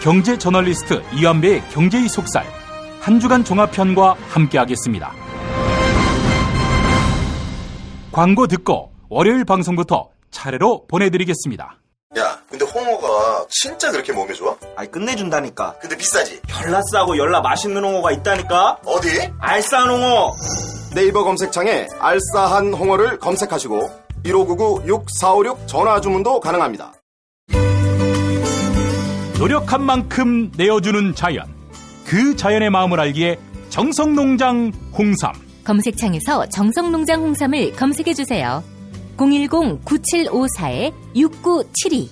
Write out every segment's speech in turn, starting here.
경제 저널리스트 이완배의 경제의 속살 한 주간 종합편과 함께하겠습니다. 광고 듣고 월요일 방송부터 차례로 보내드리겠습니다. 야, 근데 홍어가 진짜 그렇게 몸에 좋아? 아이, 끝내준다니까. 근데 비싸지? 열나 싸고 열나 맛있는 홍어가 있다니까. 어디? 알싸한 홍어. 네이버 검색창에 알싸한 홍어를 검색하시고 1599-6456 전화 주문도 가능합니다. 노력한 만큼 내어주는 자연, 그 자연의 마음을 알기에 정성농장 홍삼. 검색창에서 정성농장 홍삼을 검색해주세요. 010-9754-6972.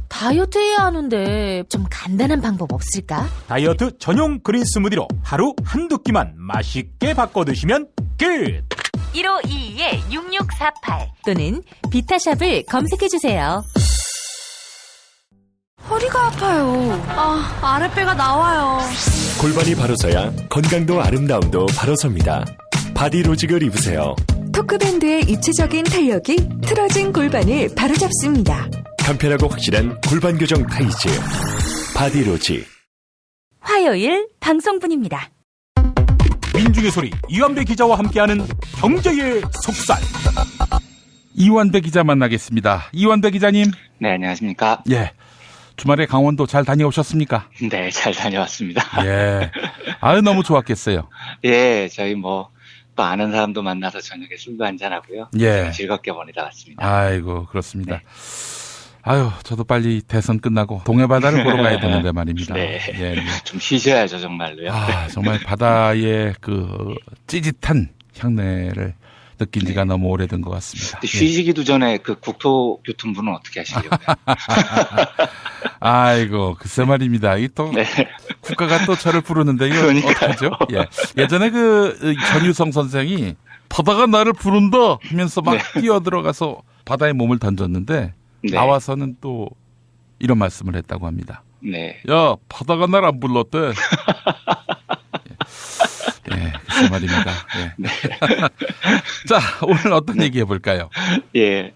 다이어트 해야 하는데 좀 간단한 방법 없을까? 다이어트 전용 그린 스무디로 하루 한두 끼만 맛있게 바꿔 드시면 끝! 1522-6648 또는 비타샵을 검색해주세요. 허리가 아파요. 아랫배가 나와요. 골반이 바로 서야 건강도 아름다움도 바로 섭니다. 바디로직을 입으세요. 토크밴드의 입체적인 탄력이 틀어진 골반을 바로잡습니다. 간편하고 확실한 골반 교정 타이즈 바디로직. 화요일 방송분입니다. 민중의 소리 이완배 기자와 함께하는 경제의 속살. 이완배 기자 만나겠습니다. 이완배 기자님. 네, 안녕하십니까. 예. 주말에 강원도 잘 다녀오셨습니까? 네, 잘 다녀왔습니다. 예. 아유, 너무 좋았겠어요. 예, 저희 또 아는 사람도 만나서 저녁에 술도 한잔하고요. 예. 즐겁게 보내다 왔습니다. 아이고, 그렇습니다. 네. 아유, 저도 빨리 대선 끝나고 동해바다를 보러 가야 되는데 말입니다. 네. 예, 예. 좀 쉬셔야죠, 정말로요. 정말 바다의 그 찌릿한 향내를 느낀 지가 너무 오래된 것 같습니다. 쉬시기도 전에 그 국토교통부는 어떻게 하시려고요? 아이고, 글쎄 말입니다. 이 또 네. 국가가 또 저를 부르는데 이거 어떡하죠? 예. 예전에 그 전유성 선생이 바다가 나를 부른다 하면서 막 뛰어들어가서 바다에 몸을 던졌는데 나와서는 또 이런 말씀을 했다고 합니다. 네. 야, 바다가 날 안 불렀대. 예, 그 말입니다. 예. 네. 자, 오늘 어떤 얘기 해볼까요? 예,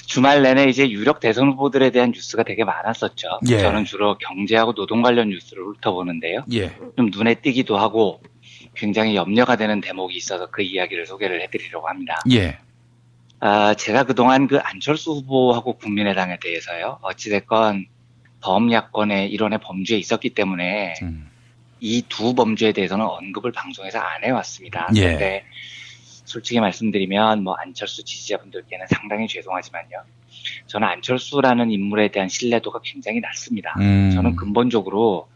주말 내내 이제 유력 대선 후보들에 대한 뉴스가 되게 많았었죠. 예. 저는 주로 경제하고 노동 관련 뉴스를 훑어보는데요. 예. 좀 눈에 띄기도 하고 굉장히 염려가 되는 대목이 있어서 그 이야기를 소개를 해드리려고 합니다. 예. 제가 그동안 그 안철수 후보하고 국민의당에 대해서요. 어찌됐건 범야권의 일원의 범죄에 있었기 때문에 이 두 범죄에 대해서는 언급을 방송에서 안 해왔습니다. 예. 그런데 솔직히 말씀드리면 안철수 지지자분들께는 상당히 죄송하지만요. 저는 안철수라는 인물에 대한 신뢰도가 굉장히 낮습니다. 저는 근본적으로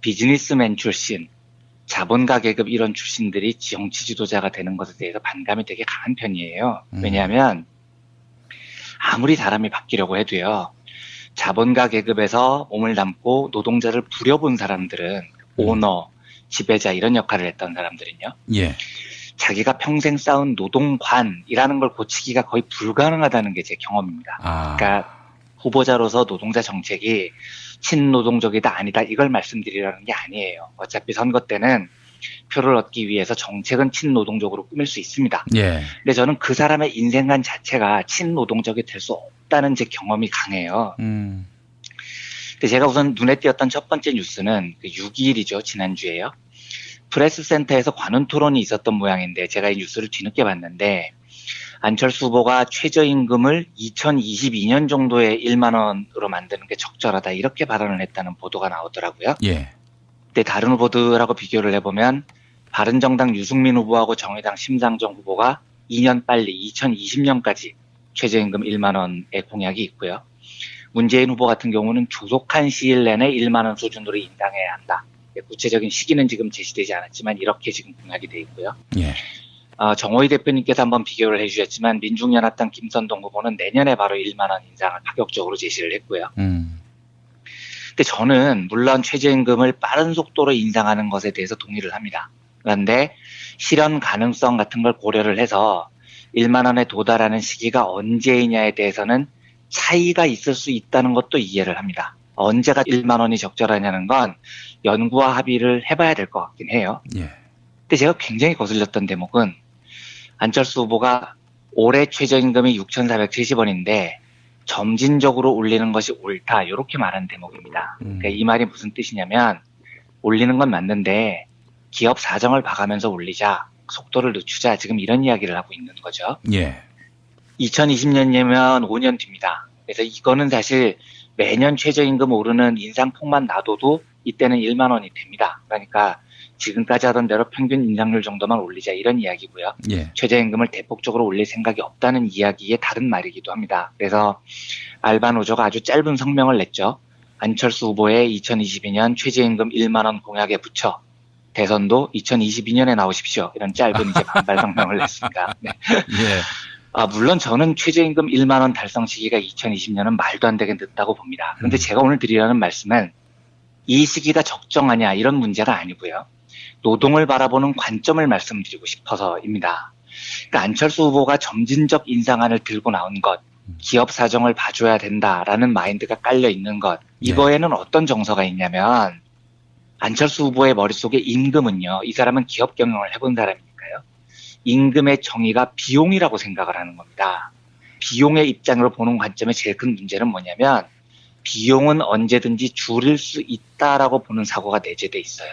비즈니스맨 출신, 자본가 계급 이런 출신들이 정치 지도자가 되는 것에 대해서 반감이 되게 강한 편이에요. 왜냐하면 아무리 사람이 바뀌려고 해도요. 자본가 계급에서 몸을 담고 노동자를 부려본 사람들은 오너, 지배자 이런 역할을 했던 사람들은요. 예. 자기가 평생 쌓은 노동관이라는 걸 고치기가 거의 불가능하다는 게 제 경험입니다. 그러니까 후보자로서 노동자 정책이 친노동적이다 아니다 이걸 말씀드리려는 게 아니에요. 어차피 선거 때는 표를 얻기 위해서 정책은 친노동적으로 꾸밀 수 있습니다. 예. 근데 저는 그 사람의 인생관 자체가 친노동적이 될 수 없다는 제 경험이 강해요. 근데 제가 우선 눈에 띄었던 첫 번째 뉴스는 그 6.2일이죠. 지난주에요. 프레스센터에서 관훈 토론이 있었던 모양인데 제가 이 뉴스를 뒤늦게 봤는데 안철수 후보가 최저임금을 2022년 정도에 1만 원으로 만드는 게 적절하다 이렇게 발언을 했다는 보도가 나오더라고요. 예. 근데 다른 후보들하고 비교를 해보면 바른정당 유승민 후보하고 정의당 심상정 후보가 2년 빨리 2020년까지 최저임금 1만 원의 공약이 있고요. 문재인 후보 같은 경우는 조속한 시일 내내 1만 원 수준으로 인상해야 한다. 구체적인 시기는 지금 제시되지 않았지만 이렇게 지금 공약이 돼 있고요. 예. 정호희 대표님께서 한번 비교를 해주셨지만 민중연합당 김선동 후보는 내년에 바로 1만 원 인상을 파격적으로 제시를 했고요. 근데 저는 물론 최저임금을 빠른 속도로 인상하는 것에 대해서 동의를 합니다. 그런데 실현 가능성 같은 걸 고려를 해서 1만 원에 도달하는 시기가 언제이냐에 대해서는 차이가 있을 수 있다는 것도 이해를 합니다. 언제가 1만 원이 적절하냐는 건 연구와 합의를 해봐야 될 것 같긴 해요. 예. 근데 제가 굉장히 거슬렸던 대목은 안철수 후보가 올해 최저임금이 6,470원인데 점진적으로 올리는 것이 옳다. 이렇게 말하는 대목입니다. 그러니까 이 말이 무슨 뜻이냐면 올리는 건 맞는데 기업 사정을 봐가면서 올리자. 속도를 늦추자. 지금 이런 이야기를 하고 있는 거죠. 예. 2020년이면 5년 뒤입니다. 그래서 이거는 사실 매년 최저임금 오르는 인상폭만 놔둬도 이때는 1만 원이 됩니다. 그러니까 지금까지 하던 대로 평균 인상률 정도만 올리자 이런 이야기고요. 예. 최저임금을 대폭적으로 올릴 생각이 없다는 이야기의 다른 말이기도 합니다. 그래서 알바노조가 아주 짧은 성명을 냈죠. 안철수 후보의 2022년 최저임금 1만 원 공약에 붙여 대선도 2022년에 나오십시오. 이런 짧은 이제 반발 성명을 냈습니다. 네. 예. 물론 저는 최저임금 1만 원 달성 시기가 2020년은 말도 안 되게 늦다고 봅니다. 그런데 제가 오늘 드리려는 말씀은 이 시기가 적정하냐 이런 문제가 아니고요. 노동을 바라보는 관점을 말씀드리고 싶어서입니다. 그러니까 안철수 후보가 점진적 인상안을 들고 나온 것, 기업 사정을 봐줘야 된다라는 마인드가 깔려 있는 것, 이거에는 어떤 정서가 있냐면 안철수 후보의 머릿속에 임금은요. 이 사람은 기업 경영을 해본 사람이니까요. 임금의 정의가 비용이라고 생각을 하는 겁니다. 비용의 입장으로 보는 관점의 제일 큰 문제는 뭐냐면 비용은 언제든지 줄일 수 있다라고 보는 사고가 내재돼 있어요.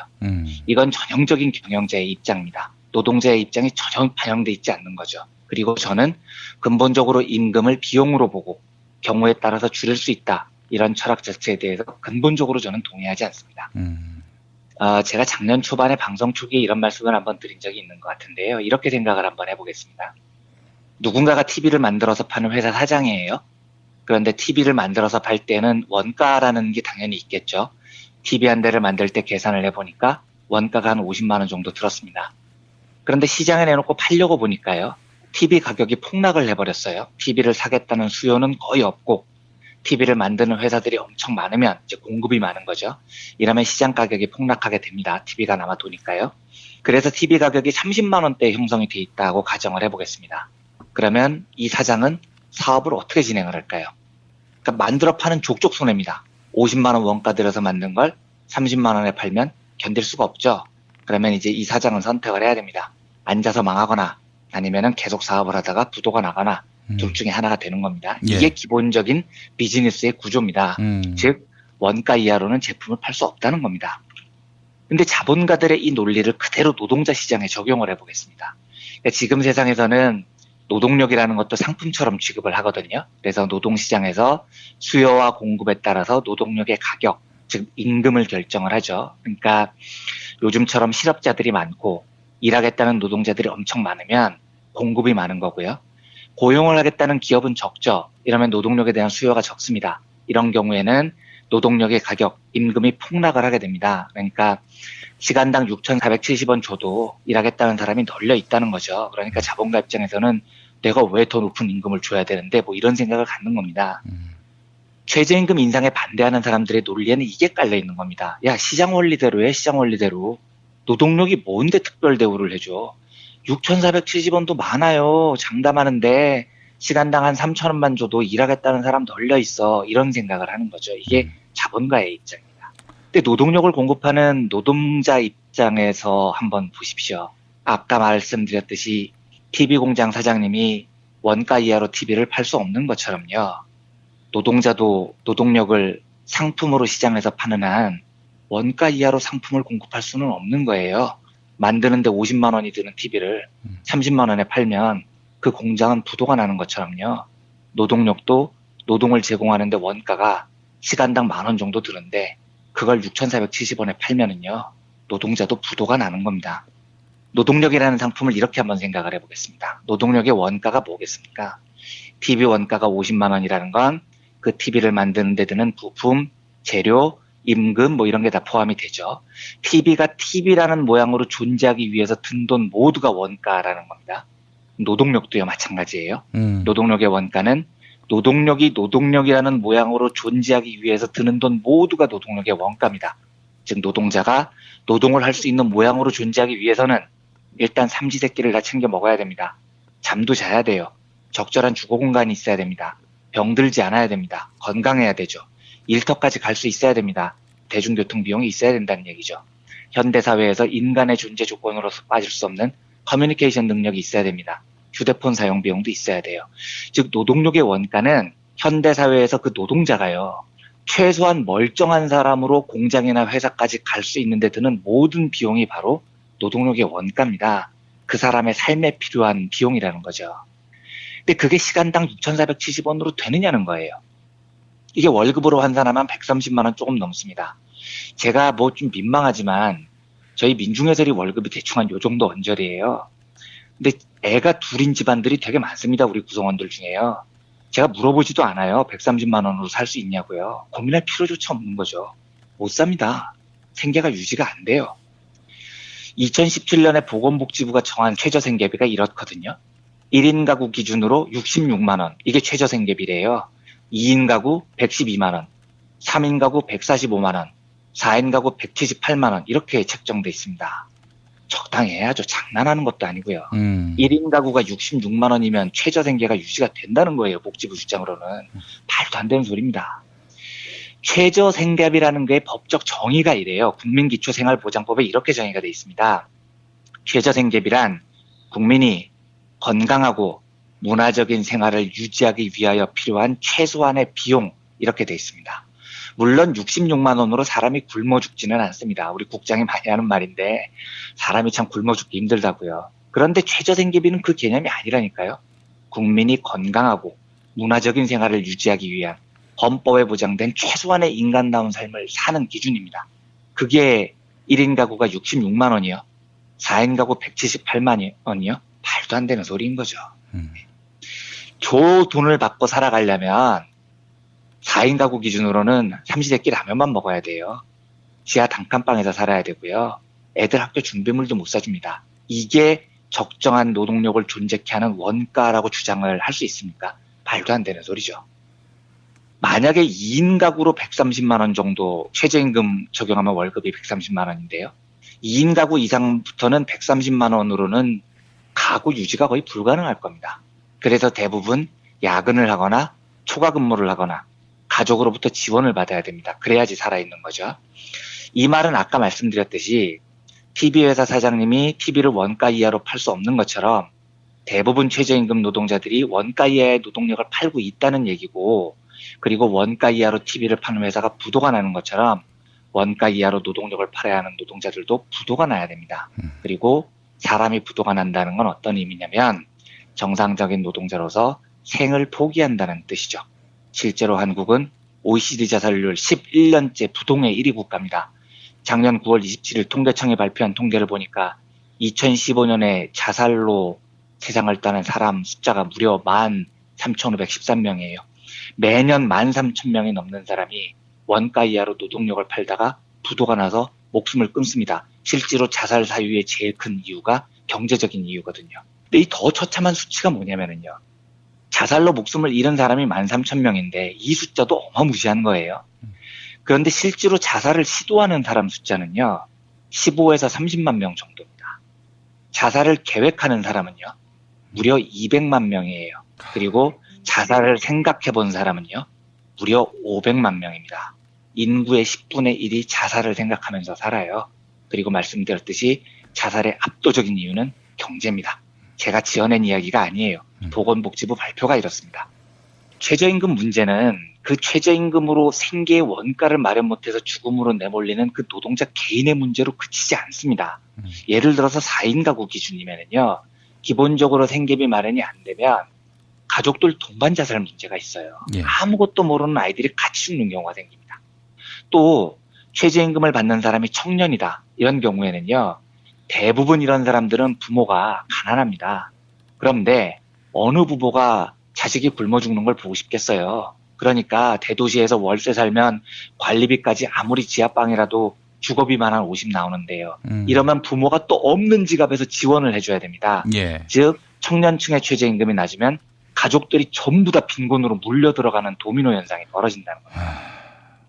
이건 전형적인 경영자의 입장입니다. 노동자의 입장이 전혀 반영돼 있지 않는 거죠. 그리고 저는 근본적으로 임금을 비용으로 보고 경우에 따라서 줄일 수 있다. 이런 철학 자체에 대해서 근본적으로 저는 동의하지 않습니다. 제가 작년 초반에 방송 초기에 이런 말씀을 한번 드린 적이 있는 것 같은데요. 이렇게 생각을 한번 해보겠습니다. 누군가가 TV를 만들어서 파는 회사 사장이에요. 그런데 TV를 만들어서 팔 때는 원가라는 게 당연히 있겠죠. TV 한 대를 만들 때 계산을 해보니까 원가가 한 50만 원 정도 들었습니다. 그런데 시장에 내놓고 팔려고 보니까요. TV 가격이 폭락을 해버렸어요. TV를 사겠다는 수요는 거의 없고 TV를 만드는 회사들이 엄청 많으면 이제 공급이 많은 거죠. 이러면 시장 가격이 폭락하게 됩니다. TV가 남아 도니까요. 그래서 TV 가격이 30만 원대에 형성이 돼 있다고 가정을 해보겠습니다. 그러면 이 사장은 사업을 어떻게 진행을 할까요? 그러니까 만들어 파는 족족 손해입니다. 50만 원 원가 들여서 만든 걸 30만 원에 팔면 견딜 수가 없죠. 그러면 이제 이 사장은 선택을 해야 됩니다. 앉아서 망하거나 아니면은 계속 사업을 하다가 부도가 나거나 둘 중에 하나가 되는 겁니다. 예. 이게 기본적인 비즈니스의 구조입니다. 즉 원가 이하로는 제품을 팔 수 없다는 겁니다. 근데 자본가들의 이 논리를 그대로 노동자 시장에 적용을 해보겠습니다. 그러니까 지금 세상에서는 노동력이라는 것도 상품처럼 취급을 하거든요. 그래서 노동시장에서 수요와 공급에 따라서 노동력의 가격, 즉 임금을 결정을 하죠. 그러니까 요즘처럼 실업자들이 많고 일하겠다는 노동자들이 엄청 많으면 공급이 많은 거고요. 고용을 하겠다는 기업은 적죠. 이러면 노동력에 대한 수요가 적습니다. 이런 경우에는 노동력의 가격, 임금이 폭락을 하게 됩니다. 그러니까 시간당 6,470원 줘도 일하겠다는 사람이 널려 있다는 거죠. 그러니까 자본가 입장에서는 내가 왜 더 높은 임금을 줘야 되는데 뭐 이런 생각을 갖는 겁니다. 최저임금 인상에 반대하는 사람들의 논리에는 이게 깔려 있는 겁니다. 야, 시장 원리대로 해, 시장 원리대로. 노동력이 뭔데 특별 대우를 해줘. 6,470원도 많아요. 장담하는데 시간당 한 3,000원만 줘도 일하겠다는 사람 널려 있어. 이런 생각을 하는 거죠. 이게 자본가의 입장입니다. 근데 노동력을 공급하는 노동자 입장에서 한번 보십시오. 아까 말씀드렸듯이 TV 공장 사장님이 원가 이하로 TV를 팔 수 없는 것처럼요. 노동자도 노동력을 상품으로 시장에서 파는 한 원가 이하로 상품을 공급할 수는 없는 거예요. 만드는데 50만 원이 드는 TV를 30만 원에 팔면 그 공장은 부도가 나는 것처럼요. 노동력도 노동을 제공하는데 원가가 시간당 10,000원 정도 드는데 그걸 6,470원에 팔면은요. 노동자도 부도가 나는 겁니다. 노동력이라는 상품을 이렇게 한번 생각을 해보겠습니다. 노동력의 원가가 뭐겠습니까? TV 원가가 50만 원이라는 건 그 TV를 만드는 데 드는 부품, 재료, 임금 뭐 이런 게 다 포함이 되죠. TV가 TV라는 모양으로 존재하기 위해서 든 돈 모두가 원가라는 겁니다. 노동력도요 마찬가지예요. 노동력의 원가는 노동력이 노동력이라는 모양으로 존재하기 위해서 드는 돈 모두가 노동력의 원가입니다. 즉 노동자가 노동을 할 수 있는 모양으로 존재하기 위해서는 일단 삼시세끼를 다 챙겨 먹어야 됩니다. 잠도 자야 돼요. 적절한 주거 공간이 있어야 됩니다. 병들지 않아야 됩니다. 건강해야 되죠. 일터까지 갈 수 있어야 됩니다. 대중교통 비용이 있어야 된다는 얘기죠. 현대사회에서 인간의 존재 조건으로서 빠질 수 없는 커뮤니케이션 능력이 있어야 됩니다. 휴대폰 사용 비용도 있어야 돼요. 즉 노동력의 원가는 현대사회에서 그 노동자가요, 최소한 멀쩡한 사람으로 공장이나 회사까지 갈 수 있는 데 드는 모든 비용이 바로 노동력의 원가입니다. 그 사람의 삶에 필요한 비용이라는 거죠. 근데 그게 시간당 6,470원으로 되느냐는 거예요. 이게 월급으로 환산하면 130만 원 조금 넘습니다. 제가 뭐 좀 민망하지만 저희 민중해설이 월급이 대충 한 요 정도 언저리예요. 근데 애가 둘인 집안들이 되게 많습니다. 우리 구성원들 중에요. 제가 물어보지도 않아요. 130만 원으로 살 수 있냐고요. 고민할 필요조차 없는 거죠. 못 삽니다. 생계가 유지가 안 돼요. 2017년에 보건복지부가 정한 최저생계비가 이렇거든요. 1인 가구 기준으로 66만 원. 이게 최저생계비래요. 2인 가구 112만 원. 3인 가구 145만 원. 4인 가구 178만 원. 이렇게 책정돼 있습니다. 적당히 해야죠. 장난하는 것도 아니고요. 1인 가구가 66만 원이면 최저생계가 유지가 된다는 거예요. 복지부 주장으로는. 말도 안 되는 소리입니다. 최저생계비라는 게 법적 정의가 이래요. 국민기초생활보장법에 이렇게 정의가 되어 있습니다. 최저생계비란 국민이 건강하고 문화적인 생활을 유지하기 위하여 필요한 최소한의 비용, 이렇게 되어 있습니다. 물론 66만 원으로 사람이 굶어 죽지는 않습니다. 우리 국장이 많이 하는 말인데 사람이 참 굶어 죽기 힘들다고요. 그런데 최저생계비는 그 개념이 아니라니까요. 국민이 건강하고 문화적인 생활을 유지하기 위한 헌법에 보장된 최소한의 인간다운 삶을 사는 기준입니다. 그게 1인 가구가 66만 원이요. 4인 가구 178만 원이요. 말도 안 되는 소리인 거죠. 조 돈을 받고 살아가려면 4인 가구 기준으로는 삼시세끼 라면만 먹어야 돼요. 지하 단칸방에서 살아야 되고요. 애들 학교 준비물도 못 사줍니다. 이게 적정한 노동력을 존재케 하는 원가라고 주장을 할 수 있습니까? 말도 안 되는 소리죠. 만약에 2인 가구로 130만 원 정도 최저임금 적용하면 월급이 130만 원인데요. 2인 가구 이상부터는 130만 원으로는 가구 유지가 거의 불가능할 겁니다. 그래서 대부분 야근을 하거나 초과 근무를 하거나 가족으로부터 지원을 받아야 됩니다. 그래야지 살아있는 거죠. 이 말은 아까 말씀드렸듯이 TV회사 사장님이 TV를 원가 이하로 팔 수 없는 것처럼 대부분 최저임금 노동자들이 원가 이하의 노동력을 팔고 있다는 얘기고, 그리고 원가 이하로 TV를 파는 회사가 부도가 나는 것처럼 원가 이하로 노동력을 팔아야 하는 노동자들도 부도가 나야 됩니다. 그리고 사람이 부도가 난다는 건 어떤 의미냐면 정상적인 노동자로서 생을 포기한다는 뜻이죠. 실제로 한국은 OECD 자살률 11년째 부동의 1위 국가입니다. 작년 9월 27일 통계청이 발표한 통계를 보니까 2015년에 자살로 세상을 떠난 사람 숫자가 무려 13,513명이에요. 매년 13,000명이 넘는 사람이 원가 이하로 노동력을 팔다가 부도가 나서 목숨을 끊습니다. 실제로 자살 사유의 제일 큰 이유가 경제적인 이유거든요. 근데 이 더 처참한 수치가 뭐냐면요. 자살로 목숨을 잃은 사람이 13,000명인데 이 숫자도 어마무시한 거예요. 그런데 실제로 자살을 시도하는 사람 숫자는요. 15에서 30만 명 정도입니다. 자살을 계획하는 사람은요. 무려 200만 명이에요. 그리고 자살을 생각해 본 사람은요. 무려 500만 명입니다. 인구의 10분의 1이 자살을 생각하면서 살아요. 그리고 말씀드렸듯이 자살의 압도적인 이유는 경제입니다. 제가 지어낸 이야기가 아니에요. 보건복지부 발표가 이렇습니다. 최저임금 문제는 그 최저임금으로 생계의 원가를 마련 못해서 죽음으로 내몰리는 그 노동자 개인의 문제로 그치지 않습니다. 예를 들어서 4인 가구 기준이면요. 기본적으로 생계비 마련이 안 되면 가족들 동반 자살 문제가 있어요. 예. 아무것도 모르는 아이들이 같이 죽는 경우가 생깁니다. 또 최저임금을 받는 사람이 청년이다. 이런 경우에는요. 대부분 이런 사람들은 부모가 가난합니다. 그런데 어느 부모가 자식이 굶어 죽는 걸 보고 싶겠어요. 그러니까 대도시에서 월세 살면 관리비까지 아무리 지하방이라도 주거비만 한 50 나오는데요. 이러면 부모가 또 없는 지갑에서 지원을 해줘야 됩니다. 예. 즉 청년층의 최저임금이 낮으면 가족들이 전부 다 빈곤으로 물려 들어가는 도미노 현상이 벌어진다는 겁니다.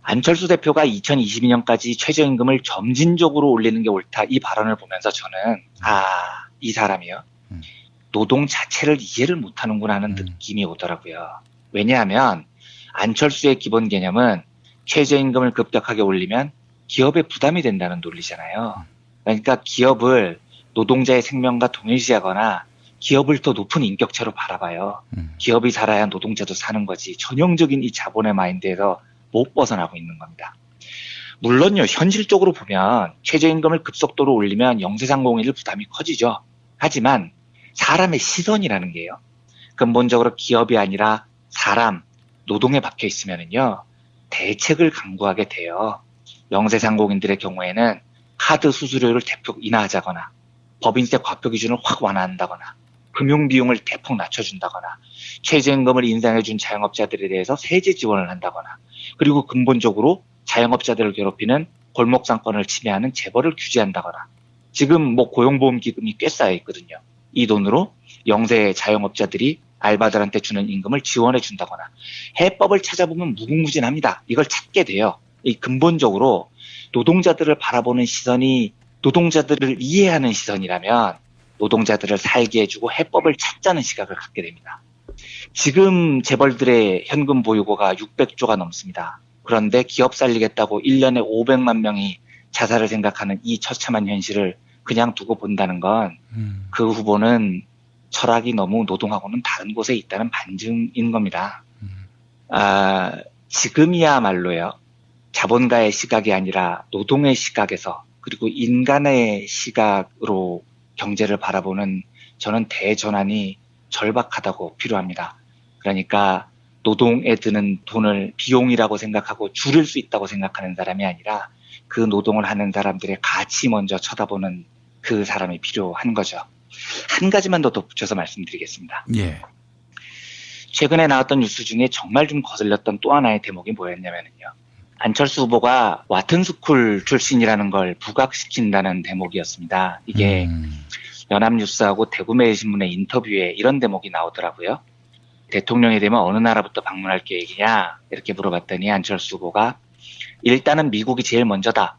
안철수 대표가 2022년까지 최저임금을 점진적으로 올리는 게 옳다 이 발언을 보면서 저는 이 사람이요. 노동 자체를 이해를 못하는구나 하는 느낌이 오더라고요. 왜냐하면 안철수의 기본 개념은 최저임금을 급격하게 올리면 기업에 부담이 된다는 논리잖아요. 그러니까 기업을 노동자의 생명과 동일시하거나 기업을 더 높은 인격체로 바라봐요. 기업이 살아야 노동자도 사는 거지. 전형적인 이 자본의 마인드에서 못 벗어나고 있는 겁니다. 물론요, 현실적으로 보면 최저임금을 급속도로 올리면 영세상공인들 부담이 커지죠. 하지만 사람의 시선이라는 게요. 근본적으로 기업이 아니라 사람, 노동에 박혀 있으면은요, 대책을 강구하게 돼요. 영세상공인들의 경우에는 카드 수수료를 대폭 인하하자거나, 법인세 과표 기준을 확 완화한다거나, 금융비용을 대폭 낮춰준다거나, 최저임금을 인상해준 자영업자들에 대해서 세제 지원을 한다거나, 그리고 근본적으로 자영업자들을 괴롭히는 골목상권을 침해하는 재벌을 규제한다거나, 지금 고용보험기금이 꽤 쌓여 있거든요. 이 돈으로 영세 자영업자들이 알바들한테 주는 임금을 지원해 준다거나, 해법을 찾아보면 무궁무진합니다. 이걸 찾게 돼요. 이 근본적으로 노동자들을 바라보는 시선이 노동자들을 이해하는 시선이라면 노동자들을 살게 해주고 해법을 찾자는 시각을 갖게 됩니다. 지금 재벌들의 현금 보유고가 600조가 넘습니다. 그런데 기업 살리겠다고 1년에 500만 명이 자살을 생각하는 이 처참한 현실을 그냥 두고 본다는 건 그 후보는 철학이 너무 노동하고는 다른 곳에 있다는 반증인 겁니다. 지금이야말로요, 자본가의 시각이 아니라 노동의 시각에서, 그리고 인간의 시각으로 경제를 바라보는 저는 대전환이 절박하다고 필요합니다. 그러니까 노동에 드는 돈을 비용이라고 생각하고 줄일 수 있다고 생각하는 사람이 아니라 그 노동을 하는 사람들의 가치 먼저 쳐다보는 그 사람이 필요한 거죠. 한 가지만 더 덧붙여서 말씀드리겠습니다. 예. 최근에 나왔던 뉴스 중에 정말 좀 거슬렸던 또 하나의 대목이 뭐였냐면요, 안철수 후보가 와튼스쿨 출신이라는 걸 부각시킨다는 대목이었습니다. 이게 연합뉴스하고 대구매일신문의 인터뷰에 이런 대목이 나오더라고요. 대통령이 되면 어느 나라부터 방문할 계획이냐 이렇게 물어봤더니 안철수 후보가 일단은 미국이 제일 먼저다.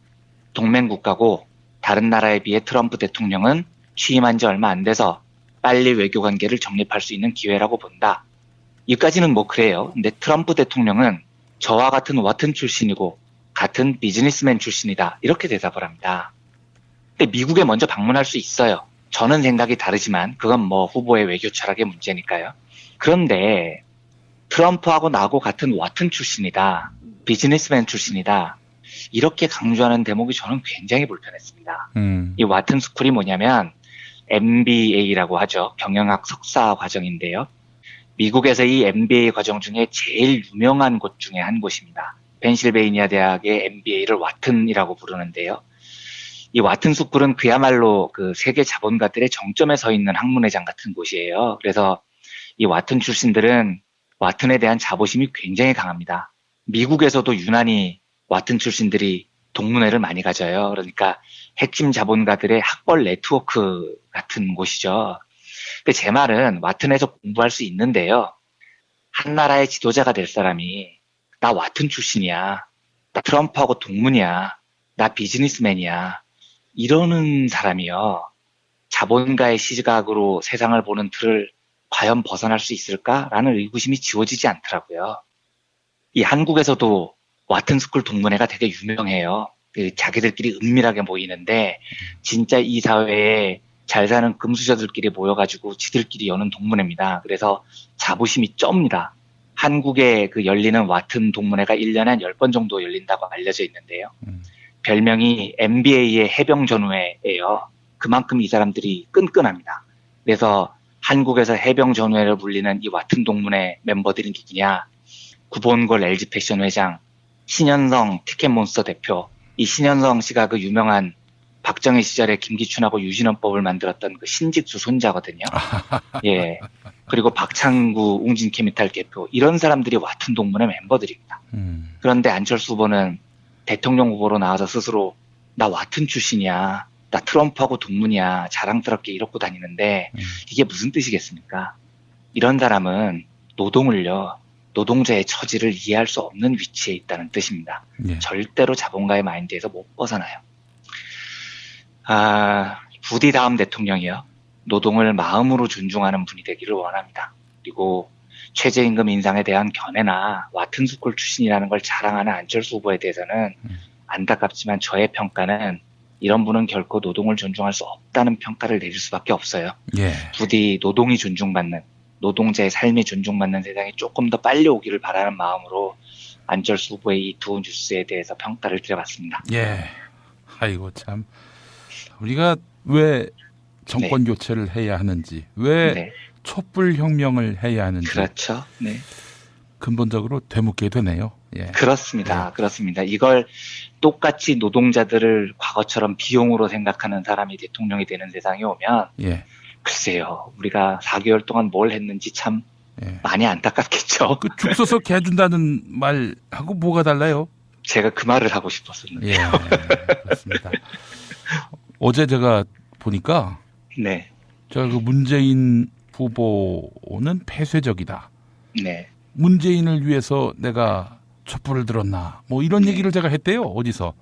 동맹국가고 다른 나라에 비해 트럼프 대통령은 취임한 지 얼마 안 돼서 빨리 외교관계를 정립할 수 있는 기회라고 본다. 여기까지는 그래요. 근데 트럼프 대통령은 저와 같은 와튼 출신이고 같은 비즈니스맨 출신이다. 이렇게 대답을 합니다. 근데 미국에 먼저 방문할 수 있어요. 저는 생각이 다르지만 그건 후보의 외교 철학의 문제니까요. 그런데 트럼프하고 나하고 같은 와튼 출신이다. 비즈니스맨 출신이다. 이렇게 강조하는 대목이 저는 굉장히 불편했습니다. 이 와튼 스쿨이 뭐냐면 MBA라고 하죠. 경영학 석사 과정인데요. 미국에서 이 MBA 과정 중에 제일 유명한 곳 중에 한 곳입니다. 펜실베이니아 대학의 MBA를 와튼이라고 부르는데요. 이 와튼 스쿨은 그야말로 그 세계 자본가들의 정점에 서 있는 학문회장 같은 곳이에요. 그래서 이 와튼 출신들은 와튼에 대한 자부심이 굉장히 강합니다. 미국에서도 유난히 와튼 출신들이 동문회를 많이 가져요. 그러니까 핵심 자본가들의 학벌 네트워크 같은 곳이죠. 근데 제 말은 와튼에서 공부할 수 있는데요. 한 나라의 지도자가 될 사람이 나 와튼 출신이야. 나 트럼프하고 동문이야. 나 비즈니스맨이야. 이러는 사람이요. 자본가의 시각으로 세상을 보는 틀을 과연 벗어날 수 있을까라는 의구심이 지워지지 않더라고요. 이 한국에서도 와튼스쿨 동문회가 되게 유명해요. 자기들끼리 은밀하게 모이는데 진짜 이 사회에 잘 사는 금수저들끼리 모여가지고 지들끼리 여는 동문회입니다. 그래서 자부심이 쩝니다. 한국에 열리는 와튼 동문회가 1년에 한 10번 정도 열린다고 알려져 있는데요. 별명이 MBA의 해병전우회예요. 그만큼 이 사람들이 끈끈합니다. 그래서 한국에서 해병전우회를 불리는 이 와튼 동문회 멤버들이 누구냐? 구본골 LG 패션 회장, 신현성 티켓몬스터 대표. 이 신현성 씨가 그 유명한 박정희 시절에 김기춘하고 유신헌법을 만들었던 그 신직수 손자거든요. 예. 그리고 박창구 웅진케미탈 대표. 이런 사람들이 와튼 동문회 멤버들입니다. 그런데 안철수 후보는 대통령 후보로 나와서 스스로 나 와튼 출신이야. 나 트럼프하고 동문이야. 자랑스럽게 이러고 다니는데 이게 무슨 뜻이겠습니까? 이런 사람은 노동을요. 노동자의 처지를 이해할 수 없는 위치에 있다는 뜻입니다. 예. 절대로 자본가의 마인드에서 못 벗어나요. 부디 다음 대통령이요. 노동을 마음으로 존중하는 분이 되기를 원합니다. 그리고 최저임금 인상에 대한 견해나 와튼스쿨 출신이라는 걸 자랑하는 안철수 후보에 대해서는 안타깝지만 저의 평가는 이런 분은 결코 노동을 존중할 수 없다는 평가를 내릴 수밖에 없어요. 예. 부디 노동이 존중받는, 노동자의 삶이 존중받는 세상이 조금 더 빨리 오기를 바라는 마음으로 안철수 후보의 이 두 뉴스에 대해서 평가를 드려봤습니다. 예. 아이고 참 우리가 왜 정권 교체를 해야 하는지, 왜 촛불 혁명을 해야 하는지. 그렇죠. 네. 근본적으로 되묻게 되네요. 예. 그렇습니다. 그렇습니다. 이걸 똑같이 노동자들을 과거처럼 비용으로 생각하는 사람이 대통령이 되는 세상이 오면 글쎄요. 우리가 4개월 동안 뭘 했는지 참 많이 안타깝겠죠. 그 죽 서서 개 준다는 말하고 뭐가 달라요? 제가 그 말을 하고 싶었었는데요. 예, 그렇습니다. 어제 제가 보니까 제가 그 문재인 후보는 폐쇄적이다. 네. 문재인을 위해서 내가 촛불을 들었나 뭐 이런 얘기를 제가 했대요. 어디서.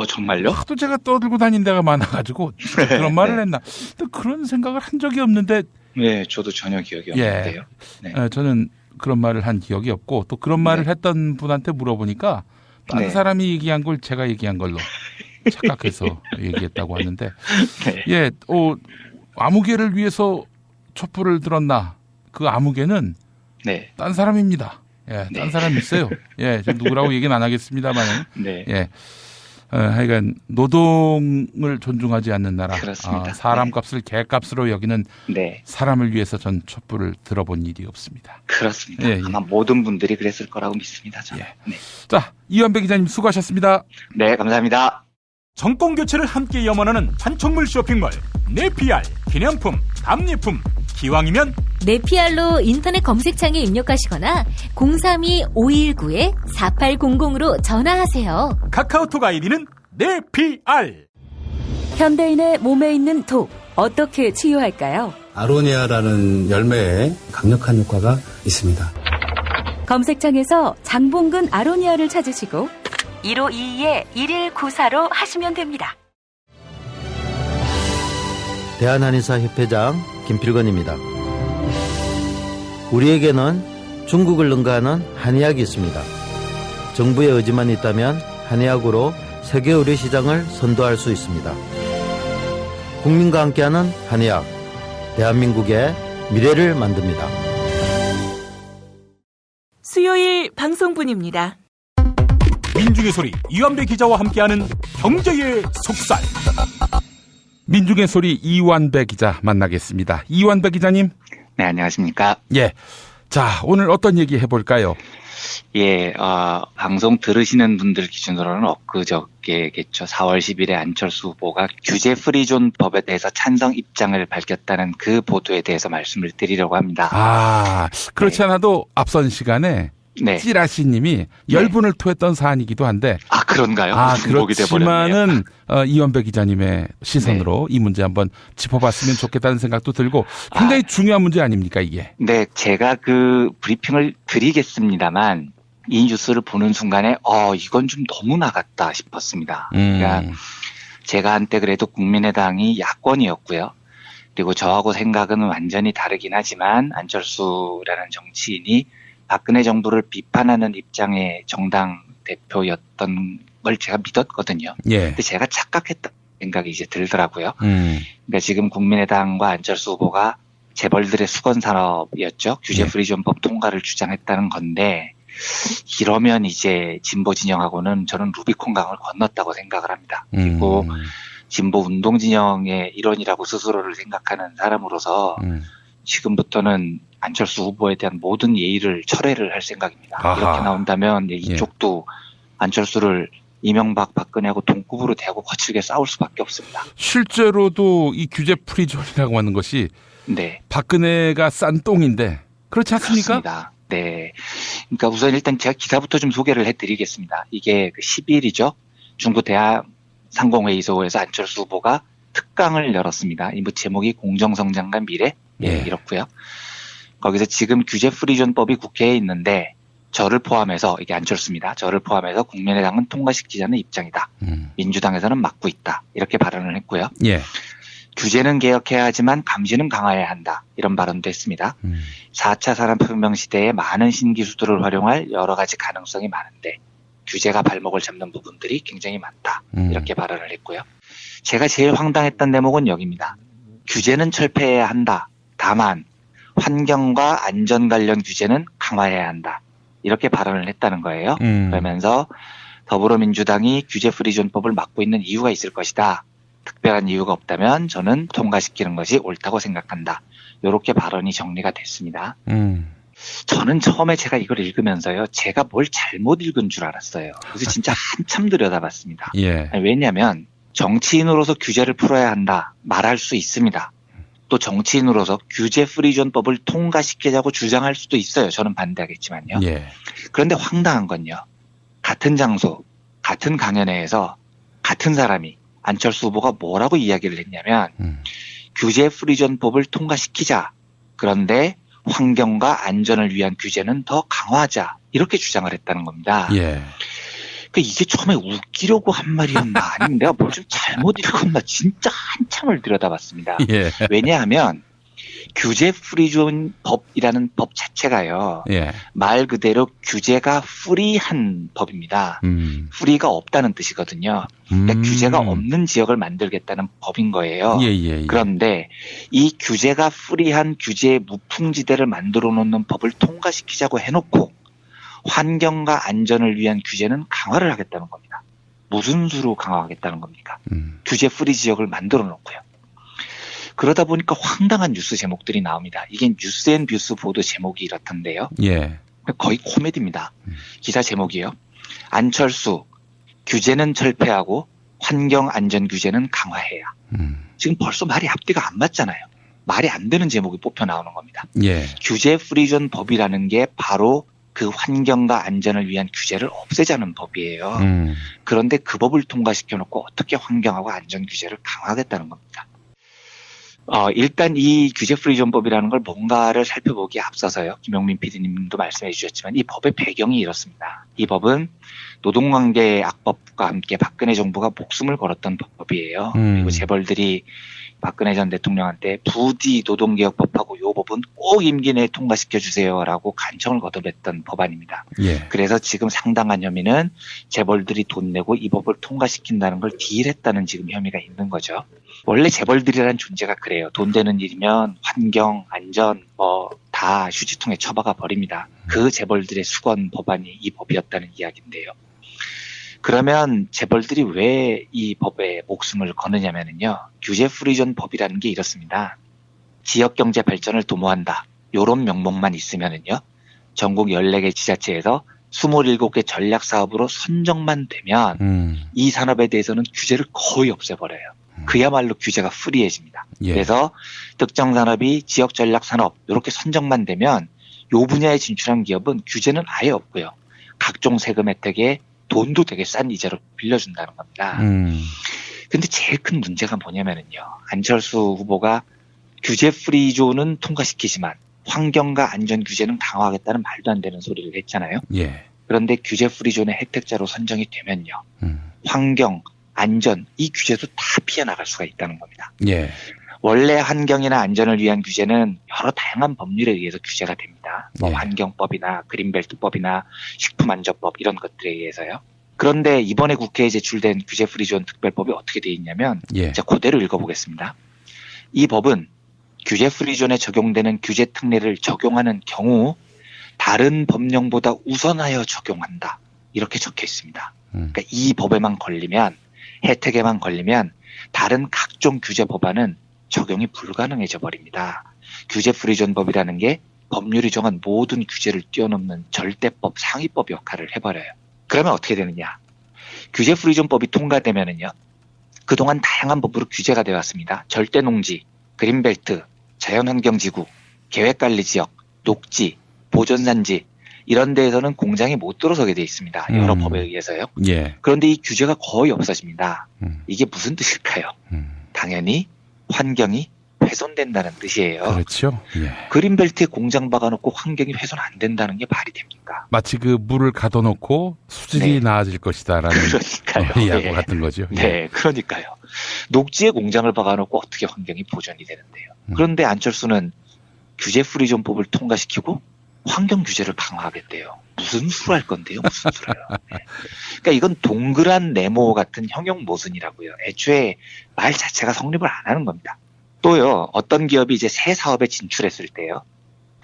정말요? 하도 제가 떠들고 다닌 데가 많아가지고 그런 말을 했나. 근데 그런 생각을 한 적이 없는데. 네, 저도 전혀 기억이 없는데요. 네. 저는 그런 말을 한 기억이 없고 또 그런 말을 했던 분한테 물어보니까 다른 사람이 얘기한 걸 제가 얘기한 걸로 착각해서 얘기했다고 하는데 아무개를 위해서 촛불을 들었나. 그 아무개는 딴 사람입니다. 딴 사람이 있어요. 저 누구라고 얘기는 안 하겠습니다만. 하여간 노동을 존중하지 않는 나라. 사람 값을 개값으로 여기는 사람을 위해서 전 촛불을 들어본 일이 없습니다. 그렇습니다. 아마 모든 분들이 그랬을 거라고 믿습니다. 저는. 자, 이완배 기자님 수고하셨습니다. 네, 감사합니다. 정권 교체를 함께 염원하는 판촉물 쇼핑몰 네피알, 기념품, 답례품, 기왕이면 네피알로 인터넷 검색창에 입력하시거나 032-519-4800으로 전화하세요. 카카오톡 아이디는 네피알. 현대인의 몸에 있는 독, 어떻게 치유할까요? 아로니아라는 열매에 강력한 효과가 있습니다. 검색창에서 장봉근 아로니아를 찾으시고 1522-1194로 하시면 됩니다. 대한한의사협회장 김필건입니다. 우리에게는 중국을 능가하는 한의학이 있습니다. 정부의 의지만 있다면 한의학으로 세계 의료 시장을 선도할 수 있습니다. 국민과 함께하는 한의학, 대한민국의 미래를 만듭니다. 수요일 방송분입니다. 민중의 소리 이완배 기자와 함께하는 경제의 속살. 민중의 소리 이완배 기자 만나겠습니다. 이완배 기자님. 네, 안녕하십니까. 자, 오늘 어떤 얘기 해볼까요? 방송 들으시는 분들 기준으로는 엊그저께겠죠. 4월 10일에 안철수 후보가 규제 프리존 법에 대해서 찬성 입장을 밝혔다는 그 보도에 대해서 말씀을 드리려고 합니다. 그렇지 않아도 앞선 시간에 찌라시님이 열분을 토했던 사안이기도 한데. 그런가요? 그렇지만은 이완배 기자님의 시선으로 이 문제 한번 짚어봤으면 좋겠다는 생각도 들고 굉장히 중요한 문제 아닙니까 이게? 네, 제가 그 브리핑을 드리겠습니다만 이 뉴스를 보는 순간에 이건 좀 너무 나갔다 싶었습니다. 그러니까 제가 한때 그래도 국민의당이 야권이었고요. 그리고 저하고 생각은 완전히 다르긴 하지만 안철수라는 정치인이 박근혜 정부를 비판하는 입장의 정당 대표였던 걸 제가 믿었거든요. 근데 제가 착각했다 생각이 이제 들더라고요. 그러니까 지금 국민의당과 안철수 후보가 재벌들의 수건 산업이었죠. 규제 프리존법 통과를 주장했다는 건데 이러면 이제 진보 진영하고는 저는 루비콘강을 건넜다고 생각을 합니다. 그리고 진보 운동 진영의 일원이라고 스스로를 생각하는 사람으로서 지금부터는 안철수 후보에 대한 모든 예의를 철회를 할 생각입니다. 이렇게 나온다면 이쪽도 안철수를 이명박, 박근혜하고 동급으로 대하고 거칠게 싸울 수밖에 없습니다. 실제로도 이 규제 프리존이라고 하는 것이 박근혜가 싼 똥인데 그렇지 않습니까? 그렇습니다. 네. 그러니까 우선 일단 제가 기사부터 좀 소개를 해드리겠습니다. 이게 10일이죠. 중국 대학 상공회의소에서 안철수 후보가 특강을 열었습니다. 이 제목이 공정성장과 미래 이렇고요. 거기서 지금 규제 프리존법이 국회에 있는데 저를 포함해서 이게 안철수입니다. 저를 포함해서 국민의당은 통과시키자는 입장이다. 민주당에서는 막고 있다. 이렇게 발언을 했고요. 규제는 개혁해야 하지만 감시는 강화해야 한다. 이런 발언도 했습니다. 4차 산업혁명 시대에 많은 신기술들을 활용할 여러 가지 가능성이 많은데 규제가 발목을 잡는 부분들이 굉장히 많다. 이렇게 발언을 했고요. 제가 제일 황당했던 대목은 여기입니다. 규제는 철폐해야 한다. 다만 환경과 안전 관련 규제는 강화해야 한다. 이렇게 발언을 했다는 거예요. 그러면서 더불어민주당이 규제 프리존법을 막고 있는 이유가 있을 것이다. 특별한 이유가 없다면 저는 통과시키는 것이 옳다고 생각한다. 이렇게 발언이 정리가 됐습니다. 저는 처음에 제가 이걸 읽으면서요. 제가 뭘 잘못 읽은 줄 알았어요. 그래서 진짜 한참 들여다봤습니다. 예. 왜냐하면 정치인으로서 규제를 풀어야 한다. 말할 수 있습니다. 또 정치인으로서 규제 프리존법을 통과시키자고 주장할 수도 있어요. 저는 반대하겠지만요. 예. 그런데 황당한 건요. 같은 장소, 같은 강연회에서 같은 사람이 안철수 후보가 뭐라고 이야기를 했냐면 규제 프리존법을 통과시키자. 그런데 환경과 안전을 위한 규제는 더 강화하자. 이렇게 주장을 했다는 겁니다. 예. 그러니까 이게 처음에 웃기려고 한 말이었나 아니면 내가 뭘 좀 잘못 읽었나 진짜 한참을 들여다봤습니다. 예. 왜냐하면 규제 프리존 법이라는 법 자체가요. 예. 말 그대로 규제가 프리한 법입니다. 프리가 없다는 뜻이거든요. 그러니까 규제가 없는 지역을 만들겠다는 법인 거예요. 예. 그런데 이 규제가 프리한 규제의 무풍지대를 만들어 놓는 법을 통과시키자고 해놓고 환경과 안전을 위한 규제는 강화를 하겠다는 겁니다. 무슨 수로 강화하겠다는 겁니까? 규제 프리 지역을 만들어 놓고요. 그러다 보니까 황당한 뉴스 제목들이 나옵니다. 이게 뉴스앤뷰스 보도 제목이 이렇던데요. 예. 거의 코미디입니다. 기사 제목이요. 안철수, 규제는 철폐하고 환경 안전 규제는 강화해야. 지금 벌써 말이 앞뒤가 안 맞잖아요. 말이 안 되는 제목이 뽑혀 나오는 겁니다. 예. 규제 프리존 법이라는 게 바로 그 환경과 안전을 위한 규제를 없애자는 법이에요. 그런데 그 법을 통과시켜놓고 어떻게 환경하고 안전 규제를 강화하겠다는 겁니다. 일단 이 규제 프리존법이라는 걸 뭔가를 살펴보기에 앞서서요. 김용민 PD님도 말씀해 주셨지만 이 법의 배경이 이렇습니다. 이 법은 노동관계 악법과 함께 박근혜 정부가 목숨을 걸었던 법이에요. 그리고 재벌들이 박근혜 전 대통령한테 부디 노동개혁법하고 이 법은 꼭 임기 내에 통과시켜주세요라고 간청을 거듭했던 법안입니다. 예. 그래서 지금 상당한 혐의는 재벌들이 돈 내고 이 법을 통과시킨다는 걸 딜했다는 지금 혐의가 있는 거죠. 원래 재벌들이라는 존재가 그래요. 돈 되는 일이면 환경, 안전 다 휴지통에 처박아 버립니다. 그 재벌들의 수건 법안이 이 법이었다는 이야기인데요. 그러면 재벌들이 왜 이 법에 목숨을 거느냐면요. 규제 프리존 법이라는 게 이렇습니다. 지역경제 발전을 도모한다. 요런 명목만 있으면은요. 전국 14개 지자체에서 27개 전략사업으로 선정만 되면 이 산업에 대해서는 규제를 거의 없애버려요. 그야말로 규제가 프리해집니다. 예. 그래서 특정 산업이 지역 전략 산업 이렇게 선정만 되면 요 분야에 진출한 기업은 규제는 아예 없고요. 각종 세금 혜택에 돈도 되게 싼 이자로 빌려준다는 겁니다. 근데 제일 큰 문제가 뭐냐면은요. 안철수 후보가 규제 프리존은 통과시키지만 환경과 안전 규제는 강화하겠다는 말도 안 되는 소리를 했잖아요. 예. 그런데 규제 프리존의 혜택자로 선정이 되면요. 환경, 안전, 이 규제도 다 피해나갈 수가 있다는 겁니다. 예. 원래 환경이나 안전을 위한 규제는 여러 다양한 법률에 의해서 규제가 됩니다. 예. 환경법이나 그린벨트법이나 식품안전법 이런 것들에 의해서요. 그런데 이번에 국회에 제출된 규제 프리존 특별법이 어떻게 되어 있냐면 예. 제가 그대로 읽어보겠습니다. 이 법은 규제 프리존에 적용되는 규제 특례를 적용하는 경우 다른 법령보다 우선하여 적용한다. 이렇게 적혀 있습니다. 그러니까 이 법에만 걸리면 혜택에만 걸리면 다른 각종 규제 법안은 적용이 불가능해져 버립니다. 규제 프리존법이라는 게 법률이 정한 모든 규제를 뛰어넘는 절대법, 상위법 역할을 해버려요. 그러면 어떻게 되느냐? 규제 프리존법이 통과되면은요. 그동안 다양한 법으로 규제가 되어 왔습니다. 절대농지, 그린벨트, 자연환경지구, 계획관리지역, 녹지, 보존산지 이런 데에서는 공장이 못 들어서게 돼 있습니다. 여러 법에 의해서요. 예. 그런데 이 규제가 거의 없어집니다. 이게 무슨 뜻일까요? 당연히 환경이 훼손된다는 뜻이에요. 그렇죠. 예. 그린벨트에 공장 박아놓고 환경이 훼손 안 된다는 게 말이 됩니까? 마치 그 물을 가둬놓고 수질이 네. 나아질 것이다라는 그러니까요. 이야기 네. 같은 거죠. 네, 그러니까요. 녹지에 공장을 박아놓고 어떻게 환경이 보존이 되는데요. 그런데 안철수는 규제 프리존법을 통과시키고 환경 규제를 강화하겠대요. 무슨 수로 할 건데요? 무슨 수로요? 네. 그러니까 이건 동그란 네모 같은 형용 모순이라고요. 애초에 말 자체가 성립을 안 하는 겁니다. 또요, 어떤 기업이 이제 새 사업에 진출했을 때요,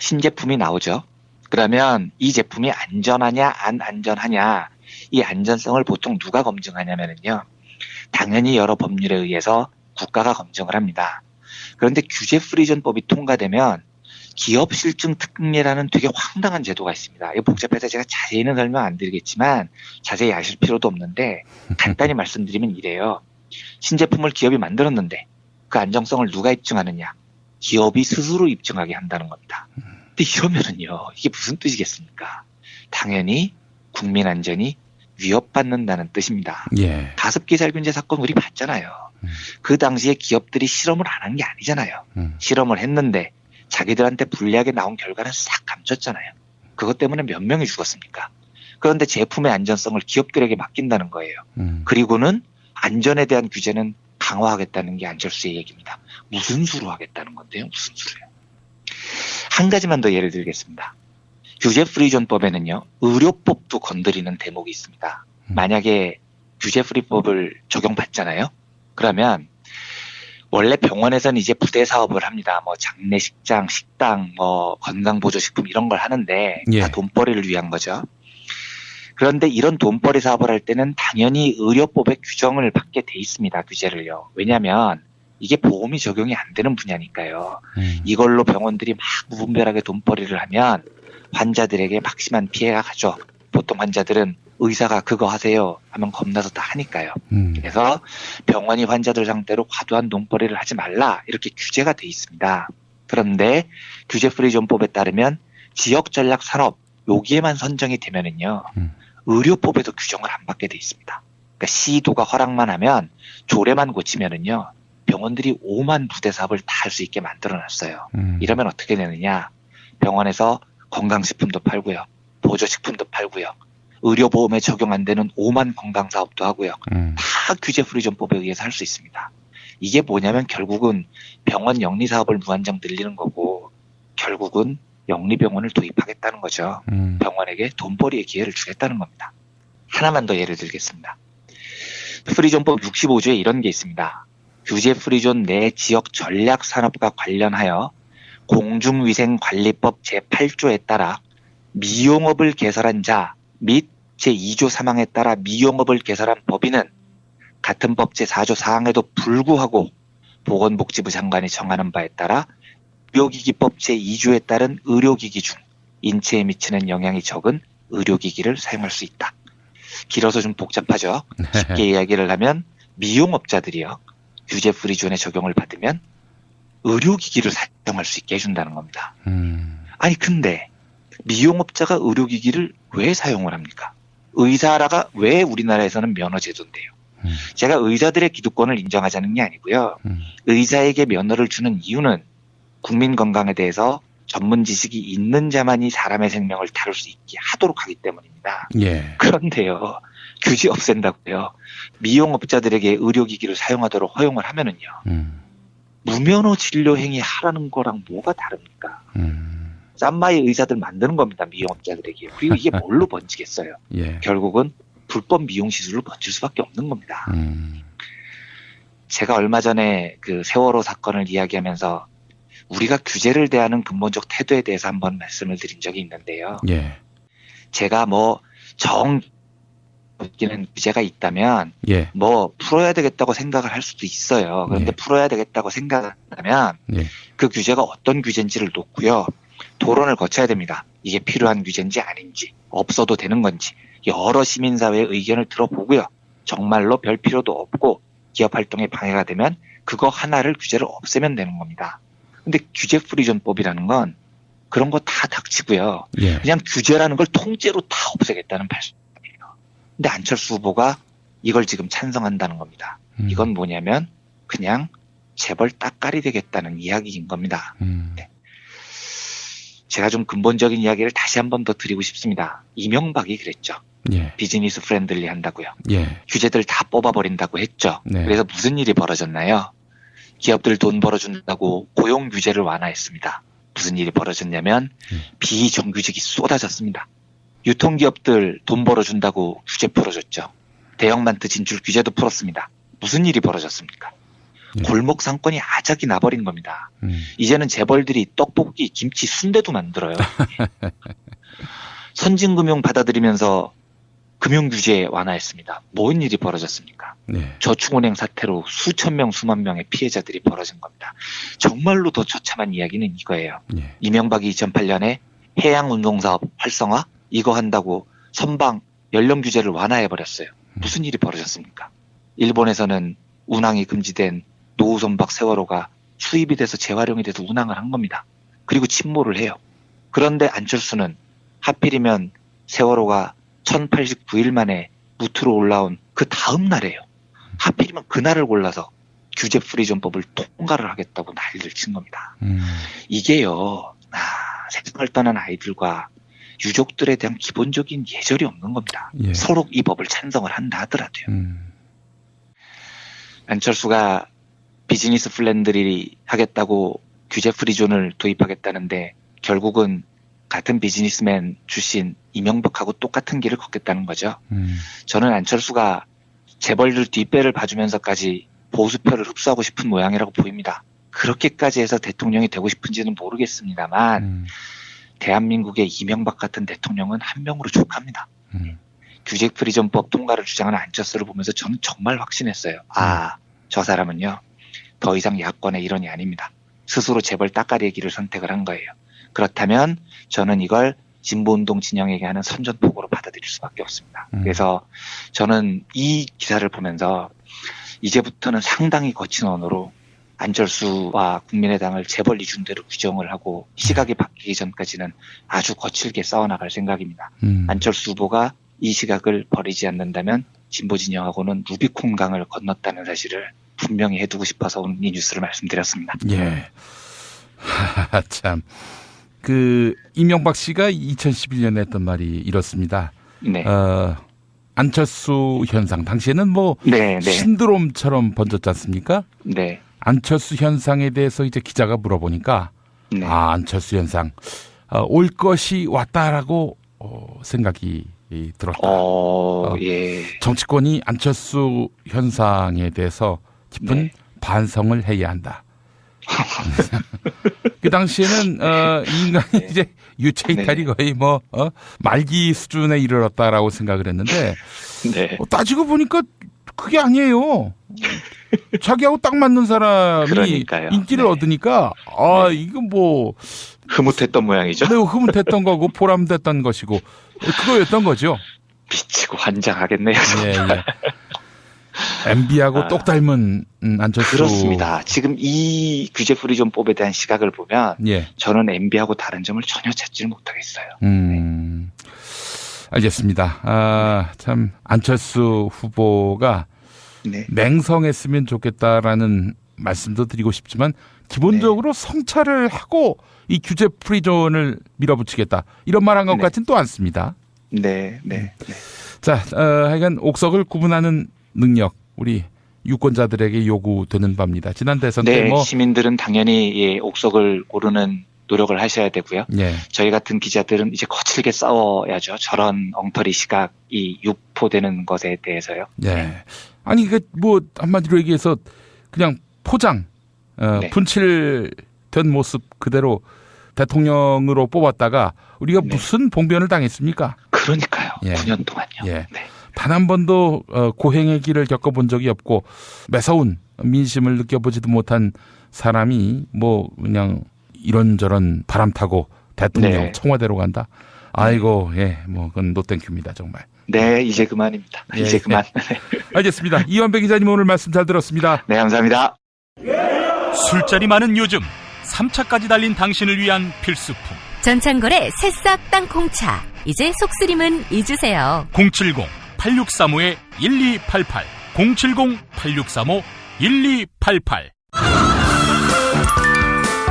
신제품이 나오죠. 그러면 이 제품이 안전하냐 안 안전하냐, 이 안전성을 보통 누가 검증하냐면요, 당연히 여러 법률에 의해서 국가가 검증을 합니다. 그런데 규제 프리존법이 통과되면 기업 실증 특례라는 되게 황당한 제도가 있습니다. 이거 복잡해서 제가 자세히는 설명 안 드리겠지만 자세히 아실 필요도 없는데 간단히 말씀드리면 이래요. 신제품을 기업이 만들었는데 그 안정성을 누가 입증하느냐? 기업이 스스로 입증하게 한다는 겁니다. 근데 이러면은요, 이게 무슨 뜻이겠습니까? 당연히 국민 안전이 위협받는다는 뜻입니다. 예. 가습기 살균제 사건 우리 봤잖아요. 그 당시에 기업들이 실험을 안 한 게 아니잖아요. 실험을 했는데 자기들한테 불리하게 나온 결과는 싹 감췄잖아요. 그것 때문에 몇 명이 죽었습니까? 그런데 제품의 안전성을 기업들에게 맡긴다는 거예요. 그리고는 안전에 대한 규제는 강화하겠다는 게 안철수의 얘기입니다. 무슨 수로 하겠다는 건데요? 무슨 수로요? 한 가지만 더 예를 들겠습니다. 규제 프리존법에는요, 의료법도 건드리는 대목이 있습니다. 만약에 규제 프리법을 적용받잖아요? 그러면 원래 병원에서는 이제 부대 사업을 합니다. 뭐 장례식장, 식당, 뭐 건강보조식품 이런 걸 하는데 예. 다 돈벌이를 위한 거죠. 그런데 이런 돈벌이 사업을 할 때는 당연히 의료법의 규정을 받게 돼 있습니다. 규제를요. 왜냐하면 이게 보험이 적용이 안 되는 분야니까요. 이걸로 병원들이 막 무분별하게 돈벌이를 하면 환자들에게 막심한 피해가 가죠. 보통 환자들은 의사가 그거 하세요 하면 겁나서 다 하니까요. 그래서 병원이 환자들 상대로 과도한 돈벌이를 하지 말라, 이렇게 규제가 돼 있습니다. 그런데 규제 프리존법에 따르면 지역전략 산업 여기에만 선정이 되면은요, 의료법에도 규정을 안 받게 돼 있습니다. 그러니까 시도가 허락만 하면, 조례만 고치면은요, 병원들이 5만 부대 사업을 다 할 수 있게 만들어놨어요. 이러면 어떻게 되느냐? 병원에서 건강식품도 팔고요, 보조식품도 팔고요, 의료보험에 적용 안 되는 5만 건강사업도 하고요. 다 규제 프리존법에 의해서 할 수 있습니다. 이게 뭐냐면 결국은 병원 영리사업을 무한정 늘리는 거고, 결국은 영리병원을 도입하겠다는 거죠. 병원에게 돈벌이의 기회를 주겠다는 겁니다. 하나만 더 예를 들겠습니다. 프리존법 65조에 이런 게 있습니다. 규제 프리존 내 지역 전략 산업과 관련하여 공중위생관리법 제8조에 따라 미용업을 개설한 자 및 제2조 사망에 따라 미용업을 개설한 법인은 같은 법 제4조 사항에도 불구하고 보건복지부 장관이 정하는 바에 따라 의료기기법 제2조에 따른 의료기기 중 인체에 미치는 영향이 적은 의료기기를 사용할 수 있다. 길어서 좀 복잡하죠. 쉽게 이야기를 하면 미용업자들이요, 규제 프리존에 적용을 받으면 의료기기를 사용할 수 있게 해준다는 겁니다. 아니 근데 미용업자가 의료기기를 왜 사용을 합니까? 의사라가 왜 우리나라에서는 면허제도인데요. 제가 의사들의 기득권을 인정하자는 게 아니고요. 의사에게 면허를 주는 이유는 국민 건강에 대해서 전문 지식이 있는 자만이 사람의 생명을 다룰 수 있게 하도록 하기 때문입니다. 예. 그런데요, 규제 없앤다고요, 미용업자들에게 의료기기를 사용하도록 허용을 하면은요, 무면허 진료 행위 하라는 거랑 뭐가 다릅니까? 쌈마이 의사들 만드는 겁니다, 미용업자들에게. 그리고 이게 뭘로 번지겠어요? 예. 결국은 불법 미용 시술로 번질 수밖에 없는 겁니다. 제가 얼마 전에 그 세월호 사건을 이야기하면서 우리가 규제를 대하는 근본적 태도에 대해서 한번 말씀을 드린 적이 있는데요. 예. 제가 느끼는 규제가 있다면 예. 풀어야 되겠다고 생각을 할 수도 있어요. 그런데 풀어야 되겠다고 생각한다면 그 규제가 어떤 규제인지를 놓고요, 토론을 거쳐야 됩니다. 이게 필요한 규제인지 아닌지, 없어도 되는 건지 여러 시민사회의 의견을 들어보고요, 정말로 별 필요도 없고 기업 활동에 방해가 되면 그거 하나를 규제를 없애면 되는 겁니다. 근데 규제 프리존법이라는 건 그런 거 다 닥치고요, 예. 그냥 규제라는 걸 통째로 다 없애겠다는 발상이에요. 근데 안철수 후보가 이걸 지금 찬성한다는 겁니다. 이건 뭐냐면 그냥 재벌 따까리 되겠다는 이야기인 겁니다. 네. 제가 좀 근본적인 이야기를 다시 한 번 더 드리고 싶습니다. 이명박이 그랬죠. 예. 비즈니스 프렌들리 한다고요. 예. 규제들 다 뽑아버린다고 했죠. 네. 그래서 무슨 일이 벌어졌나요? 기업들 돈 벌어준다고 고용 규제를 완화했습니다. 무슨 일이 벌어졌냐면 비정규직이 쏟아졌습니다. 유통기업들 돈 벌어준다고 규제 풀어줬죠. 대형마트 진출 규제도 풀었습니다. 무슨 일이 벌어졌습니까? 골목 상권이 아작이 나버린 겁니다. 이제는 재벌들이 떡볶이, 김치, 순대도 만들어요. 선진금융 받아들이면서 금융규제 완화했습니다. 뭔 일이 벌어졌습니까? 저축은행 사태로 수천 명, 수만 명의 피해자들이 벌어진 겁니다. 정말로 더 처참한 이야기는 이거예요. 이명박이 2008년에 해양운송사업 활성화 이거 한다고 선방 연령규제를 완화해버렸어요. 무슨 일이 벌어졌습니까? 일본에서는 운항이 금지된 노후선박 세월호가 수입이 돼서 재활용이 돼서 운항을 한 겁니다. 그리고 침몰을 해요. 그런데 안철수는 하필이면 세월호가 1089일 만에 무트로 올라온 그 다음 날이에요. 하필이면 그날을 골라서 규제 프리존법을 통과를 하겠다고 난리를 친 겁니다. 이게요, 세상을 떠난 아이들과 유족들에 대한 기본적인 예절이 없는 겁니다. 서로 이 법을 찬성을 한다 하더라도요. 안철수가 비즈니스 플랜들이 하겠다고 규제 프리존을 도입하겠다는데 결국은 같은 비즈니스맨 출신 이명박하고 똑같은 길을 걷겠다는 거죠. 저는 안철수가 재벌들 뒷배를 봐주면서까지 보수표를 흡수하고 싶은 모양이라고 보입니다. 그렇게까지 해서 대통령이 되고 싶은지는 모르겠습니다만 대한민국의 이명박 같은 대통령은 한 명으로 족합니다. 규제 프리존법 통과를 주장하는 안철수를 보면서 저는 정말 확신했어요. 저 사람은요 더 이상 야권의 일원이 아닙니다. 스스로 재벌 따까리의 길을 선택을 한 거예요. 그렇다면 저는 이걸 진보운동 진영에게 하는 선전포고로 받아들일 수밖에 없습니다. 그래서 저는 이 기사를 보면서 이제부터는 상당히 거친 언어로 안철수와 국민의당을 재벌 이중대로 규정을 하고 시각이 바뀌기 전까지는 아주 거칠게 싸워나갈 생각입니다. 안철수 후보가 이 시각을 버리지 않는다면 진보 진영하고는 루비콘강을 건넜다는 사실을 분명히 해두고 싶어서 오늘 이 뉴스를 말씀드렸습니다. 예. 참. 이명박 씨가 2011년에 했던 말이 이렇습니다. 네. 안철수 현상. 당시에는 신드롬처럼 번졌지 않습니까? 네. 안철수 현상에 대해서 이제 기자가 물어보니까, 안철수 현상. 올 것이 왔다라고, 생각이 들었다. 예. 정치권이 안철수 현상에 대해서 깊은 반성을 해야 한다. 그 당시에는 이 인간이 이제 유체이탈이 거의 말기 수준에 이르렀다라고 생각을 했는데 따지고 보니까 그게 아니에요. 자기하고 딱 맞는 사람이 그러니까요. 인기를 얻으니까 이거 흐뭇했던 모양이죠. 매우 흐뭇했던 거고 보람됐던 것이고 그거였던 거죠. 미치고 환장하겠네요. 예. MB하고 똑 닮은 안철수. 그렇습니다. 지금 이 규제 프리존법에 대한 시각을 보면 저는 MB하고 다른 점을 전혀 찾지를 못하겠어요. 알겠습니다. 참 안철수 후보가 맹성했으면 좋겠다라는 말씀도 드리고 싶지만 기본적으로 성찰을 하고 이 규제 프리존을 밀어붙이겠다 이런 말 한 것 같지는 또 않습니다. 네. 자, 하여간 옥석을 구분하는 능력 우리 유권자들에게 요구되는 바입니다. 지난 대선 때 시민들은 당연히 옥석을 고르는 노력을 하셔야 되고요. 저희 같은 기자들은 이제 거칠게 싸워야죠. 저런 엉터리 시각이 유포되는 것에 대해서요. 아니 한마디로 얘기해서 그냥 포장 분칠된 모습 그대로 대통령으로 뽑았다가 우리가 무슨 봉변을 당했습니까? 그러니까요. 9년 동안요. 단 한 번도 고행의 길을 겪어본 적이 없고 매서운 민심을 느껴보지도 못한 사람이 그냥 이런저런 바람 타고 대통령 청와대로 간다. 아이고 그건 노땡큐입니다 정말. 네, 이제 그만입니다. 이제 그만. 알겠습니다. 이완배 기자님 오늘 말씀 잘 들었습니다. 네, 감사합니다. 술자리 많은 요즘 3차까지 달린 당신을 위한 필수품. 전창걸의 새싹 땅콩차. 이제 속쓰림은 잊으세요. 070-8635-1288 070-8635-1288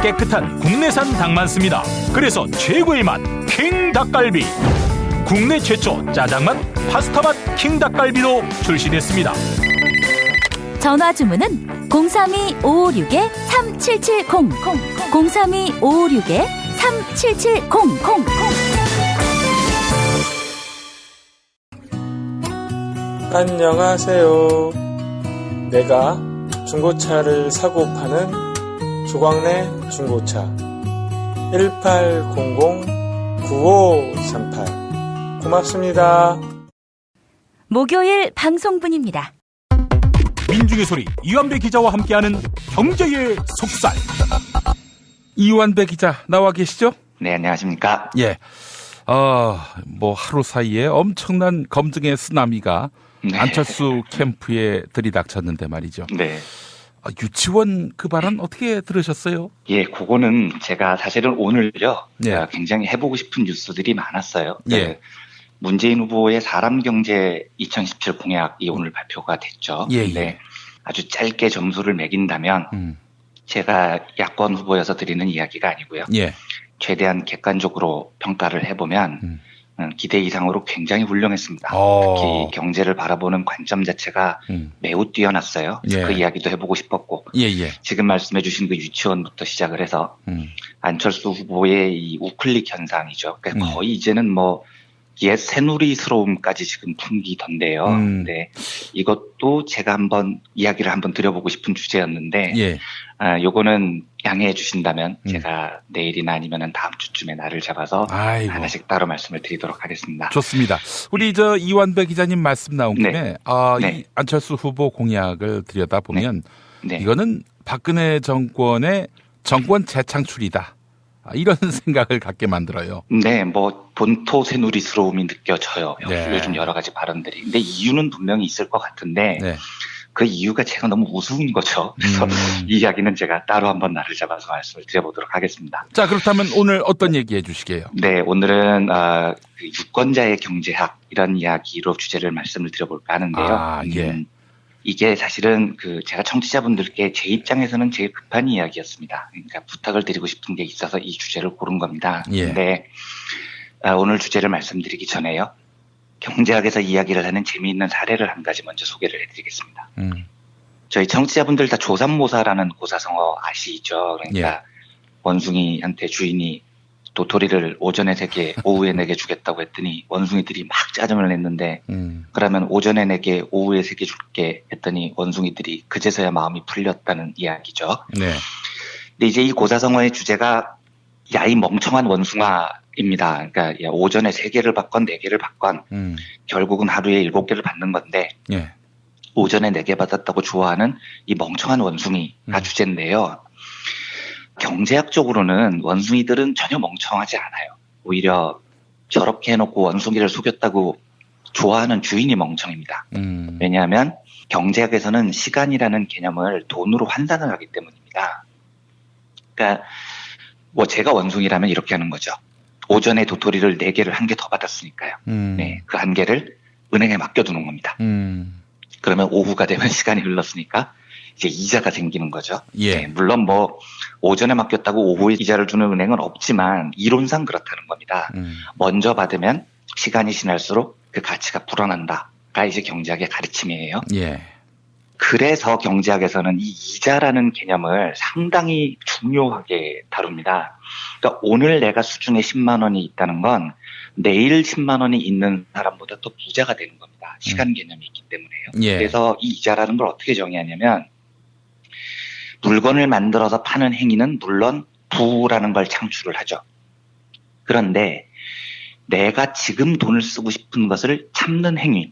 깨끗한 국내산 닭만 씁니다. 그래서 최고의 맛 킹 닭갈비. 국내 최초 짜장맛, 파스타맛 킹 닭갈비도 출시됐습니다. 전화 주문은 032-556-3770. 032-556-3770. 안녕하세요. 내가 중고차를 사고 파는 조광래 중고차 1800-9538 고맙습니다. 목요일 방송분입니다. 민중의 소리 이완배 기자와 함께하는 경제의 속살. 이완배 기자 나와 계시죠? 네, 안녕하십니까? 예. 뭐 하루 사이에 엄청난 검증의 쓰나미가 네. 안철수 캠프에 들이닥쳤는데 말이죠. 네. 유치원 그 발언 어떻게 들으셨어요? 예, 그거는 제가 사실은 오늘요. 예. 굉장히 해보고 싶은 뉴스들이 많았어요. 예. 문재인 후보의 사람경제 2017 공약이 오늘 발표가 됐죠. 예, 네. 예. 아주 짧게 점수를 매긴다면 제가 야권 후보여서 드리는 이야기가 아니고요. 예. 최대한 객관적으로 평가를 해보면 기대 이상으로 굉장히 훌륭했습니다. 특히 경제를 바라보는 관점 자체가 매우 뛰어났어요. 예. 그 이야기도 해보고 싶었고 예. 지금 말씀해 주신 그 유치원부터 시작을 해서 안철수 후보의 이 우클릭 현상이죠. 그러니까 거의 이제는 뭐 옛 새누리스러움까지 지금 풍기던데요. 네, 이것도 제가 한번 이야기를 한번 드려보고 싶은 주제였는데 예. 요거는 양해해 주신다면 제가 내일이나 아니면 다음 주쯤에 날을 잡아서 하나씩 따로 말씀을 드리도록 하겠습니다. 좋습니다. 우리 이완배 기자님 말씀 나온 김에 네. 이 안철수 후보 공약을 들여다보면 네. 이거는 박근혜 정권의 정권 재창출이다. 이런 생각을 갖게 만들어요. 네, 뭐 본토 새누리스러움이 느껴져요. 네. 요즘 여러 가지 발언들이. 근데 이유는 분명히 있을 것 같은데 네. 그 이유가 제가 너무 우스운 거죠. 그래서 이 이야기는 제가 따로 한번 날을 잡아서 말씀을 드려보도록 하겠습니다. 자, 그렇다면 오늘 어떤 얘기 해주시게요? 네, 오늘은 그 유권자의 경제학 이런 이야기로 주제를 말씀을 드려볼까 하는데요. 예. 이게 사실은 제가 청취자분들께 제 입장에서는 제일 급한 이야기였습니다. 그러니까 부탁을 드리고 싶은 게 있어서 이 주제를 고른 겁니다. 예. 근데 오늘 주제를 말씀드리기 전에요. 경제학에서 이야기를 하는 재미있는 사례를 한 가지 먼저 소개를 해드리겠습니다. 저희 청취자분들 다 조삼모사라는 고사성어 아시죠? 그러니까 원숭이한테 주인이 도토리를 오전에 3개, 오후에 4개 주겠다고 했더니 원숭이들이 막 짜증을 냈는데 그러면 오전에 4개, 오후에 3개 줄게 했더니 원숭이들이 그제서야 마음이 풀렸다는 이야기죠. 네. 근데 이제 이 고사성어의 주제가 야, 이 멍청한 원숭아입니다. 그러니까 오전에 3개를 받건 4개를 받건 결국은 하루에 7개를 받는 건데 예. 오전에 4개 받았다고 좋아하는 이 멍청한 원숭이가 주제인데요. 경제학적으로는 원숭이들은 전혀 멍청하지 않아요. 오히려 저렇게 해놓고 원숭이를 속였다고 좋아하는 주인이 멍청입니다. 왜냐하면 경제학에서는 시간이라는 개념을 돈으로 환산을 하기 때문입니다. 그러니까 뭐 제가 원숭이라면 이렇게 하는 거죠. 오전에 도토리를 4개를 1개 더 받았으니까요. 네, 그 1개를 은행에 맡겨두는 겁니다. 그러면 오후가 되면 시간이 흘렀으니까 이제 이자가 생기는 거죠. 예. 네, 물론 뭐 오전에 맡겼다고 오후에 이자를 주는 은행은 없지만 이론상 그렇다는 겁니다. 먼저 받으면 시간이 지날수록 그 가치가 불어난다가 이제 경제학의 가르침이에요. 예. 그래서 경제학에서는 이 이자라는 개념을 상당히 중요하게 다룹니다. 그러니까 오늘 내가 수중에 10만 원이 있다는 건 내일 10만 원이 있는 사람보다 더 부자가 되는 겁니다. 시간 개념이 있기 때문에요. 예. 그래서 이 이자라는 걸 어떻게 정의하냐면 물건을 만들어서 파는 행위는 물론 부라는 걸 창출을 하죠. 그런데 내가 지금 돈을 쓰고 싶은 것을 참는 행위,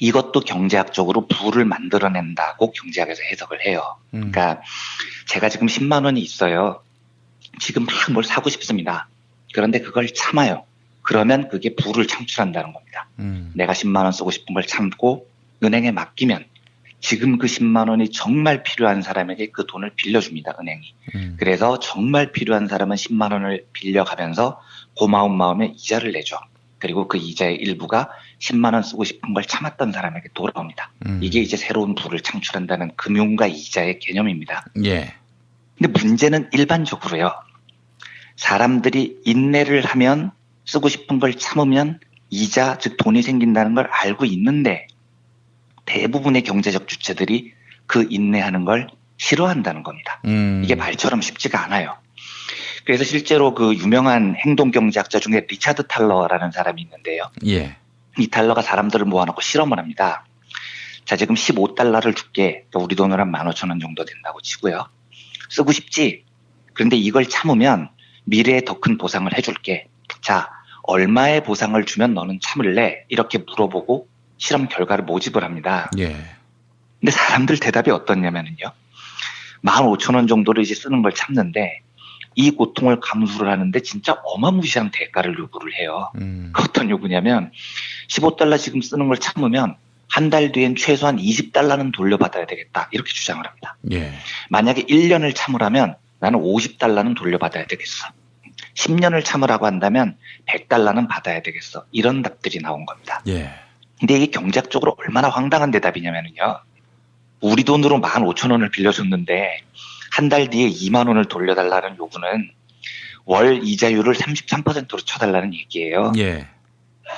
이것도 경제학적으로 부를 만들어낸다고 경제학에서 해석을 해요. 그러니까 제가 지금 10만 원이 있어요. 지금 막 뭘 사고 싶습니다. 그런데 그걸 참아요. 그러면 그게 부를 창출한다는 겁니다. 내가 10만 원 쓰고 싶은 걸 참고 은행에 맡기면 지금 그 10만 원이 정말 필요한 사람에게 그 돈을 빌려줍니다, 은행이. 그래서 정말 필요한 사람은 10만 원을 빌려가면서 고마운 마음에 이자를 내죠. 그리고 그 이자의 일부가 10만 원 쓰고 싶은 걸 참았던 사람에게 돌아옵니다. 이게 이제 새로운 부를 창출한다는 금융과 이자의 개념입니다. 예. 근데 문제는 일반적으로요. 사람들이 인내를 하면 쓰고 싶은 걸 참으면 이자, 즉 돈이 생긴다는 걸 알고 있는데 대부분의 경제적 주체들이 그 인내하는 걸 싫어한다는 겁니다. 이게 말처럼 쉽지가 않아요. 그래서 실제로 그 유명한 행동경제학자 중에 리차드 탈러라는 사람이 있는데요. 예. 이 탈러가 사람들을 모아놓고 실험을 합니다. 자, 지금 15달러를 줄게. 우리 돈으로 한 15,000원 정도 된다고 치고요. 쓰고 싶지? 그런데 이걸 참으면 미래에 더 큰 보상을 해줄게. 자, 얼마의 보상을 주면 너는 참을래? 이렇게 물어보고 실험 결과를 모집을 합니다. 예. 근데 사람들 대답이 어떻냐면요. 15,000원 정도를 이제 쓰는 걸 참는데 이 고통을 감수를 하는데 진짜 어마무시한 대가를 요구를 해요. 어떤 요구냐면 15달러 지금 쓰는 걸 참으면 한 달 뒤엔 최소한 20달러는 돌려받아야 되겠다. 이렇게 주장을 합니다. 예. 만약에 1년을 참으라면 나는 50달러는 돌려받아야 되겠어. 10년을 참으라고 한다면 100달러는 받아야 되겠어. 이런 답들이 나온 겁니다. 예. 근데 이게 경제학적으로 얼마나 황당한 대답이냐면요. 우리 돈으로 15,000원을 빌려줬는데 한 달 뒤에 2만 원을 돌려달라는 요구는 월 이자율을 33%로 쳐달라는 얘기예요. 예.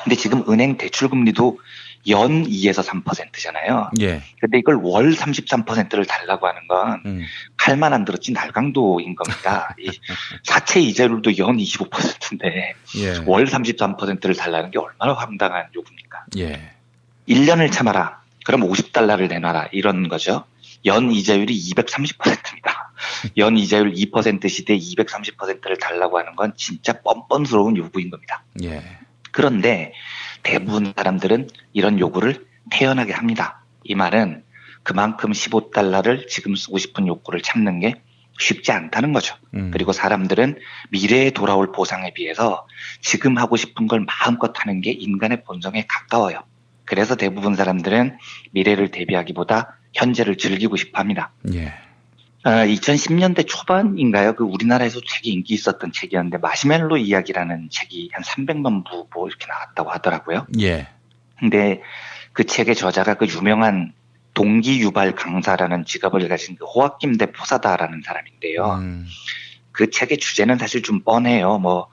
근데 지금 은행 대출 금리도 연 2에서 3%잖아요. 예. 근데 이걸 월 33%를 달라고 하는 건 칼만 안 들었지 날강도인 겁니다. 이 사채 이자율도 연 25%인데 예. 월 33%를 달라는 게 얼마나 황당한 요구입니까? 예. 1년을 참아라. 그럼 50달러를 내놔라. 이런 거죠. 연 이자율이 230%입니다. 연 이자율 2% 시대에 230%를 달라고 하는 건 진짜 뻔뻔스러운 요구인 겁니다. 예. 그런데 대부분 사람들은 이런 요구를 태연하게 합니다. 이 말은 그만큼 15달러를 지금 쓰고 싶은 욕구를 참는 게 쉽지 않다는 거죠. 그리고 사람들은 미래에 돌아올 보상에 비해서 지금 하고 싶은 걸 마음껏 하는 게 인간의 본성에 가까워요. 그래서 대부분 사람들은 미래를 대비하기보다 현재를 즐기고 싶어 합니다. 예. 2010년대 초반인가요? 그 우리나라에서 되게 인기 있었던 책이었는데 마시멜로 이야기라는 책이 한 300만 부 뭐 이렇게 나왔다고 하더라고요. 예. 근데 그 책의 저자가 그 유명한 동기 유발 강사라는 직업을 가진 그 호아킴 대 포사다라는 사람인데요. 그 책의 주제는 사실 좀 뻔해요. 뭐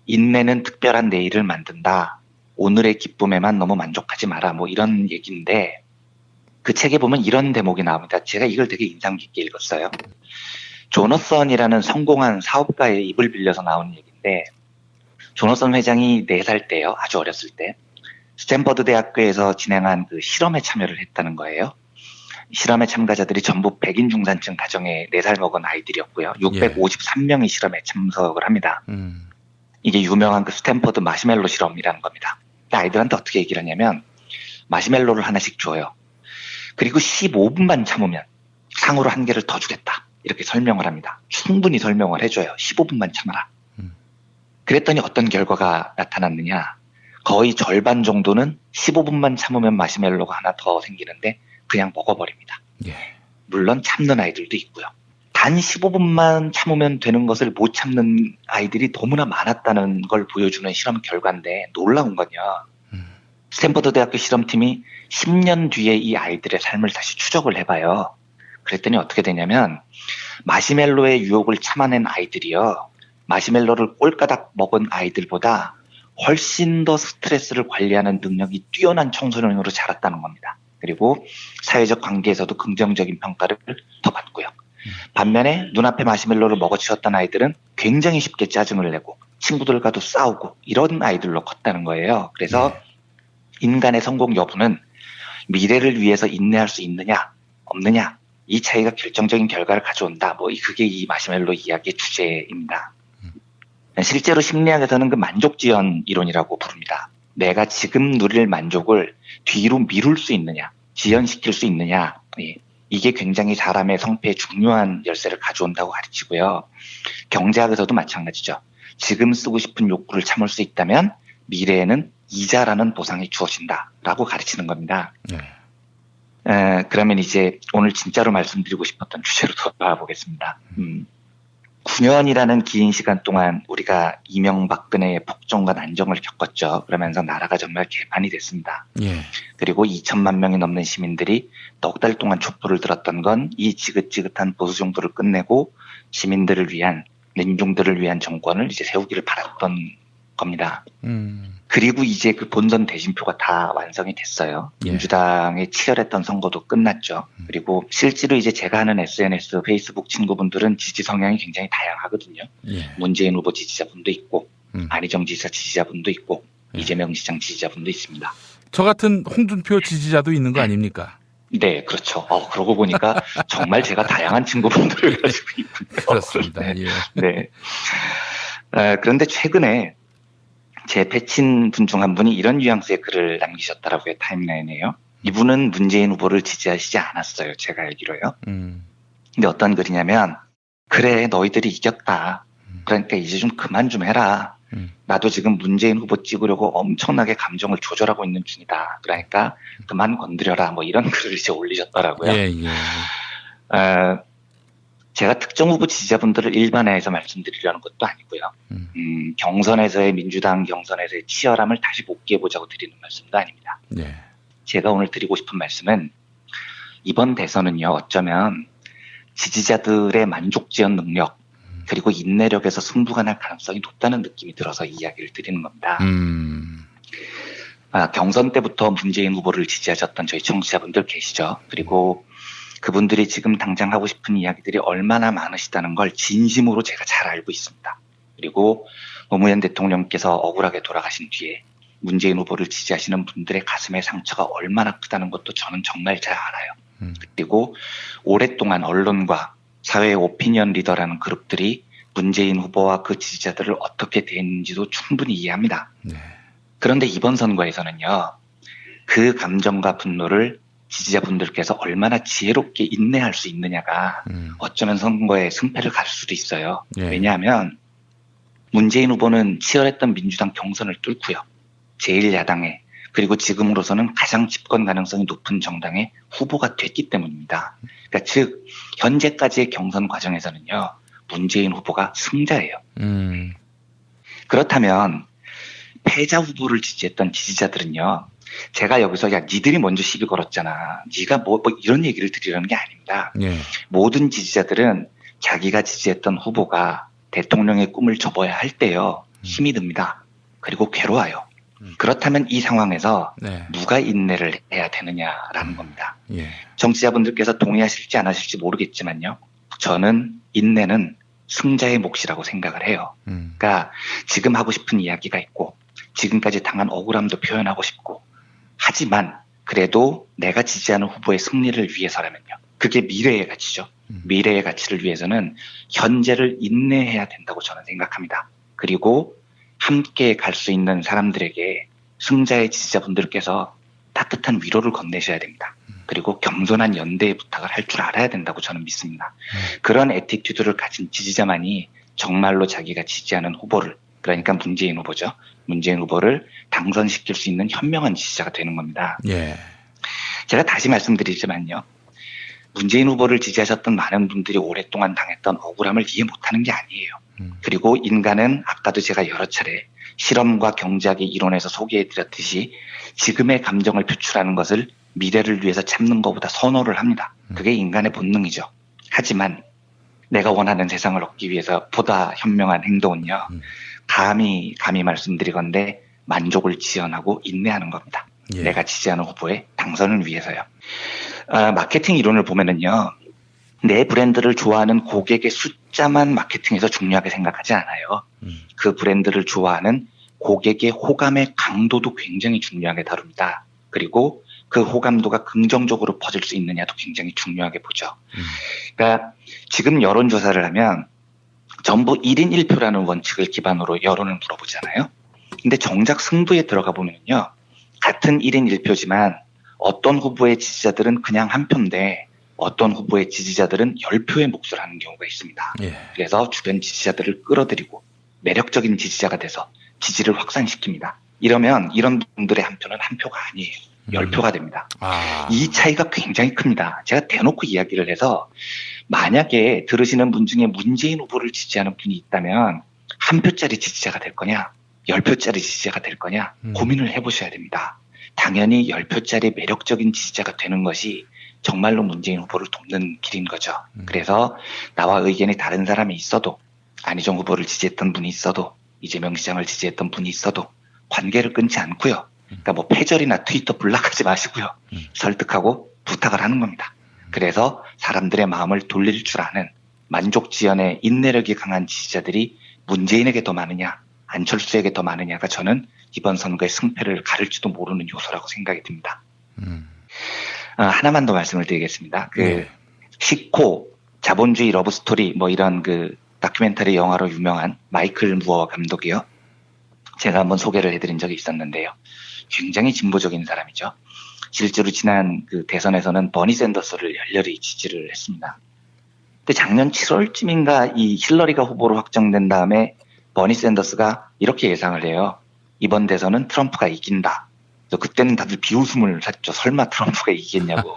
인내는 특별한 내일을 만든다. 오늘의 기쁨에만 너무 만족하지 마라. 뭐 이런 얘기인데 그 책에 보면 이런 대목이 나옵니다. 제가 이걸 되게 인상 깊게 읽었어요. 조너선이라는 성공한 사업가의 입을 빌려서 나온 얘기인데 조너선 회장이 4살 때요. 아주 어렸을 때 스탠퍼드 대학교에서 진행한 그 실험에 참여를 했다는 거예요. 실험의 참가자들이 전부 백인 중산층 가정의 4살 먹은 아이들이었고요. 653명이 실험에 참석을 합니다. 이게 유명한 그 스탠퍼드 마시멜로 실험이라는 겁니다. 아이들한테 어떻게 얘기를 하냐면 마시멜로를 하나씩 줘요. 그리고 15분만 참으면 상으로 1개를 더 주겠다. 이렇게 설명을 합니다. 충분히 설명을 해줘요. 15분만 참아라. 그랬더니 어떤 결과가 나타났느냐. 거의 절반 정도는 15분만 참으면 마시멜로가 하나 더 생기는데 그냥 먹어버립니다. 예. 물론 참는 아이들도 있고요. 단 15분만 참으면 되는 것을 못 참는 아이들이 너무나 많았다는 걸 보여주는 실험 결과인데 놀라운 건요. 스탠퍼드 대학교 실험팀이 10년 뒤에 이 아이들의 삶을 다시 추적을 해봐요. 그랬더니 어떻게 되냐면 마시멜로의 유혹을 참아낸 아이들이요. 마시멜로를 꼴까닥 먹은 아이들보다 훨씬 더 스트레스를 관리하는 능력이 뛰어난 청소년으로 자랐다는 겁니다. 그리고 사회적 관계에서도 긍정적인 평가를 더 받고요. 반면에 눈앞에 마시멜로를 먹어치웠던 아이들은 굉장히 쉽게 짜증을 내고 친구들과도 싸우고 이런 아이들로 컸다는 거예요. 그래서 인간의 성공 여부는 미래를 위해서 인내할 수 있느냐 없느냐 이 차이가 결정적인 결과를 가져온다. 뭐 그게 이 마시멜로 이야기의 주제입니다. 실제로 심리학에서는 그 만족지연 이론이라고 부릅니다. 내가 지금 누릴 만족을 뒤로 미룰 수 있느냐, 지연시킬 수 있느냐, 이게 굉장히 사람의 성패에 중요한 열쇠를 가져온다고 가르치고요. 경제학에서도 마찬가지죠. 지금 쓰고 싶은 욕구를 참을 수 있다면 미래에는 이자라는 보상이 주어진다라고 가르치는 겁니다. 그러면 이제 오늘 진짜로 말씀드리고 싶었던 주제로 돌아가 보겠습니다. 9년이라는 긴 시간 동안 우리가 이명박근혜의 폭정과 난정을 겪었죠. 그러면서 나라가 정말 개판이 됐습니다. 예. 그리고 2천만 명이 넘는 시민들이 넉 달 동안 촛불을 들었던 건 이 지긋지긋한 보수 정부를 끝내고 시민들을 위한, 민중들을 위한 정권을 이제 세우기를 바랐던 겁니다. 그리고 이제 그 본선 대진표가 다 완성이 됐어요. 예. 민주당의 치열했던 선거도 끝났죠. 그리고 실제로 이제 제가 하는 SNS, 페이스북 친구분들은 지지 성향이 굉장히 다양하거든요. 예. 문재인 후보 지지자분도 있고, 안희정 지사 지지자분도 있고, 예. 이재명 시장 지지자분도 있습니다. 저 같은 홍준표 지지자도 있는 거 아닙니까? 네, 그렇죠. 그러고 보니까 정말 제가 다양한 친구분들을 가지고 있군요. 그렇습니다. 네. 예. 네. 그런데 최근에 제 패친 분 중 한 분이 이런 뉘앙스의 글을 남기셨더라고요. 타임라인에요. 이분은 문재인 후보를 지지하시지 않았어요. 제가 알기로요. 근데 어떤 글이냐면, 그래, 너희들이 이겼다. 그러니까 이제 좀 그만 좀 해라. 나도 지금 문재인 후보 찍으려고 엄청나게 감정을 조절하고 있는 중이다. 그러니까 그만 건드려라. 뭐 이런 글을 이제 올리셨더라고요. 예, 예. 제가 특정 후보 지지자분들을 일반화해서 말씀드리려는 것도 아니고요. 경선에서의 민주당 경선에서의 치열함을 다시 복귀해보자고 드리는 말씀도 아닙니다. 네. 제가 오늘 드리고 싶은 말씀은 이번 대선은요, 어쩌면 지지자들의 만족지원 능력 그리고 인내력에서 승부가 날 가능성이 높다는 느낌이 들어서 이 이야기를 드리는 겁니다. 경선 때부터 문재인 후보를 지지하셨던 저희 청취자분들 계시죠. 그리고 그분들이 지금 당장 하고 싶은 이야기들이 얼마나 많으시다는 걸 진심으로 제가 잘 알고 있습니다. 그리고 노무현 대통령께서 억울하게 돌아가신 뒤에 문재인 후보를 지지하시는 분들의 가슴의 상처가 얼마나 크다는 것도 저는 정말 잘 알아요. 그리고 오랫동안 언론과 사회의 오피니언 리더라는 그룹들이 문재인 후보와 그 지지자들을 어떻게 대했는지도 충분히 이해합니다. 네. 그런데 이번 선거에서는요, 그 감정과 분노를 지지자분들께서 얼마나 지혜롭게 인내할 수 있느냐가 어쩌면 선거의 승패를 갈 수도 있어요. 예. 왜냐하면 문재인 후보는 치열했던 민주당 경선을 뚫고요. 제1야당에 그리고 지금으로서는 가장 집권 가능성이 높은 정당의 후보가 됐기 때문입니다. 그러니까 즉 현재까지의 경선 과정에서는요. 문재인 후보가 승자예요. 그렇다면 패자 후보를 지지했던 지지자들은요. 제가 여기서 야 니들이 먼저 시비 걸었잖아. 네가 뭐 이런 얘기를 드리려는 게 아닙니다. 예. 모든 지지자들은 자기가 지지했던 후보가 대통령의 꿈을 접어야 할 때요. 힘이 듭니다. 그리고 괴로워요. 그렇다면 이 상황에서 네. 누가 인내를 해야 되느냐라는 겁니다. 예. 정치자분들께서 동의하실지 안 하실지 모르겠지만요. 저는 인내는 승자의 몫이라고 생각을 해요. 그러니까 지금 하고 싶은 이야기가 있고 지금까지 당한 억울함도 표현하고 싶고 하지만 그래도 내가 지지하는 후보의 승리를 위해서라면요. 그게 미래의 가치죠. 미래의 가치를 위해서는 현재를 인내해야 된다고 저는 생각합니다. 그리고 함께 갈 수 있는 사람들에게 승자의 지지자분들께서 따뜻한 위로를 건네셔야 됩니다. 그리고 겸손한 연대의 부탁을 할 줄 알아야 된다고 저는 믿습니다. 그런 애티튜드를 가진 지지자만이 정말로 자기가 지지하는 후보를, 그러니까 문재인 후보죠. 문재인 후보를 당선시킬 수 있는 현명한 지지자가 되는 겁니다. 예. 제가 다시 말씀드리지만요. 문재인 후보를 지지하셨던 많은 분들이 오랫동안 당했던 억울함을 이해 못하는 게 아니에요. 그리고 인간은 아까도 제가 여러 차례 실험과 경제학의 이론에서 소개해드렸듯이 지금의 감정을 표출하는 것을 미래를 위해서 참는 것보다 선호를 합니다. 그게 인간의 본능이죠. 하지만 내가 원하는 세상을 얻기 위해서 보다 현명한 행동은요. 감히 말씀드리건대 만족을 지연하고 인내하는 겁니다. 예. 내가 지지하는 후보의 당선을 위해서요. 마케팅 이론을 보면은요. 내 브랜드를 좋아하는 고객의 숫자만 마케팅에서 중요하게 생각하지 않아요. 그 브랜드를 좋아하는 고객의 호감의 강도도 굉장히 중요하게 다룹니다. 그리고 그 호감도가 긍정적으로 퍼질 수 있느냐도 굉장히 중요하게 보죠. 그러니까 지금 여론조사를 하면 전부 1인 1표라는 원칙을 기반으로 여론을 물어보잖아요. 근데 정작 승부에 들어가 보면요. 같은 1인 1표지만 어떤 후보의 지지자들은 그냥 한 표인데 어떤 후보의 지지자들은 10표의 몫을 하는 경우가 있습니다. 예. 그래서 주변 지지자들을 끌어들이고 매력적인 지지자가 돼서 지지를 확산시킵니다. 이러면 이런 분들의 한 표는 한 표가 아니에요. 10표가 됩니다. 이 차이가 굉장히 큽니다. 제가 대놓고 이야기를 해서 만약에 들으시는 분 중에 문재인 후보를 지지하는 분이 있다면 한 표짜리 지지자가 될 거냐 10표짜리 지지자가 될 거냐 고민을 해보셔야 됩니다. 당연히 10표짜리 매력적인 지지자가 되는 것이 정말로 문재인 후보를 돕는 길인 거죠. 그래서 나와 의견이 다른 사람이 있어도 안희정 후보를 지지했던 분이 있어도 이재명 시장을 지지했던 분이 있어도 관계를 끊지 않고요. 그러니까 뭐 패절이나 트위터 블락하지 마시고요. 설득하고 부탁을 하는 겁니다. 그래서 사람들의 마음을 돌릴 줄 아는 만족 지연의 인내력이 강한 지지자들이 문재인에게 더 많으냐 안철수에게 더 많으냐가 저는 이번 선거의 승패를 가를지도 모르는 요소라고 생각이 듭니다. 하나만 더 말씀을 드리겠습니다. 시코, 자본주의 러브스토리 뭐 이런 그 다큐멘터리 영화로 유명한 마이클 무어 감독이요. 제가 한번 소개를 해드린 적이 있었는데요. 굉장히 진보적인 사람이죠. 실제로 지난 그 대선에서는 버니 샌더스를 열렬히 지지를 했습니다. 근데 작년 7월쯤인가 이 힐러리가 후보로 확정된 다음에 버니 샌더스가 이렇게 예상을 해요. 이번 대선은 트럼프가 이긴다. 그때는 다들 비웃음을 샀죠. 설마 트럼프가 이기겠냐고.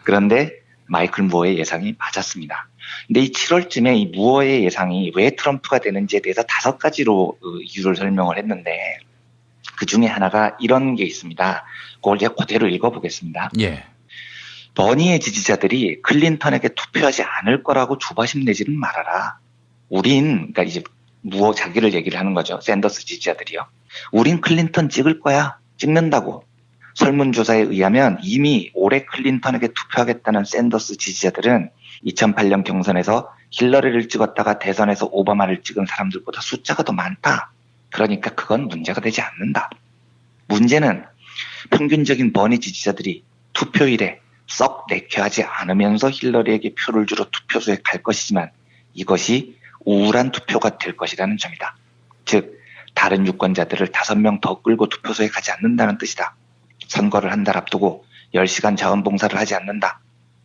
그런데 마이클 무어의 예상이 맞았습니다. 근데 이 7월쯤에 이 무어의 예상이 왜 트럼프가 되는지에 대해서 5가지로 이유를 설명을 했는데 그 중에 하나가 이런 게 있습니다. 그걸 제가 그대로 읽어보겠습니다. 예. 버니의 지지자들이 클린턴에게 투표하지 않을 거라고 조바심 내지는 말아라. 그러니까 이제 무어 자기를 얘기를 하는 거죠. 샌더스 지지자들이요. 우린 클린턴 찍을 거야. 찍는다고. 설문조사에 의하면 이미 올해 클린턴에게 투표하겠다는 샌더스 지지자들은 2008년 경선에서 힐러리를 찍었다가 대선에서 오바마를 찍은 사람들보다 숫자가 더 많다. 그러니까 그건 문제가 되지 않는다. 문제는 평균적인 버니 지지자들이 투표일에 썩 내켜하지 않으면서 힐러리에게 표를 주러 투표소에 갈 것이지만 이것이 우울한 투표가 될 것이라는 점이다. 즉 다른 유권자들을 5명 더 끌고 투표소에 가지 않는다는 뜻이다. 선거를 한 달 앞두고 10시간 자원봉사를 하지 않는다.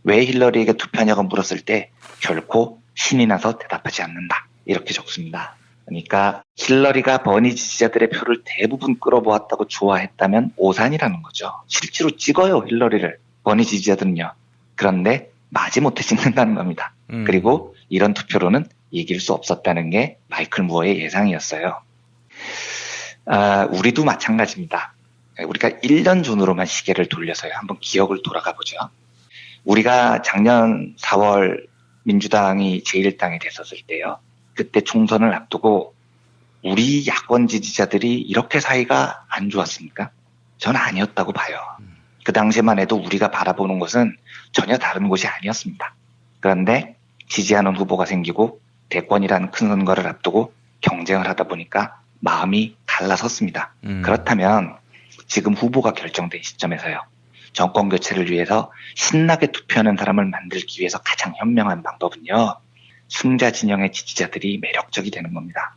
왜 힐러리에게 투표하냐고 물었을 때 결코 신이 나서 대답하지 않는다. 이렇게 적습니다. 그러니까 힐러리가 버니 지지자들의 표를 대부분 끌어모았다고 좋아했다면 오산이라는 거죠. 실제로 찍어요, 힐러리를. 버니 지지자들은요. 그런데 마지못해 찍는다는 겁니다. 그리고 이런 투표로는 이길 수 없었다는 게 마이클 무어의 예상이었어요. 우리도 마찬가지입니다. 우리가 1년 전으로만 시계를 돌려서요. 한번 기억을 돌아가 보죠. 우리가 작년 4월 민주당이 제1당이 됐었을 때요. 그때 총선을 앞두고 우리 야권 지지자들이 이렇게 사이가 안 좋았습니까? 저는 아니었다고 봐요. 그 당시만 해도 우리가 바라보는 것은 전혀 다른 곳이 아니었습니다. 그런데 지지하는 후보가 생기고 대권이라는 큰 선거를 앞두고 경쟁을 하다 보니까 마음이 갈라섰습니다. 그렇다면 지금 후보가 결정된 시점에서요. 정권 교체를 위해서 신나게 투표하는 사람을 만들기 위해서 가장 현명한 방법은요. 승자 진영의 지지자들이 매력적이 되는 겁니다.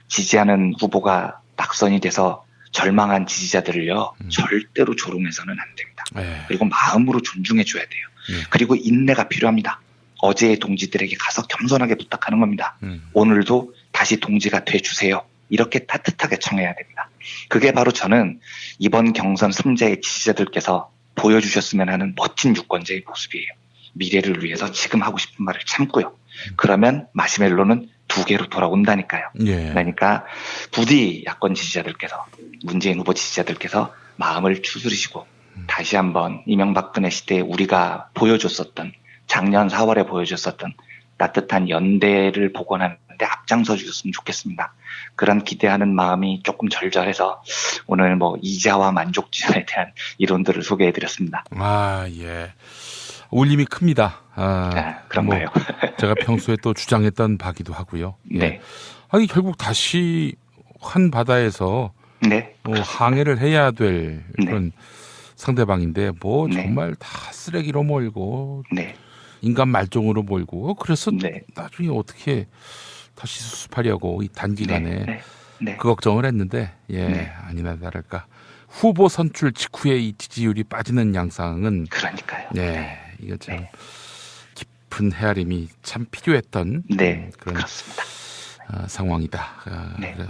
지지하는 후보가 낙선이 돼서 절망한 지지자들을요. 절대로 조롱해서는 안 됩니다. 그리고 마음으로 존중해 줘야 돼요. 그리고 인내가 필요합니다. 어제의 동지들에게 가서 겸손하게 부탁하는 겁니다. 오늘도 다시 동지가 돼주세요. 이렇게 따뜻하게 청해야 됩니다. 그게 바로 저는 이번 경선 승자의 지지자들께서 보여주셨으면 하는 멋진 유권자의 모습이에요. 미래를 위해서 지금 하고 싶은 말을 참고요. 그러면 마시멜로는 2개로 돌아온다니까요. 그러니까 부디 야권 지지자들께서 문재인 후보 지지자들께서 마음을 추스리시고 다시 한번 이명박근혜 시대에 우리가 보여줬었던 작년 4월에 보여줬었던 따뜻한 연대를 복원하는 데 앞장서 주셨으면 좋겠습니다. 그런 기대하는 마음이 조금 절절해서 오늘 뭐 이자와 만족지연에 대한 이론들을 소개해드렸습니다. 예. 울림이 큽니다. 그런가요? 제가 평소에 또 주장했던 바기도 하고요. 네. 아니 결국 다시 한 바다에서 항해를 해야 될 그런 상대방인데 뭐 정말 다 쓰레기로 몰고 인간 말종으로 몰고 그래서 나중에 어떻게 다시 수습하려고 이 단기간에 그 걱정을 했는데 아니나 다를까 후보 선출 직후에 이 지지율이 빠지는 양상은 그러니까요. 이거 참 깊은 헤아림이 참 필요했던 그런 상황이다.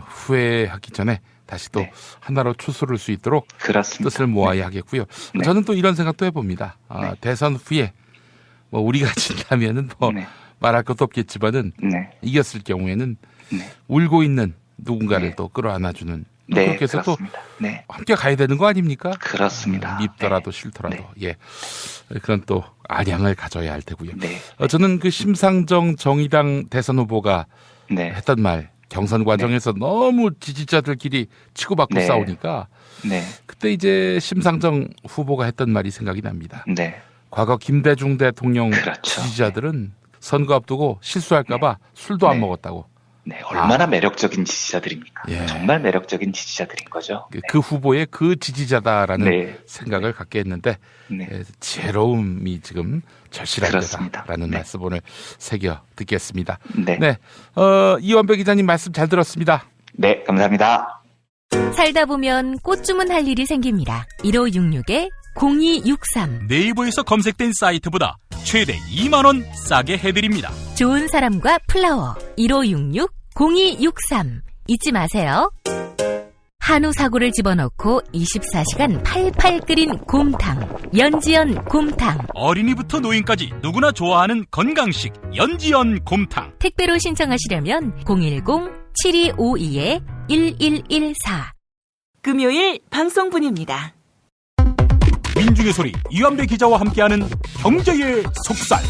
후회하기 전에 다시 또 하나로 추스를 수 있도록 뜻을 모아야 하겠고요. 저는 또 이런 생각도 해봅니다. 대선 후에 뭐 우리가 진다면은 뭐 말할 것도 없겠지만은 이겼을 경우에는 울고 있는 누군가를 또 끌어안아주는 그렇게 해서 또 함께 가야 되는 거 아닙니까? 그렇습니다. 밉더라도 싫더라도 그런 또 아량을 가져야 할 테고요. 저는 그 심상정 정의당 대선 후보가 했던 말 경선 과정에서 너무 지지자들끼리 치고받고 네. 싸우니까 네. 그때 이제 심상정 후보가 했던 말이 생각이 납니다. 네. 과거 김대중 대통령 그렇죠. 지지자들은 선거 앞두고 실수할까봐 술도 안 먹었다고. 네, 얼마나 매력적인 지지자들입니까? 예. 정말 매력적인 지지자들인 거죠. 그 후보의 그 지지자다라는 네. 생각을 갖게 했는데 네. 지혜로움이 지금 그렇습니다. 절실합니다라는 네. 말씀 오늘 새겨 듣겠습니다. 네. 이완배 기자님 말씀 잘 들었습니다. 네, 감사합니다. 살다 보면 꽃 주문할 일이 생깁니다. 1566-0263 네이버에서 검색된 사이트보다 최대 2만원 싸게 해드립니다. 좋은 사람과 플라워 1566-0263 잊지 마세요. 한우 사고를 집어넣고 24시간 팔팔 끓인 곰탕 연지연 곰탕. 어린이부터 노인까지 누구나 좋아하는 건강식 연지연 곰탕. 택배로 신청하시려면 010-7252-1114. 금요일 방송분입니다. 민중의 소리 이완배 기자와 함께하는 경제의 속살.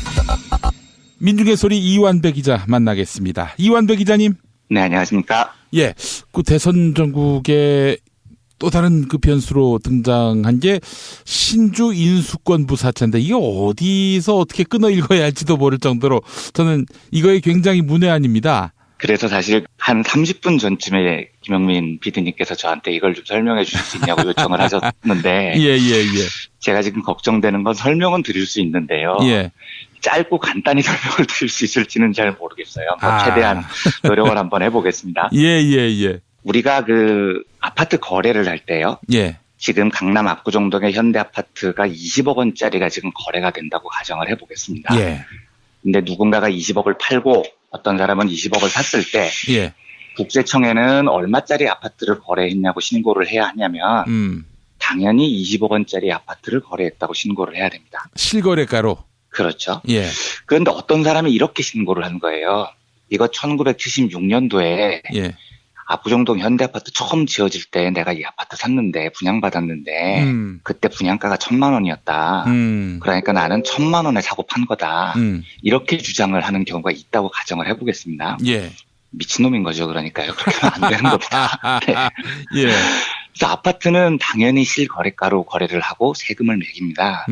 민중의 소리 이완배 기자 만나겠습니다. 이완배 기자님. 네, 안녕하십니까? 예, 그 대선 전국에 또 다른 그 변수로 등장한 게 신주 인수권 부사체인데 이게 어디서 어떻게 끊어 읽어야 할지도 모를 정도로 저는 이거에 굉장히 문외한입니다. 그래서 사실 한 30분 전쯤에 김영민 PD님께서 저한테 이걸 좀 설명해 주실 수 있냐고 요청을 하셨는데 예. 제가 지금 걱정되는 건 설명은 드릴 수 있는데요. 예. 짧고 간단히 설명을 드릴 수 있을지는 잘 모르겠어요. 최대한 노력을 한번 해보겠습니다. 예. 우리가 그 아파트 거래를 할 때요. 예. 지금 강남 압구정동의 현대 아파트가 20억 원짜리가 지금 거래가 된다고 가정을 해보겠습니다. 예. 근데 누군가가 20억을 팔고 어떤 사람은 20억을 샀을 때 예. 국세청에는 얼마짜리 아파트를 거래했냐고 신고를 해야 하냐면 당연히 20억 원짜리 아파트를 거래했다고 신고를 해야 됩니다. 실거래가로. 그렇죠. 예. 그런데 어떤 사람이 이렇게 신고를 한 거예요. 이거 1976년도에 예. 압구정동 현대아파트 처음 지어질 때 내가 이 아파트 샀는데 분양받았는데 그때 분양가가 1,000만 원이었다. 그러니까 나는 1,000만 원에 사고 판 거다. 이렇게 주장을 하는 경우가 있다고 가정을 해보겠습니다. 예. 미친놈인 거죠. 그러니까요. 그렇게 하면 안 되는 겁니다. 네. 예. 그래서 아파트는 당연히 실거래가로 거래를 하고 세금을 매깁니다.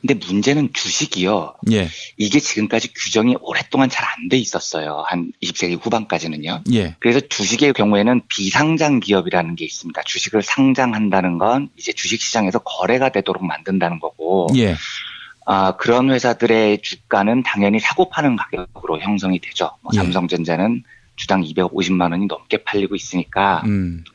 근데 문제는 주식이요. 예. 이게 지금까지 규정이 오랫동안 잘 안 돼 있었어요. 한 20세기 후반까지는요. 예. 그래서 주식의 경우에는 비상장 기업이라는 게 있습니다. 주식을 상장한다는 건 이제 주식시장에서 거래가 되도록 만든다는 거고. 예. 그런 회사들의 주가는 당연히 사고 파는 가격으로 형성이 되죠. 예. 삼성전자는 주당 250만 원이 넘게 팔리고 있으니까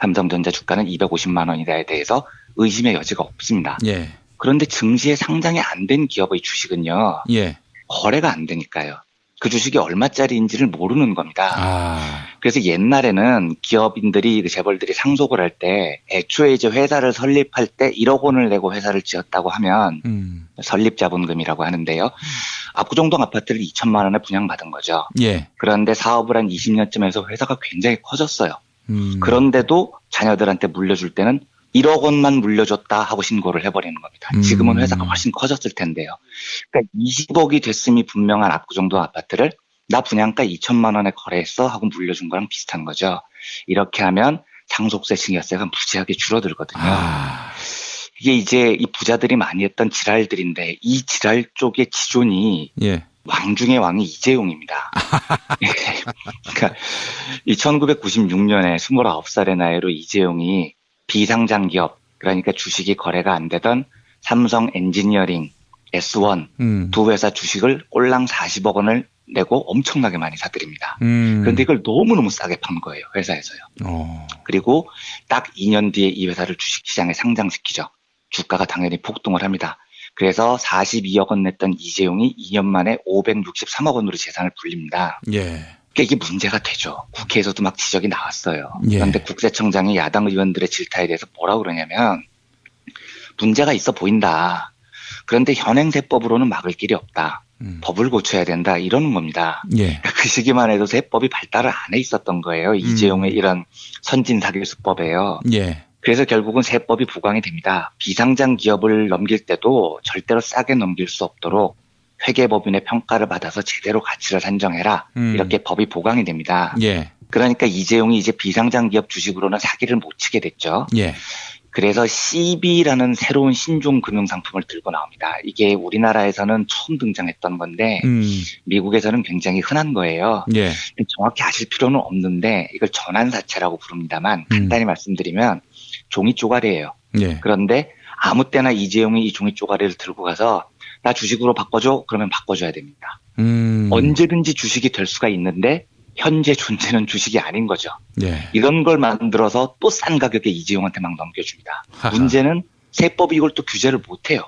삼성전자 주가는 250만 원이다에 대해서 의심의 여지가 없습니다. 예. 그런데 증시에 상장이 안 된 기업의 주식은요. 예. 거래가 안 되니까요. 그 주식이 얼마짜리인지를 모르는 겁니다. 그래서 옛날에는 기업인들이, 재벌들이 상속을 할 때 애초에 이제 회사를 설립할 때 1억 원을 내고 회사를 지었다고 하면 설립자본금이라고 하는데요. 압구정동 아파트를 2천만 원에 분양받은 거죠. 예. 그런데 사업을 한 20년쯤 해서 회사가 굉장히 커졌어요. 그런데도 자녀들한테 물려줄 때는 1억 원만 물려줬다 하고 신고를 해버리는 겁니다. 지금은 회사가 훨씬 커졌을 텐데요. 그러니까 20억이 됐음이 분명한 압구정동 아파트를 나 분양가 2천만 원에 거래했어 하고 물려준 거랑 비슷한 거죠. 이렇게 하면 상속세, 증여세가 무지하게 줄어들거든요. 이게 이제 이 부자들이 많이 했던 지랄들인데 이 지랄 쪽의 지존이 왕 중의 왕이 이재용입니다. 그러니까 이 1996년에 29살의 나이로 이재용이 비상장 기업, 그러니까 주식이 거래가 안 되던 삼성 엔지니어링, S1 두 회사 주식을 꼴랑 40억 원을 내고 엄청나게 많이 사들입니다. 그런데 이걸 너무너무 싸게 판 거예요, 회사에서요. 그리고 딱 2년 뒤에 이 회사를 주식시장에 상장시키죠. 주가가 당연히 폭등을 합니다. 그래서 42억 원 냈던 이재용이 2년 만에 563억 원으로 재산을 불립니다. 예. 그러니까 이게 문제가 되죠. 국회에서도 막 지적이 나왔어요. 예. 그런데 국세청장이 야당 의원들의 질타에 대해서 뭐라고 그러냐면 문제가 있어 보인다. 그런데 현행 세법으로는 막을 길이 없다. 법을 고쳐야 된다. 이러는 겁니다. 예. 그러니까 그 시기만 해도 세법이 발달을 안 해 있었던 거예요. 이재용의 이런 선진사교수법에요. 예. 그래서 결국은 세법이 부강이 됩니다. 비상장 기업을 넘길 때도 절대로 싸게 넘길 수 없도록 회계법인의 평가를 받아서 제대로 가치를 산정해라. 이렇게 법이 보강이 됩니다. 예. 그러니까 이재용이 이제 비상장 기업 주식으로는 사기를 못 치게 됐죠. 예. 그래서 CB라는 새로운 신종 금융상품을 들고 나옵니다. 이게 우리나라에서는 처음 등장했던 건데 미국에서는 굉장히 흔한 거예요. 예. 정확히 아실 필요는 없는데 이걸 전환사채라고 부릅니다만 간단히 말씀드리면 종이 쪼가리예요. 예. 그런데 아무 때나 이재용이 이 종이 쪼가리를 들고 가서 나 주식으로 바꿔줘? 그러면 바꿔줘야 됩니다. 언제든지 주식이 될 수가 있는데 현재 존재는 주식이 아닌 거죠. 예. 이런 걸 만들어서 또 싼 가격에 이재용한테 막 넘겨줍니다. 하하. 문제는 세법이 이걸 또 규제를 못해요.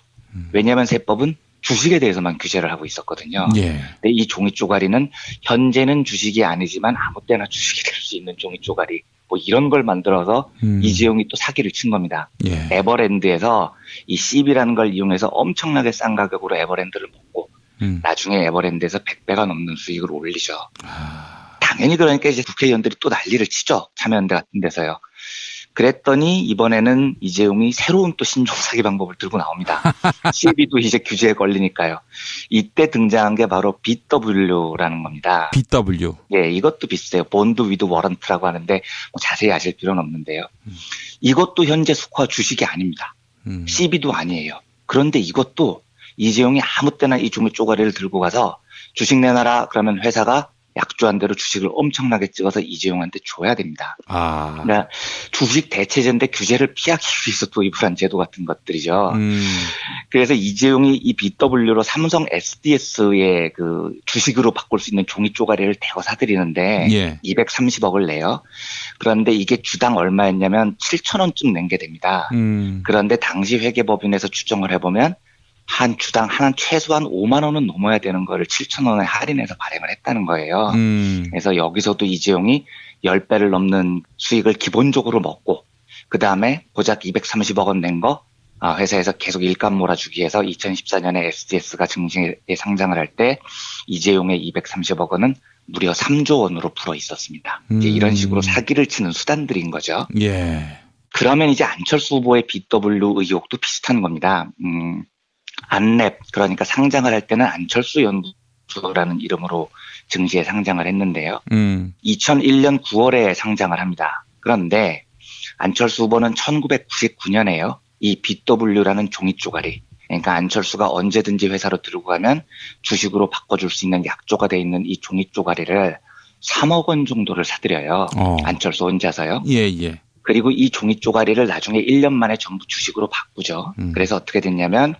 왜냐하면 세법은 주식에 대해서만 규제를 하고 있었거든요. 예. 근데 이 종이 쪼가리는 현재는 주식이 아니지만 아무 때나 주식이 될 수 있는 종이 쪼가리 뭐 이런 걸 만들어서 이재용이 또 사기를 친 겁니다. 예. 에버랜드에서 이 CB라는 걸 이용해서 엄청나게 싼 가격으로 에버랜드를 먹고 나중에 에버랜드에서 100배가 넘는 수익을 올리죠. 당연히 그러니까 이제 국회의원들이 또 난리를 치죠. 참여연대 같은 데서요. 그랬더니 이번에는 이재용이 새로운 또 신종 사기 방법을 들고 나옵니다. CB도 이제 규제에 걸리니까요. 이때 등장한 게 바로 BW라는 겁니다. BW. 예, 이것도 비슷해요. 본드 위드 워런트라고 하는데 뭐 자세히 아실 필요는 없는데요. 이것도 현재 국화 주식이 아닙니다. CB도 아니에요. 그런데 이것도 이재용이 아무 때나 이 종이 쪼가리를 들고 가서 주식 내놔라 그러면 회사가 약조한 대로 주식을 엄청나게 찍어서 이재용한테 줘야 됩니다. 그러니까 주식 대체제인데 규제를 피하기 위해서 도입을 한 제도 같은 것들이죠. 그래서 이재용이 이 BW로 삼성 SDS의 그 주식으로 바꿀 수 있는 종이 쪼가리를 대거 사들이는데 예. 230억을 내요. 그런데 이게 주당 얼마였냐면 7,000원쯤 낸 게 됩니다. 그런데 당시 회계법인에서 추정을 해보면 한 주당 최소한 5만 원은 넘어야 되는 거를 7,000원에 할인해서 발행을 했다는 거예요. 그래서 여기서도 이재용이 10배를 넘는 수익을 기본적으로 먹고 그다음에 고작 230억 원 낸 거 회사에서 계속 일감 몰아주기 위해서 2014년에 SDS가 증시에 상장을 할 때 이재용의 230억 원은 무려 3조 원으로 불어 있었습니다. 이제 이런 식으로 사기를 치는 수단들인 거죠. 예. 그러면 이제 안철수 후보의 BW 의혹도 비슷한 겁니다. 안랩 그러니까 상장을 할 때는 안철수 연구소라는 이름으로 증시에 상장을 했는데요. 2001년 9월에 상장을 합니다. 그런데 안철수 후보는 1999년에요. 이 BW라는 종이 쪼가리 그러니까 안철수가 언제든지 회사로 들고 가면 주식으로 바꿔줄 수 있는 약조가 돼 있는 이 종이 쪼가리를 3억 원 정도를 사들여요. 안철수 혼자서요. 예. 그리고 이 종이 쪼가리를 나중에 1년 만에 전부 주식으로 바꾸죠. 그래서 어떻게 됐냐면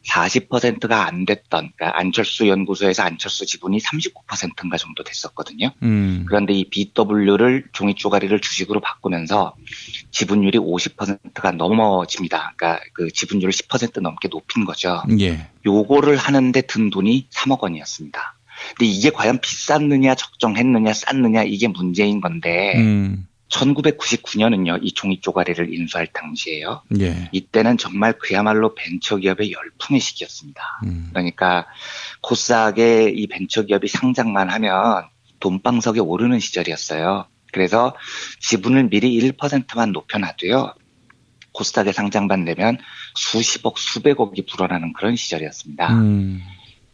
40%가 안 됐던 그러니까 안철수 연구소에서 안철수 지분이 39%인가 정도 됐었거든요. 그런데 이 BW를 종이 쪼가리를 주식으로 바꾸면서 지분율이 50%가 넘어집니다. 그러니까 그 지분율을 10% 넘게 높인 거죠. 예. 요거를 하는데 든 돈이 3억 원이었습니다. 근데 이게 과연 비쌌느냐 적정했느냐 쌌느냐 이게 문제인 건데 1999년은요, 이 종이 쪼가리를 인수할 당시예요. 예. 이때는 정말 그야말로 벤처기업의 열풍의 시기였습니다. 그러니까 코스닥에 이 벤처기업이 상장만 하면 돈방석에 오르는 시절이었어요. 그래서 지분을 미리 1%만 높여놔도요, 코스닥에 상장만 되면 수십억, 수백억이 불어나는 그런 시절이었습니다.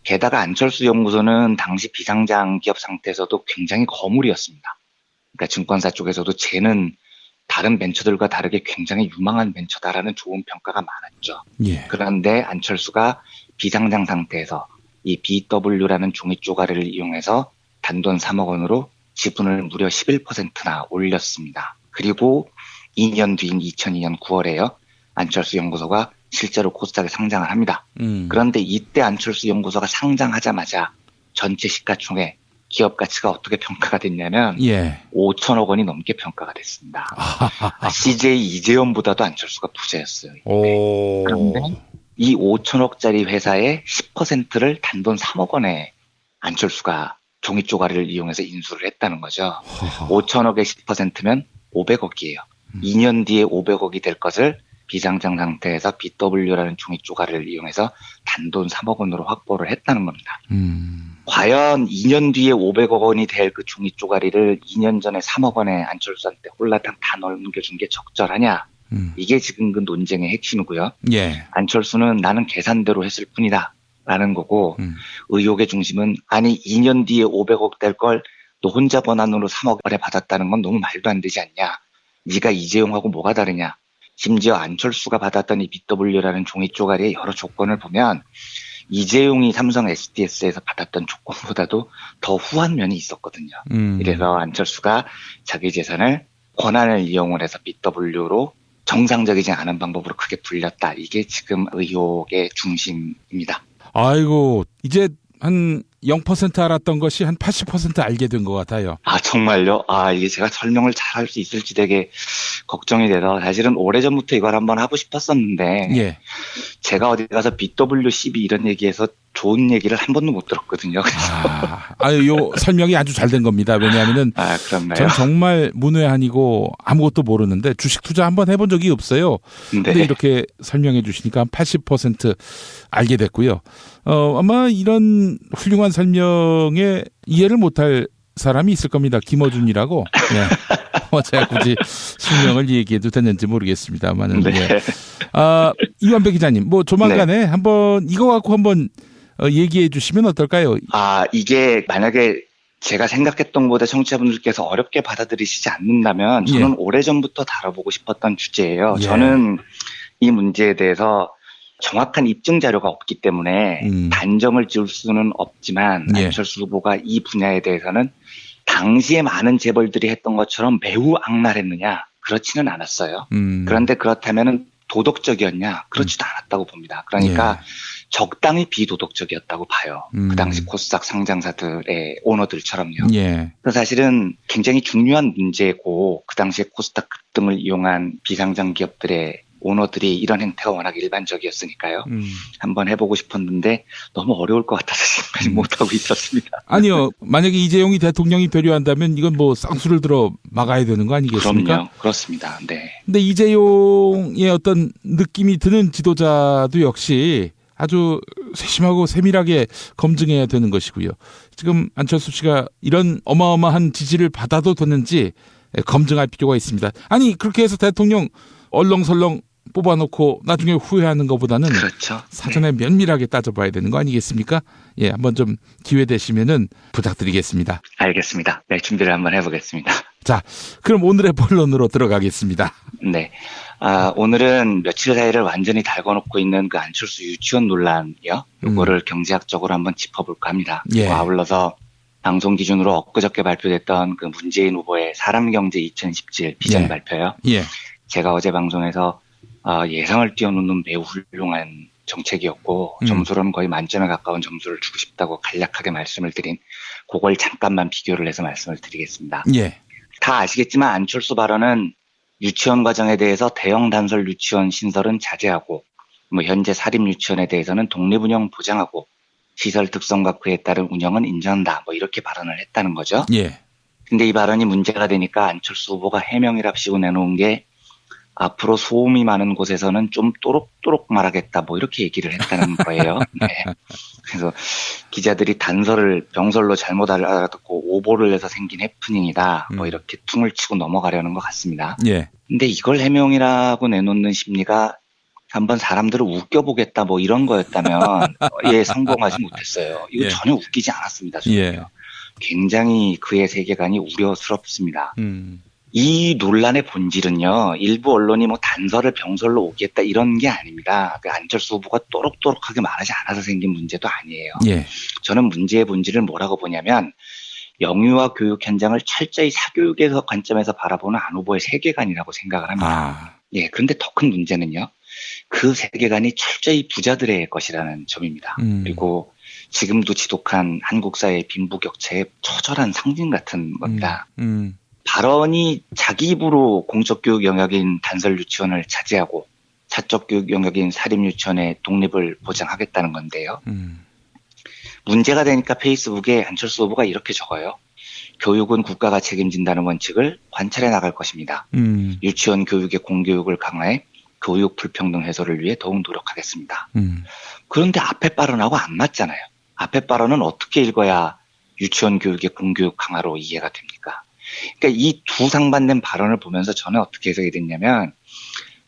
게다가 안철수 연구소는 당시 비상장 기업 상태에서도 굉장히 거물이었습니다. 그러니까 증권사 쪽에서도 쟤는 다른 벤처들과 다르게 굉장히 유망한 벤처다라는 좋은 평가가 많았죠. 예. 그런데 안철수가 비상장 상태에서 이 BW라는 종이 쪼가리를 이용해서 단돈 3억 원으로 지분을 무려 11%나 올렸습니다. 그리고 2년 뒤인 2002년 9월에요. 안철수 연구소가 실제로 코스닥에 상장을 합니다. 그런데 이때 안철수 연구소가 상장하자마자 전체 시가총액 기업 가치가 어떻게 평가가 됐냐면 5천억 원이 넘게 평가가 됐습니다. CJ 이재용보다도 안철수가 부자였어요. 그런데 이 5천억짜리 회사의 10%를 단돈 3억 원에 안철수가 종이 쪼가리를 이용해서 인수를 했다는 거죠. 5천억의 10%면 500억이에요. 2년 뒤에 500억이 될 것을 비상장 상태에서 BW라는 종이 쪼가리를 이용해서 단돈 3억 원으로 확보를 했다는 겁니다. 과연 2년 뒤에 500억 원이 될 그 종이 쪼가리를 2년 전에 3억 원에 안철수한테 홀라당 다 넘겨준 게 적절하냐? 이게 지금 그 논쟁의 핵심이고요. 예. 안철수는 나는 계산대로 했을 뿐이다 라는 거고 의혹의 중심은 아니 2년 뒤에 500억 될 걸 너 혼자 번안으로 3억을 받았다는 건 너무 말도 안 되지 않냐. 네가 이재용하고 뭐가 다르냐. 심지어 안철수가 받았던 이 BW라는 종이 쪼가리의 여러 조건을 보면 이재용이 삼성 SDS에서 받았던 조건보다도 더 후한 면이 있었거든요. 이래서 안철수가 자기 재산을 권한을 이용을 해서 BW로 정상적이지 않은 방법으로 크게 불렸다. 이게 지금 의혹의 중심입니다. 아이고, 이제 한 0% 알았던 것이 한 80% 알게 된 것 같아요. 아, 정말요? 아, 이게 제가 설명을 잘 할 수 있을지 되게 걱정이 돼서 사실은 오래전부터 이걸 한번 하고 싶었었는데 예. 제가 어디 가서 BW12 이런 얘기해서 좋은 얘기를 한 번도 못 들었거든요. 요 설명이 아주 잘 된 겁니다. 왜냐하면은 그렇나요? 전 정말 문외한이고 아무것도 모르는데 주식 투자 한번 해본 적이 없어요. 근데 네. 이렇게 설명해 주시니까 80% 알게 됐고요. 아마 이런 훌륭한 설명에 이해를 못할 사람이 있을 겁니다. 김어준이라고. 네. 제가 굳이 실명을 얘기해도 되는지 모르겠습니다만은. 네. 예. 이완배 기자님, 뭐 조만간에 한번 이거 갖고 한번 얘기해 주시면 어떨까요? 이게 만약에 제가 생각했던 것보다 청취자분들께서 어렵게 받아들이시지 않는다면 저는 오래전부터 다뤄보고 싶었던 주제예요. 예. 저는 이 문제에 대해서 정확한 입증 자료가 없기 때문에 단정을 지을 수는 없지만 안철수 후보가 이 분야에 대해서는 당시에 많은 재벌들이 했던 것처럼 매우 악랄했느냐? 그렇지는 않았어요. 그런데 그렇다면 도덕적이었냐? 그렇지도 않았다고 봅니다. 그러니까 적당히 비도덕적이었다고 봐요. 그 당시 코스닥 상장사들의 오너들처럼요. 그래서 사실은 굉장히 중요한 문제고 그 당시에 코스닥 급등을 이용한 비상장 기업들의 오너들이 이런 행태가 워낙 일반적이었으니까요. 한번 해보고 싶었는데 너무 어려울 것 같아서 지금까지 못하고 있었습니다. 아니요. 만약에 이재용이 대통령이 되려한다면 이건 뭐 쌍수를 들어 막아야 되는 거 아니겠습니까? 그럼요. 그렇습니다. 네. 근데 이재용의 어떤 느낌이 드는 지도자도 역시 아주 세심하고 세밀하게 검증해야 되는 것이고요. 지금 안철수 씨가 이런 어마어마한 지지를 받아도 되는지 검증할 필요가 있습니다. 아니 그렇게 해서 대통령 얼렁설렁 뽑아놓고 나중에 후회하는 것보다는 그렇죠. 사전에 면밀하게 따져봐야 되는 거 아니겠습니까? 예, 한번 좀 기회 되시면은 부탁드리겠습니다. 알겠습니다. 네, 준비를 한번 해보겠습니다. 자, 그럼 오늘의 본론으로 들어가겠습니다. 네. 오늘은 며칠 사이를 완전히 달궈놓고 있는 그 안철수 유치원 논란이요. 이거를 경제학적으로 한번 짚어볼까 합니다. 그리고 아울러서 방송 기준으로 엊그저께 발표됐던 그 문재인 후보의 사람경제 2017 비전 발표요. 제가 어제 방송에서 예상을 뛰어넘는 매우 훌륭한 정책이었고 점수로는 거의 만점에 가까운 점수를 주고 싶다고 간략하게 말씀을 드린 그걸 잠깐만 비교를 해서 말씀을 드리겠습니다. 다 아시겠지만 안철수 발언은 유치원 과정에 대해서 대형 단설 유치원 신설은 자제하고 뭐 현재 사립 유치원에 대해서는 독립운영 보장하고 시설 특성과 그에 따른 운영은 인정한다. 뭐 이렇게 발언을 했다는 거죠. 근데 이 발언이 문제가 되니까 안철수 후보가 해명이랍시고 내놓은 게 앞으로 소음이 많은 곳에서는 좀 또록또록 말하겠다. 뭐 이렇게 얘기를 했다는 거예요. 네. 그래서 기자들이 단서를 병설로 잘못 알아듣고 오보를 해서 생긴 해프닝이다. 뭐 이렇게 퉁을 치고 넘어가려는 것 같습니다. 근데 이걸 해명이라고 내놓는 심리가 한번 사람들을 웃겨보겠다 뭐 이런 거였다면 성공하지 못했어요. 이거 전혀 웃기지 않았습니다. 저는요. 굉장히 그의 세계관이 우려스럽습니다. 이 논란의 본질은요, 일부 언론이 뭐 단서를 병설로 오겠다 이런 게 아닙니다. 그 안철수 후보가 또록또록하게 말하지 않아서 생긴 문제도 아니에요. 저는 문제의 본질을 뭐라고 보냐면 영유아 교육 현장을 철저히 사교육에서 관점에서 바라보는 안 후보의 세계관이라고 생각을 합니다. 그런데 더 큰 문제는요, 그 세계관이 철저히 부자들의 것이라는 점입니다. 그리고 지금도 지독한 한국 사회의 빈부격차의 처절한 상징 같은 겁니다. 발언이 자기 입으로 공적교육 영역인 단설 유치원을 자제하고 사적교육 영역인 사립유치원의 독립을 보장하겠다는 건데요. 문제가 되니까 페이스북에 안철수 후보가 이렇게 적어요. 교육은 국가가 책임진다는 원칙을 관찰해 나갈 것입니다. 유치원 교육의 공교육을 강화해 교육 불평등 해소를 위해 더욱 노력하겠습니다. 그런데 앞에 발언하고 안 맞잖아요. 앞에 발언은 어떻게 읽어야 유치원 교육의 공교육 강화로 이해가 됩니까? 그러니까 이 두 상반된 발언을 보면서 저는 어떻게 해석이 됐냐면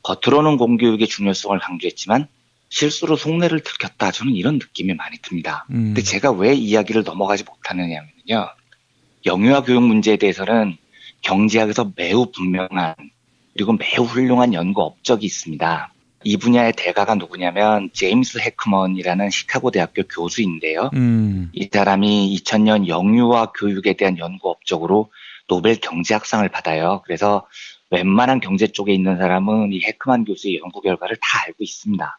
겉으로는 공교육의 중요성을 강조했지만 실수로 속내를 들켰다. 저는 이런 느낌이 많이 듭니다. 근데 제가 왜 이야기를 넘어가지 못하느냐면요. 영유아 교육 문제에 대해서는 경제학에서 매우 분명한 그리고 매우 훌륭한 연구 업적이 있습니다. 이 분야의 대가가 누구냐면 제임스 해크먼이라는 시카고 대학교 교수인데요. 이 사람이 2000년 영유아 교육에 대한 연구 업적으로 노벨 경제학상을 받아요. 그래서 웬만한 경제 쪽에 있는 사람은 이 해크먼 교수의 연구 결과를 다 알고 있습니다.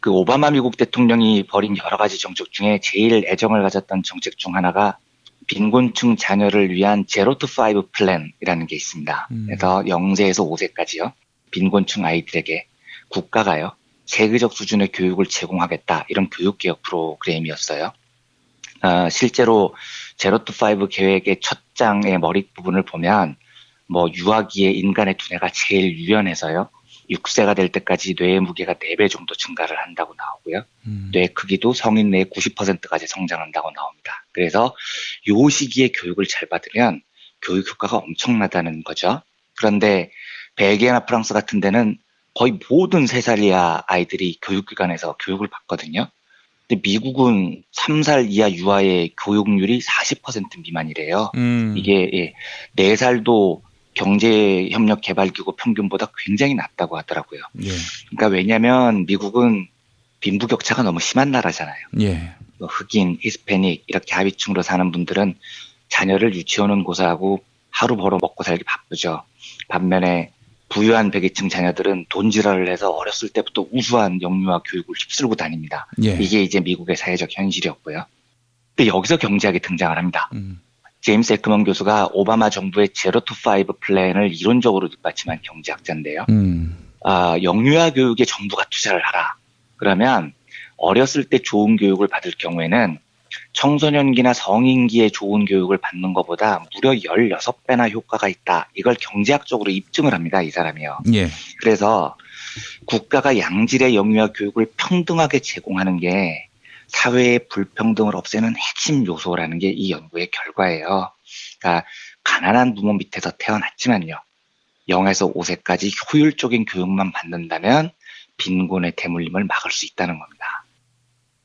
그 오바마 미국 대통령이 벌인 여러 가지 정책 중에 제일 애정을 가졌던 정책 중 하나가 빈곤층 자녀를 위한 제로 투 파이브 플랜이라는 게 있습니다. 그래서 0세에서 5세까지요. 빈곤층 아이들에게 국가가요. 세계적 수준의 교육을 제공하겠다. 이런 교육개혁 프로그램이었어요. 실제로 제로 투 파이브 계획의 첫 장의 머리 부분을 보면 유아기의 인간의 두뇌가 제일 유연해서요. 6세가 될 때까지 뇌의 무게가 4배 정도 증가를 한다고 나오고요. 뇌 크기도 성인 뇌의 90%까지 성장한다고 나옵니다. 그래서 요 시기에 교육을 잘 받으면 교육 효과가 엄청나다는 거죠. 그런데 벨기에나 프랑스 같은 데는 거의 모든 3살 이하 아이들이 교육기관에서 교육을 받거든요. 근데 미국은 3살 이하 유아의 교육률이 40% 미만이래요. 이게 4살도 경제협력개발기구 평균보다 굉장히 낮다고 하더라고요. 예. 그러니까 왜냐하면 미국은 빈부격차가 너무 심한 나라잖아요. 예. 흑인, 히스패닉 이렇게 하위층으로 사는 분들은 자녀를 유치원은 고사하고 하루 벌어 먹고 살기 바쁘죠. 반면에 부유한 백위층 자녀들은 돈지랄을 해서 어렸을 때부터 우수한 영유아 교육을 휩쓸고 다닙니다. 예. 이게 이제 미국의 사회적 현실이었고요. 근데 여기서 경제학이 등장을 합니다. 제임스 해크먼 교수가 오바마 정부의 제로 투 파이브 플랜을 이론적으로 뒷받침한 경제학자인데요. 영유아 교육에 정부가 투자를 하라. 그러면 어렸을 때 좋은 교육을 받을 경우에는 청소년기나 성인기에 좋은 교육을 받는 것보다 무려 16배나 효과가 있다. 이걸 경제학적으로 입증을 합니다. 이 사람이요. 예. 그래서 국가가 양질의 영유아 교육을 평등하게 제공하는 게 사회의 불평등을 없애는 핵심 요소라는 게 이 연구의 결과예요. 그러니까 가난한 부모 밑에서 태어났지만요. 0에서 5세까지 효율적인 교육만 받는다면 빈곤의 대물림을 막을 수 있다는 겁니다.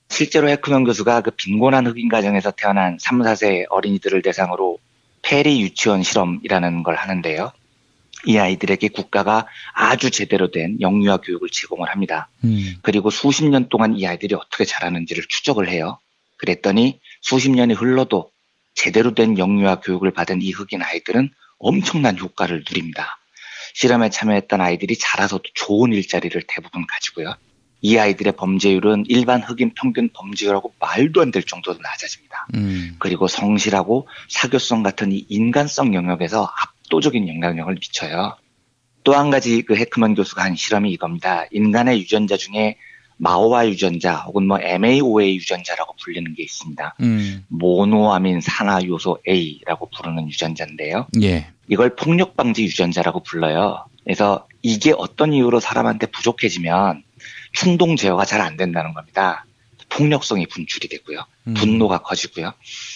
실제로 해크먼 교수가 그 빈곤한 흑인 가정에서 태어난 3, 4세 어린이들을 대상으로 페리 유치원 실험이라는 걸 하는데요. 이 아이들에게 국가가 아주 제대로 된 영유아 교육을 제공을 합니다. 그리고 수십 년 동안 이 아이들이 어떻게 자라는지를 추적을 해요. 그랬더니 수십 년이 흘러도 제대로 된 영유아 교육을 받은 이 흑인 아이들은 엄청난 효과를 누립니다. 실험에 참여했던 아이들이 자라서도 좋은 일자리를 대부분 가지고요. 이 아이들의 범죄율은 일반 흑인 평균 범죄율하고 말도 안 될 정도로 낮아집니다. 그리고 성실하고 사교성 같은 이 인간성 영역에서 압도적인 영향력을 미쳐요. 또 한 가지 그 해크먼 교수가 한 실험이 이겁니다. 인간의 유전자 중에 마오아 유전자 혹은 MAOA 유전자라고 불리는 게 있습니다. 모노아민 산화 요소 A라고 부르는 유전자인데요. 예. 이걸 폭력 방지 유전자라고 불러요. 그래서 이게 어떤 이유로 사람한테 부족해지면 충동 제어가 잘 안 된다는 겁니다. 폭력성이 분출이 되고요. 분노가 커지고요.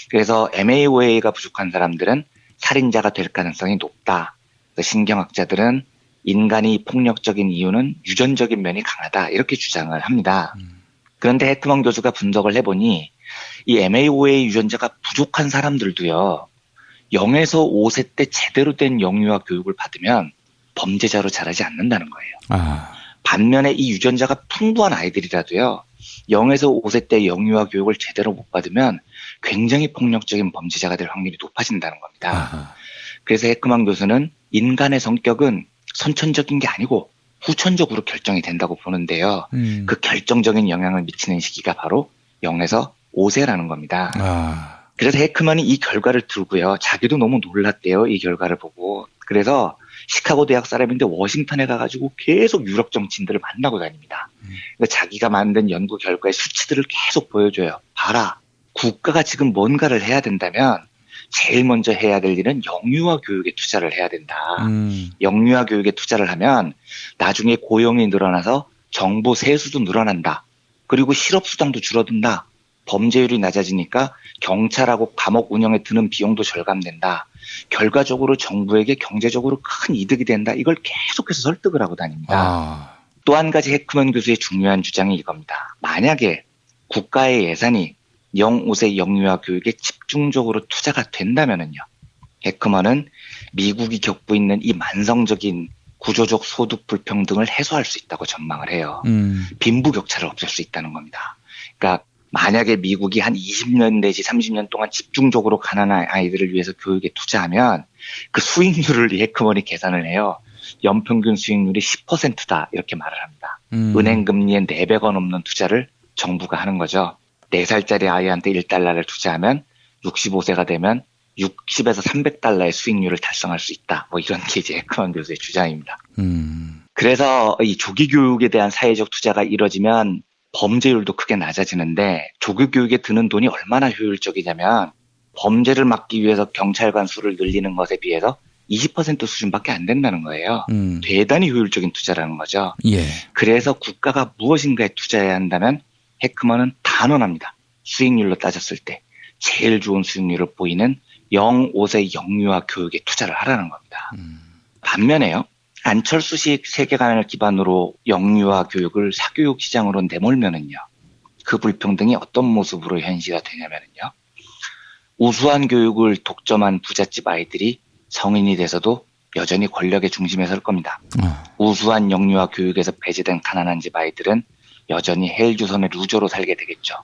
그래서 MAOA가 부족한 사람들은 살인자가 될 가능성이 높다. 신경학자들은 인간이 폭력적인 이유는 유전적인 면이 강하다. 이렇게 주장을 합니다. 그런데 해크먼 교수가 분석을 해보니 이 MAOA 유전자가 부족한 사람들도요. 0에서 5세 때 제대로 된 영유아 교육을 받으면 범죄자로 자라지 않는다는 거예요. 반면에 이 유전자가 풍부한 아이들이라도요. 0에서 5세 때 영유아 교육을 제대로 못 받으면 굉장히 폭력적인 범죄자가 될 확률이 높아진다는 겁니다. 그래서 해크먼 교수는 인간의 성격은 선천적인 게 아니고 후천적으로 결정이 된다고 보는데요. 그 결정적인 영향을 미치는 시기가 바로 0에서 5세라는 겁니다. 그래서 해크먼이 이 결과를 들고요. 자기도 너무 놀랐대요. 이 결과를 보고. 그래서 시카고 대학 사람인데 워싱턴에 가가지고 계속 유럽 정치인들을 만나고 다닙니다. 그러니까 자기가 만든 연구 결과의 수치들을 계속 보여줘요. 봐라. 국가가 지금 뭔가를 해야 된다면 제일 먼저 해야 될 일은 영유아 교육에 투자를 해야 된다. 영유아 교육에 투자를 하면 나중에 고용이 늘어나서 정부 세수도 늘어난다. 그리고 실업수당도 줄어든다. 범죄율이 낮아지니까 경찰하고 감옥 운영에 드는 비용도 절감된다. 결과적으로 정부에게 경제적으로 큰 이득이 된다. 이걸 계속해서 설득을 하고 다닙니다. 또 한 가지 해크먼 교수의 중요한 주장이 이겁니다. 만약에 국가의 예산이 0, 5세 영유아 교육에 집중적으로 투자가 된다면은요. 헤크먼은 미국이 겪고 있는 이 만성적인 구조적 소득 불평등을 해소할 수 있다고 전망을 해요. 빈부격차를 없앨 수 있다는 겁니다. 그러니까 만약에 미국이 한 20년 내지 30년 동안 집중적으로 가난한 아이들을 위해서 교육에 투자하면 그 수익률을 이 헤크먼이 계산을 해요. 연평균 수익률이 10%다 이렇게 말을 합니다. 은행 금리의 4배가 넘는 투자를 정부가 하는 거죠. 4살짜리 아이한테 $1를 투자하면 65세가 되면 60에서 $300의 수익률을 달성할 수 있다. 뭐 이런 게 이제 헤크먼 교수의 주장입니다. 그래서 이 조기 교육에 대한 사회적 투자가 이뤄지면 범죄율도 크게 낮아지는데 조기 교육에 드는 돈이 얼마나 효율적이냐면 범죄를 막기 위해서 경찰관 수를 늘리는 것에 비해서 20% 수준밖에 안 된다는 거예요. 대단히 효율적인 투자라는 거죠. 예. 그래서 국가가 무엇인가에 투자해야 한다면 헤크먼은 단언합니다. 수익률로 따졌을 때 제일 좋은 수익률을 보이는 0-5세 영유아 교육에 투자를 하라는 겁니다. 반면에요. 안철수식 세계관을 기반으로 영유아 교육을 사교육 시장으로 내몰면은요. 그 불평등이 어떤 모습으로 현시가 되냐면요. 우수한 교육을 독점한 부잣집 아이들이 성인이 돼서도 여전히 권력의 중심에 설 겁니다. 우수한 영유아 교육에서 배제된 가난한 집 아이들은 여전히 헬주선의 루저로 살게 되겠죠.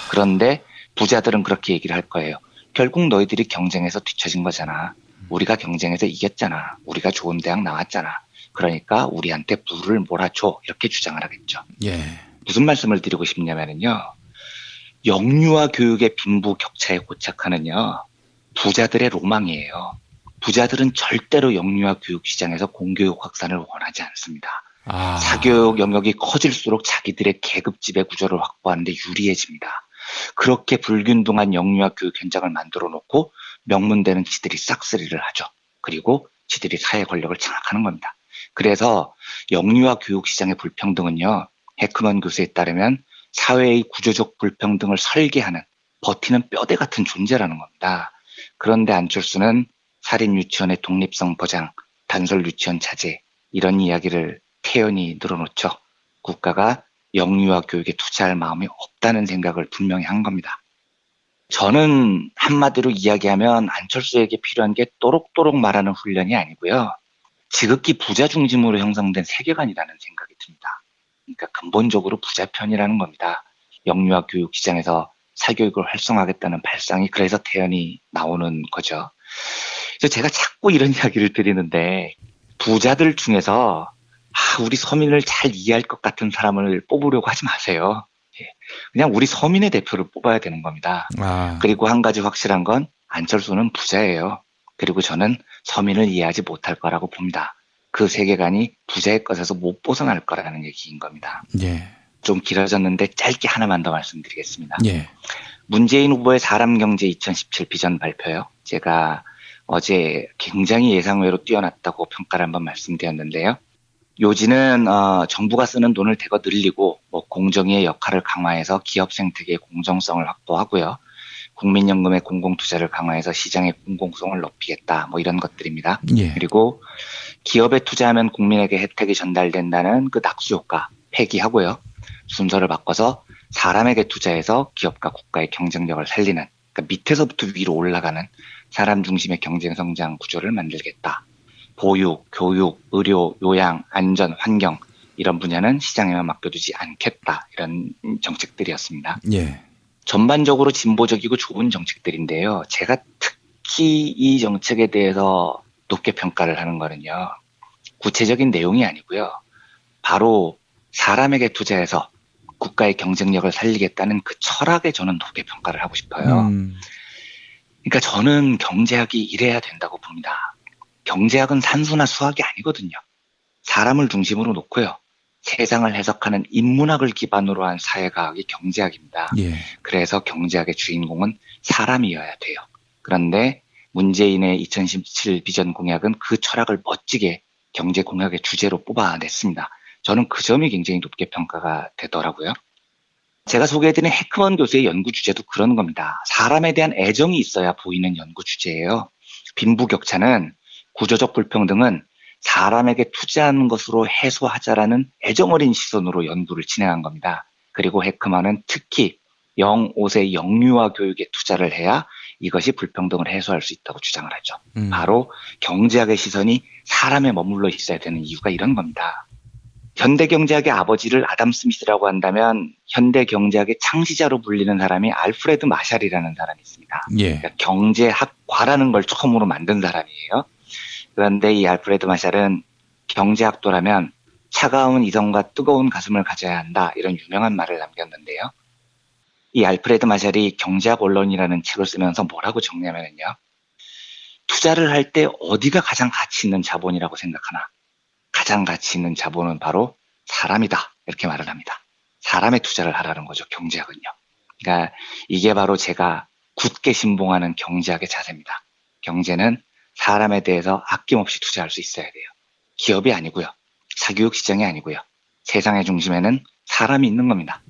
그런데 부자들은 그렇게 얘기를 할 거예요. 결국 너희들이 경쟁에서 뒤처진 거잖아. 우리가 경쟁에서 이겼잖아. 우리가 좋은 대학 나왔잖아. 그러니까 우리한테 부를 몰아줘. 이렇게 주장을 하겠죠. 예. 무슨 말씀을 드리고 싶냐면요. 영유아 교육의 빈부 격차에 고착하는요. 부자들의 로망이에요. 부자들은 절대로 영유아 교육 시장에서 공교육 확산을 원하지 않습니다. 사교육 영역이 커질수록 자기들의 계급 지배 구조를 확보하는 데 유리해집니다. 그렇게 불균등한 영유아 교육 현장을 만들어 놓고 명문대는 지들이 싹쓸이를 하죠. 그리고 지들이 사회 권력을 장악하는 겁니다. 그래서 영유아 교육 시장의 불평등은요. 헤크먼 교수에 따르면 사회의 구조적 불평등을 설계하는 버티는 뼈대 같은 존재라는 겁니다. 그런데 안철수는 사립 유치원의 독립성 보장, 단설 유치원 자제 이런 이야기를 태연히 늘어놓죠. 국가가 영유아 교육에 투자할 마음이 없다는 생각을 분명히 한 겁니다. 저는 한마디로 이야기하면 안철수에게 필요한 게 또록또록 말하는 훈련이 아니고요. 지극히 부자 중심으로 형성된 세계관이라는 생각이 듭니다. 그러니까 근본적으로 부자 편이라는 겁니다. 영유아 교육 시장에서 사교육을 활성화하겠다는 발상이 그래서 태연히 나오는 거죠. 그래서 제가 자꾸 이런 이야기를 드리는데 부자들 중에서 우리 서민을 잘 이해할 것 같은 사람을 뽑으려고 하지 마세요. 그냥 우리 서민의 대표를 뽑아야 되는 겁니다. 그리고 한 가지 확실한 건 안철수는 부자예요. 그리고 저는 서민을 이해하지 못할 거라고 봅니다. 그 세계관이 부자의 것에서 못 벗어날 거라는 얘기인 겁니다. 예. 좀 길어졌는데 짧게 하나만 더 말씀드리겠습니다. 예. 문재인 후보의 사람경제 2017 비전 발표요. 제가 어제 굉장히 예상외로 뛰어났다고 평가를 한번 말씀드렸는데요. 요지는 정부가 쓰는 돈을 대거 늘리고 공정위의 역할을 강화해서 기업 생태계의 공정성을 확보하고요. 국민연금의 공공투자를 강화해서 시장의 공공성을 높이겠다. 이런 것들입니다. 예. 그리고 기업에 투자하면 국민에게 혜택이 전달된다는 그 낙수효과 폐기하고요. 순서를 바꿔서 사람에게 투자해서 기업과 국가의 경쟁력을 살리는 그러니까 밑에서부터 위로 올라가는 사람 중심의 경쟁 성장 구조를 만들겠다. 보육, 교육, 의료, 요양, 안전, 환경 이런 분야는 시장에만 맡겨두지 않겠다. 이런 정책들이었습니다. 예. 전반적으로 진보적이고 좋은 정책들인데요. 제가 특히 이 정책에 대해서 높게 평가를 하는 거는요. 구체적인 내용이 아니고요. 바로 사람에게 투자해서 국가의 경쟁력을 살리겠다는 그 철학에 저는 높게 평가를 하고 싶어요. 그러니까 저는 경제학이 이래야 된다고 봅니다. 경제학은 산수나 수학이 아니거든요. 사람을 중심으로 놓고요. 세상을 해석하는 인문학을 기반으로 한 사회과학이 경제학입니다. 예. 그래서 경제학의 주인공은 사람이어야 돼요. 그런데 문재인의 2017 비전 공약은 그 철학을 멋지게 경제 공약의 주제로 뽑아냈습니다. 저는 그 점이 굉장히 높게 평가가 되더라고요. 제가 소개해드린 헤크먼 교수의 연구 주제도 그런 겁니다. 사람에 대한 애정이 있어야 보이는 연구 주제예요. 빈부격차는 구조적 불평등은 사람에게 투자하는 것으로 해소하자라는 애정어린 시선으로 연구를 진행한 겁니다. 그리고 헤크먼은 특히 0-5세 영유아 교육에 투자를 해야 이것이 불평등을 해소할 수 있다고 주장을 하죠. 바로 경제학의 시선이 사람에 머물러 있어야 되는 이유가 이런 겁니다. 현대 경제학의 아버지를 아담 스미스라고 한다면 현대 경제학의 창시자로 불리는 사람이 알프레드 마샬이라는 사람이 있습니다. 예. 그러니까 경제학과라는 걸 처음으로 만든 사람이에요. 그런데 이 알프레드 마샬은 경제학도라면 차가운 이성과 뜨거운 가슴을 가져야 한다, 이런 유명한 말을 남겼는데요. 이 알프레드 마샬이 경제학 원론이라는 책을 쓰면서 뭐라고 정리하면요, 투자를 할 때 어디가 가장 가치 있는 자본이라고 생각하나? 가장 가치 있는 자본은 바로 사람이다, 이렇게 말을 합니다. 사람에 투자를 하라는 거죠, 경제학은요. 그러니까 이게 바로 제가 굳게 신봉하는 경제학의 자세입니다. 경제는 사람에 대해서 아낌없이 투자할 수 있어야 돼요. 기업이 아니고요, 사교육 시장이 아니고요, 세상의 중심에는 사람이 있는 겁니다.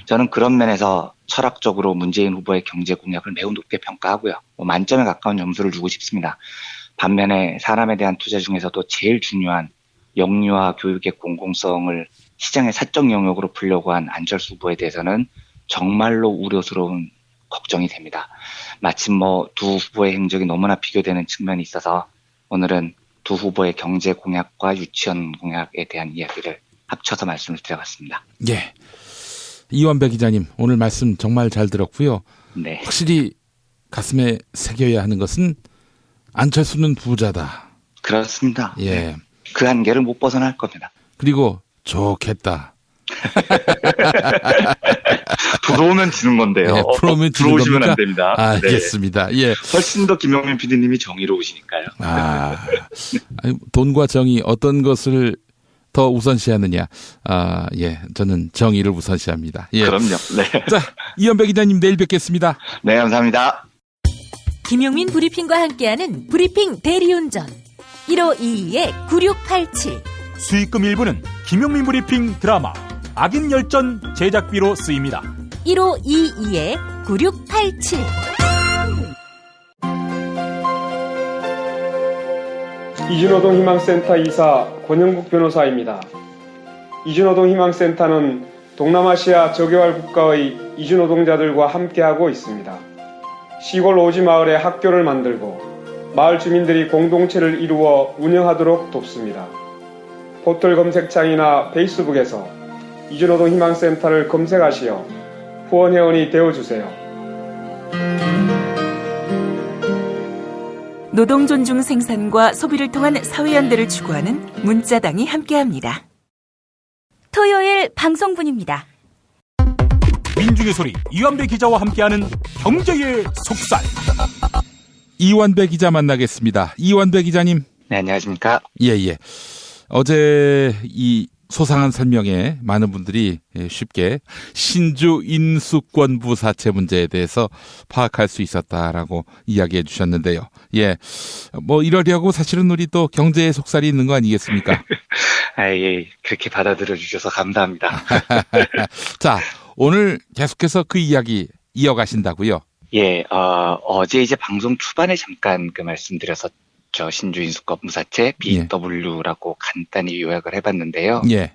저는 그런 면에서 철학적으로 문재인 후보의 경제 공약을 매우 높게 평가하고요, 만점에 가까운 점수를 주고 싶습니다. 반면에 사람에 대한 투자 중에서도 제일 중요한 영유아 교육의 공공성을 시장의 사적 영역으로 풀려고 한 안철수 후보에 대해서는 정말로 우려스러운 걱정이 됩니다. 마침 두 후보의 행적이 너무나 비교되는 측면이 있어서 오늘은 두 후보의 경제 공약과 유치원 공약에 대한 이야기를 합쳐서 말씀을 드려봤습니다. 예. 이완배 기자님, 오늘 말씀 정말 잘 들었고요. 네. 확실히 가슴에 새겨야 하는 것은 안철수는 부자다. 그렇습니다. 예. 그 한계를 못 벗어날 겁니다. 그리고 좋겠다. 부러우면 지는 건데요. 예, 부러우면 지는 부러우시면 겁니까? 안 됩니다. 알겠습니다. 네. 예. 훨씬 더 김용민 PD님이 정의로우시니까요. 아니, 돈과 정의 어떤 것을 더 우선시하느냐? 예, 저는 정의를 우선시합니다. 예. 그럼요. 네. 자, 이완배 기자님, 내일 뵙겠습니다. 네, 감사합니다. 김용민 브리핑과 함께하는 브리핑 대리운전 1522-9687. 수익금 일부는 김용민 브리핑 드라마 악인 열전 제작비로 쓰입니다. 1522-9687. 이준호동 희망센터 이사 권영국 변호사입니다. 이준호동 희망센터는 동남아시아 저개발 국가의 이주노동자들과 함께하고 있습니다. 시골 오지 마을에 학교를 만들고 마을 주민들이 공동체를 이루어 운영하도록 돕습니다. 포털 검색창이나 페이스북에서 이주노동 희망센터를 검색하시어 후원회원이 되어주세요. 노동 존중 생산과 소비를 통한 사회연대를 추구하는 문자당이 함께합니다. 토요일 방송분입니다. 민중의 소리 이완배 기자와 함께하는 경제의 속살. 이완배 기자 만나겠습니다. 이완배 기자님. 네, 안녕하십니까? 예. 어제 이 소상한 설명에 많은 분들이 쉽게 신주 인수권부 사채 문제에 대해서 파악할 수 있었다라고 이야기해 주셨는데요. 예. 이러려고 사실은 우리 또 경제의 속살이 있는 거 아니겠습니까? 예. 그렇게 받아들여 주셔서 감사합니다. 자, 오늘 계속해서 그 이야기 이어가신다고요? 예, 어제 이제 방송 초반에 잠깐 말씀드렸었죠. 신주 인수권부 사채 BW라고 간단히 요약을 해봤는데요. 예.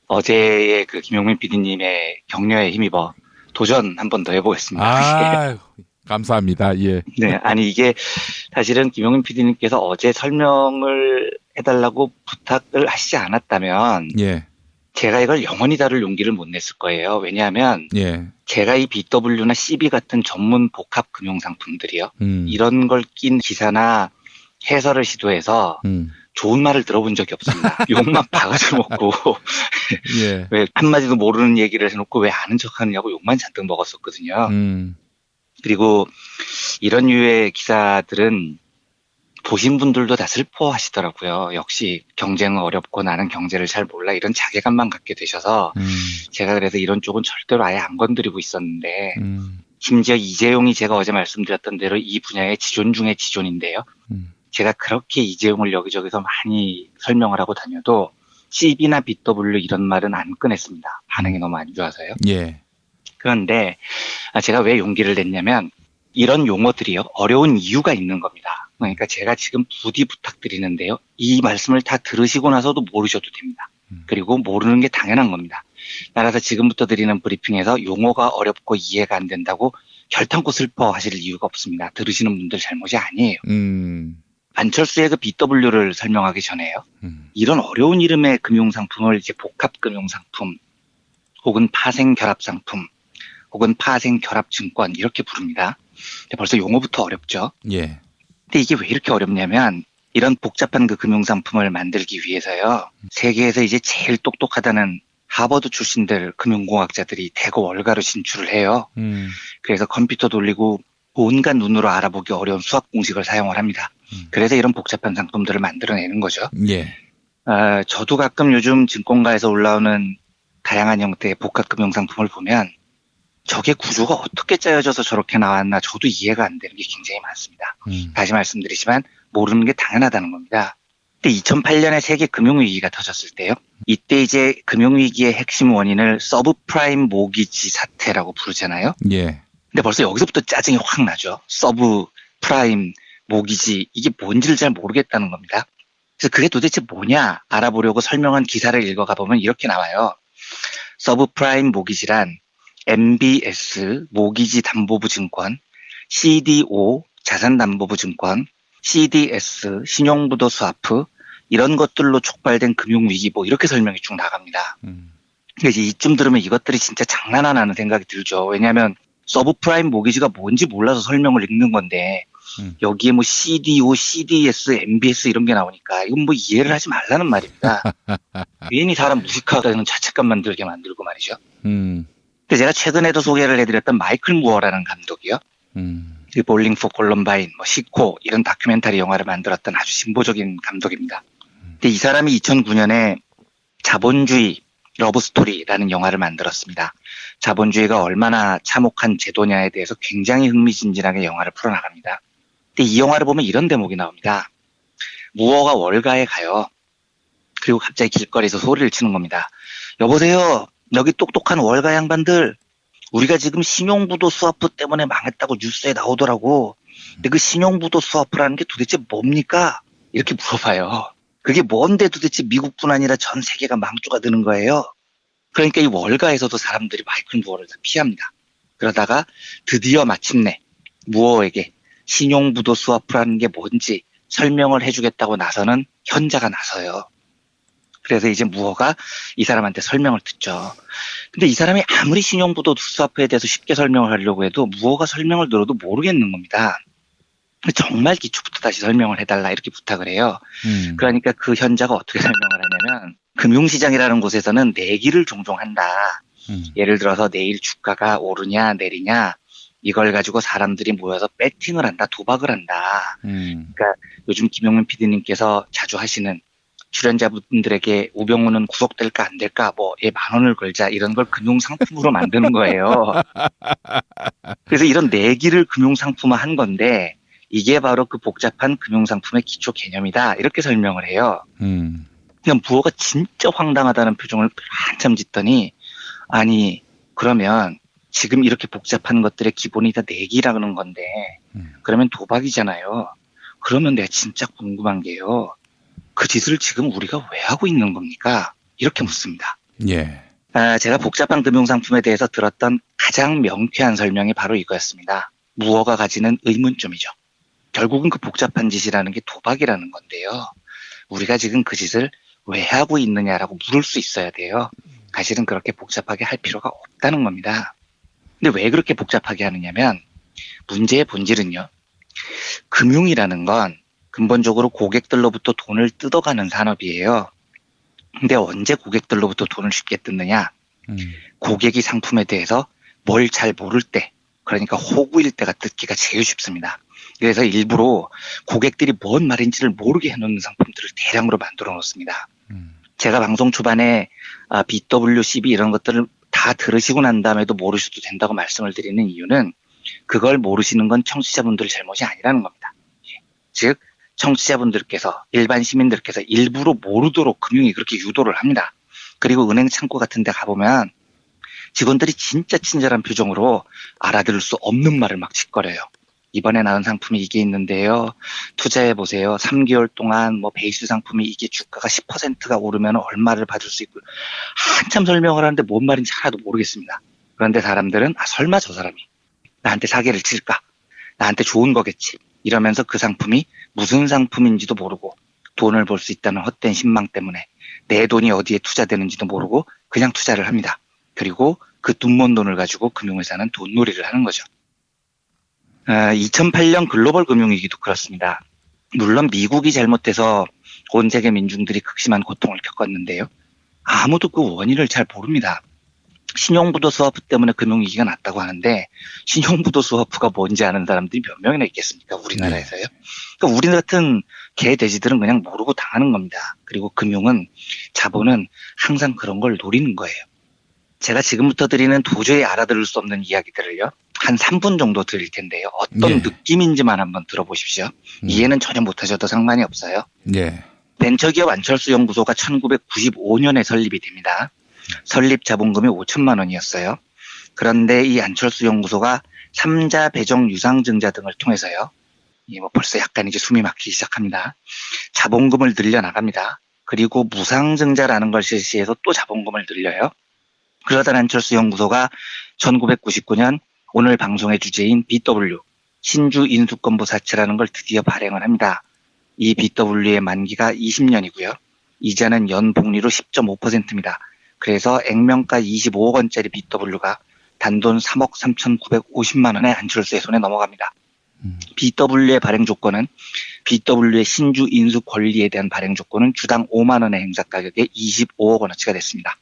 어제의 김용민 PD님의 격려에 힘입어 도전 한 번 더 해보겠습니다. 아, 감사합니다. 예. 네, 아니 이게 사실은 김용민 PD님께서 어제 설명을 해달라고 부탁을 하시지 않았다면, 예. 제가 이걸 영원히 다룰 용기를 못 냈을 거예요. 왜냐하면, 예. 제가 이 BW나 CB 같은 전문 복합 금융상품들이요, 이런 걸 낀 기사나 해설을 시도해서 좋은 말을 들어본 적이 없습니다. 욕만 바가지로 먹고 예. 왜 한마디도 모르는 얘기를 해놓고 왜 아는 척하느냐고 욕만 잔뜩 먹었었거든요. 그리고 이런 류의 기사들은 보신 분들도 다 슬퍼하시더라고요. 역시 경쟁은 어렵고 나는 경제를 잘 몰라, 이런 자괴감만 갖게 되셔서 제가 그래서 이런 쪽은 절대로 아예 안 건드리고 있었는데 심지어 이재용이 제가 어제 말씀드렸던 대로 이 분야의 지존 중의 지존인데요. 제가 그렇게 이재용을 여기저기서 많이 설명을 하고 다녀도 CB나 BW 이런 말은 안 꺼냈습니다. 반응이 너무 안 좋아서요. 예. 그런데 제가 왜 용기를 냈냐면 이런 용어들이요, 어려운 이유가 있는 겁니다. 그러니까 제가 지금 부디 부탁드리는데요, 이 말씀을 다 들으시고 나서도 모르셔도 됩니다. 그리고 모르는 게 당연한 겁니다. 따라서 지금부터 드리는 브리핑에서 용어가 어렵고 이해가 안 된다고 결탄코 슬퍼하실 이유가 없습니다. 들으시는 분들 잘못이 아니에요. 안철수의 그 BW를 설명하기 전에요. 이런 어려운 이름의 금융상품을 이제 복합금융상품 혹은 파생결합상품 혹은 파생결합증권 이렇게 부릅니다. 벌써 용어부터 어렵죠. 예. 근데 이게 왜 이렇게 어렵냐면 이런 복잡한 그 금융상품을 만들기 위해서요. 세계에서 이제 제일 똑똑하다는 하버드 출신들 금융공학자들이 대거 월가로 진출을 해요. 그래서 컴퓨터 돌리고 온갖 눈으로 알아보기 어려운 수학 공식을 사용을 합니다. 그래서 이런 복잡한 상품들을 만들어내는 거죠. 예. 저도 가끔 요즘 증권가에서 올라오는 다양한 형태의 복합금융상품을 보면 저게 구조가 어떻게 짜여져서 저렇게 나왔나 저도 이해가 안 되는 게 굉장히 많습니다. 다시 말씀드리지만 모르는 게 당연하다는 겁니다. 근데 2008년에 세계 금융위기가 터졌을 때요. 이때 이제 금융위기의 핵심 원인을 서브프라임 모기지 사태라고 부르잖아요. 예. 근데 벌써 여기서부터 짜증이 확 나죠. 서브프라임 모기지 이게 뭔지를 잘 모르겠다는 겁니다. 그래서 그게 도대체 뭐냐 알아보려고 설명한 기사를 읽어가 보면 이렇게 나와요. 서브프라임 모기지란 MBS 모기지 담보부 증권, CDO 자산담보부 증권, CDS 신용부도 스와프 이런 것들로 촉발된 금융위기 뭐 이렇게 설명이 쭉 나갑니다. 그래서 이쯤 들으면 이것들이 진짜 장난하나 하는 생각이 들죠. 왜냐하면 서브프라임 모기지가 뭔지 몰라서 설명을 읽는 건데 여기에 뭐 CDO, CDS, MBS 이런 게 나오니까 이건 뭐 이해를 하지 말라는 말입니다. 괜히 사람 무식하다는 자책감 들게 만들고 말이죠. 근데 제가 최근에도 소개를 해드렸던 마이클 무어라는 감독이요. 그 볼링 포 콜럼바인, 뭐 시코 이런 다큐멘터리 영화를 만들었던 아주 진보적인 감독입니다. 근데 이 사람이 2009년에 자본주의 러브스토리라는 영화를 만들었습니다. 자본주의가 얼마나 참혹한 제도냐에 대해서 굉장히 흥미진진하게 영화를 풀어나갑니다. 근데 이 영화를 보면 이런 대목이 나옵니다. 무어가 월가에 가요. 그리고 갑자기 길거리에서 소리를 치는 겁니다. 여보세요. 여기 똑똑한 월가 양반들. 우리가 지금 신용부도 스와프 때문에 망했다고 뉴스에 나오더라고. 근데 그 신용부도 스와프라는 게 도대체 뭡니까? 이렇게 물어봐요. 그게 뭔데 도대체 미국뿐 아니라 전 세계가 망조가 되는 거예요. 그러니까 이 월가에서도 사람들이 마이클 무어를 다 피합니다. 그러다가 드디어 마침내 무어에게 신용부도 스와프라는 게 뭔지 설명을 해주겠다고 나서는 현자가 나서요. 그래서 이제 무어가 이 사람한테 설명을 듣죠. 근데 이 사람이 아무리 신용부도 스와프에 대해서 쉽게 설명을 하려고 해도 무어가 설명을 들어도 모르겠는 겁니다. 정말 기초부터 다시 설명을 해달라 이렇게 부탁을 해요. 그러니까 그 현자가 어떻게 설명을 하냐면 금융시장이라는 곳에서는 내기를 종종 한다. 예를 들어서 내일 주가가 오르냐 내리냐 이걸 가지고 사람들이 모여서 배팅을 한다, 도박을 한다. 그러니까 요즘 김용민 PD님께서 자주 하시는 출연자분들에게 우병우는 구속될까 안 될까 뭐 얘 10,000원을 걸자 이런 걸 금융상품으로 만드는 거예요. 그래서 이런 내기를 금융상품화한 건데 이게 바로 그 복잡한 금융상품의 기초 개념이다 이렇게 설명을 해요. 그냥 무어가 진짜 황당하다는 표정을 한참 짓더니 아니 그러면 지금 이렇게 복잡한 것들의 기본이 다 내기라는 건데 그러면 도박이잖아요. 그러면 내가 진짜 궁금한 게요. 그 짓을 지금 우리가 왜 하고 있는 겁니까? 이렇게 묻습니다. 예. 제가 복잡한 금융상품에 대해서 들었던 가장 명쾌한 설명이 바로 이거였습니다. 무어가 가지는 의문점이죠. 결국은 그 복잡한 짓이라는 게 도박이라는 건데요. 우리가 지금 그 짓을 왜 하고 있느냐라고 물을 수 있어야 돼요. 사실은 그렇게 복잡하게 할 필요가 없다는 겁니다. 근데 왜 그렇게 복잡하게 하느냐면 문제의 본질은요. 금융이라는 건 근본적으로 고객들로부터 돈을 뜯어가는 산업이에요. 근데 언제 고객들로부터 돈을 쉽게 뜯느냐? 고객이 상품에 대해서 뭘 잘 모를 때, 그러니까 호구일 때가 뜯기가 제일 쉽습니다. 그래서 일부러 고객들이 뭔 말인지를 모르게 해놓는 상품들을 대량으로 만들어 놓습니다. 제가 방송 초반에 BWCB 이런 것들을 다 들으시고 난 다음에도 모르셔도 된다고 말씀을 드리는 이유는 그걸 모르시는 건 청취자분들 잘못이 아니라는 겁니다. 즉 청취자분들께서 일반 시민들께서 일부러 모르도록 금융이 그렇게 유도를 합니다. 그리고 은행 창구 같은 데 가보면 직원들이 진짜 친절한 표정으로 알아들을 수 없는 말을 막 짓거려요. 이번에 나온 상품이 이게 있는데요. 투자해보세요. 3개월 동안 뭐 베이스 상품이 이게 주가가 10%가 오르면 얼마를 받을 수 있고 한참 설명을 하는데 뭔 말인지 하나도 모르겠습니다. 그런데 사람들은 설마 저 사람이 나한테 사기를 칠까? 나한테 좋은 거겠지. 이러면서 그 상품이 무슨 상품인지도 모르고 돈을 벌 수 있다는 헛된 신망 때문에 내 돈이 어디에 투자되는지도 모르고 그냥 투자를 합니다. 그리고 그 돈 모은 돈을 가지고 금융회사는 돈놀이를 하는 거죠. 2008년 글로벌 금융위기도 그렇습니다. 물론 미국이 잘못해서 온 세계 민중들이 극심한 고통을 겪었는데요. 아무도 그 원인을 잘 모릅니다. 신용부도 스와프 때문에 금융위기가 났다고 하는데 신용부도 스와프가 뭔지 아는 사람들이 몇 명이나 있겠습니까? 우리나라에서요. 그러니까 우리 같은 개 돼지들은 그냥 모르고 당하는 겁니다. 그리고 금융은 자본은 항상 그런 걸 노리는 거예요. 제가 지금부터 드리는 도저히 알아들을 수 없는 이야기들을요. 한 3분 정도 드릴 텐데요. 어떤 느낌인지만 한번 들어보십시오. 이해는 전혀 못하셔도 상관이 없어요. 벤처기업 안철수 연구소가 1995년에 설립이 됩니다. 설립 자본금이 5천만 원이었어요. 그런데 이 안철수 연구소가 3자 배정 유상증자 등을 통해서요. 벌써 약간 이제 숨이 막히기 시작합니다. 자본금을 늘려나갑니다. 그리고 무상증자라는 걸 실시해서 또 자본금을 늘려요. 그러다 안철수 연구소가 1999년 오늘 방송의 주제인 BW, 신주 인수권부 사채라는 걸 드디어 발행을 합니다. 이 BW의 만기가 20년이고요. 이자는 연복리로 10.5%입니다. 그래서 액면가 25억 원짜리 BW가 단돈 3억 3,950만 원에 안철수의 손에 넘어갑니다. BW의 발행 조건은 BW의 신주 인수 권리에 대한 발행 조건은 주당 5만 원의 행사 가격에 25억 원어치가 됐습니다.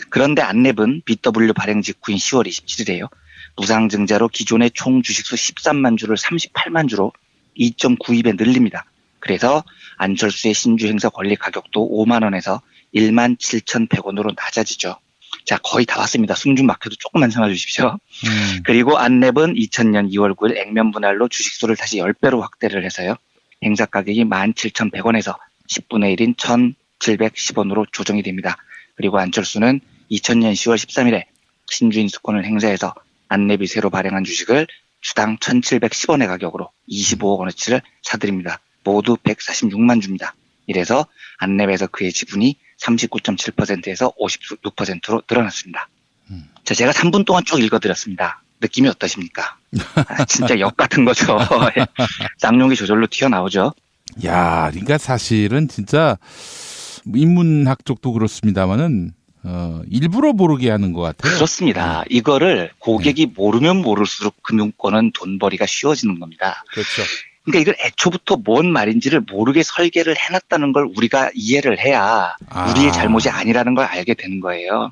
그런데 안랩은 BW 발행 직후인 10월 27일에요. 무상증자로 기존의 총 주식수 13만 주를 38만 주로 2.92배 늘립니다. 그래서 안철수의 신주 행사 권리 가격도 5만 원에서 17,100원으로 낮아지죠. 자, 거의 다 왔습니다. 숨 좀 막혀도 조금만 참아 주십시오. 그리고 안랩은 2000년 2월 9일 액면 분할로 주식수를 다시 10배로 확대를 해서요. 행사 가격이 17,100원에서 10분의 1인 1,710원으로 조정이 됩니다. 그리고 안철수는 2000년 10월 13일에 신주 인수권을 행사해서 안랩이 새로 발행한 주식을 주당 1,710원의 가격으로 25억 원어치를 사들입니다. 모두 146만 주입니다. 이래서 안랩에서 그의 지분이 39.7%에서 56%로 늘어났습니다. 자, 제가 3분 동안 쭉 읽어드렸습니다. 느낌이 어떠십니까? 진짜 역 같은 거죠. 쌍용이 저절로 튀어나오죠. 야, 그러니까 사실은 진짜 인문학 쪽도 그렇습니다만은 일부러 모르게 하는 것 같아요. 그렇습니다. 이거를 고객이 모르면 모를수록 금융권은 돈벌이가 쉬워지는 겁니다. 그렇죠. 그러니까 이걸 애초부터 뭔 말인지를 모르게 설계를 해놨다는 걸 우리가 이해를 해야 우리의 잘못이 아니라는 걸 알게 되는 거예요.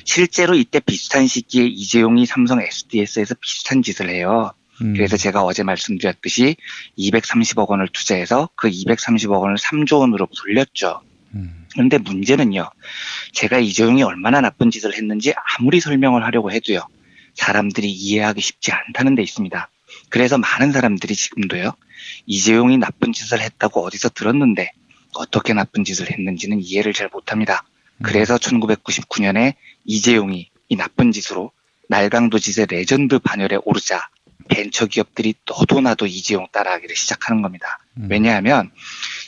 실제로 이때 비슷한 시기에 이재용이 삼성 SDS에서 비슷한 짓을 해요. 그래서 제가 어제 말씀드렸듯이 230억 원을 투자해서 그 230억 원을 3조 원으로 돌렸죠. 그런데 문제는요. 제가 이재용이 얼마나 나쁜 짓을 했는지 아무리 설명을 하려고 해도요. 사람들이 이해하기 쉽지 않다는 데 있습니다. 그래서 많은 사람들이 지금도요. 이재용이 나쁜 짓을 했다고 어디서 들었는데 어떻게 나쁜 짓을 했는지는 이해를 잘 못합니다. 그래서 1999년에 이재용이 이 나쁜 짓으로 날강도 짓의 레전드 반열에 오르자 벤처기업들이 너도 나도 이재용 따라하기를 시작하는 겁니다. 왜냐하면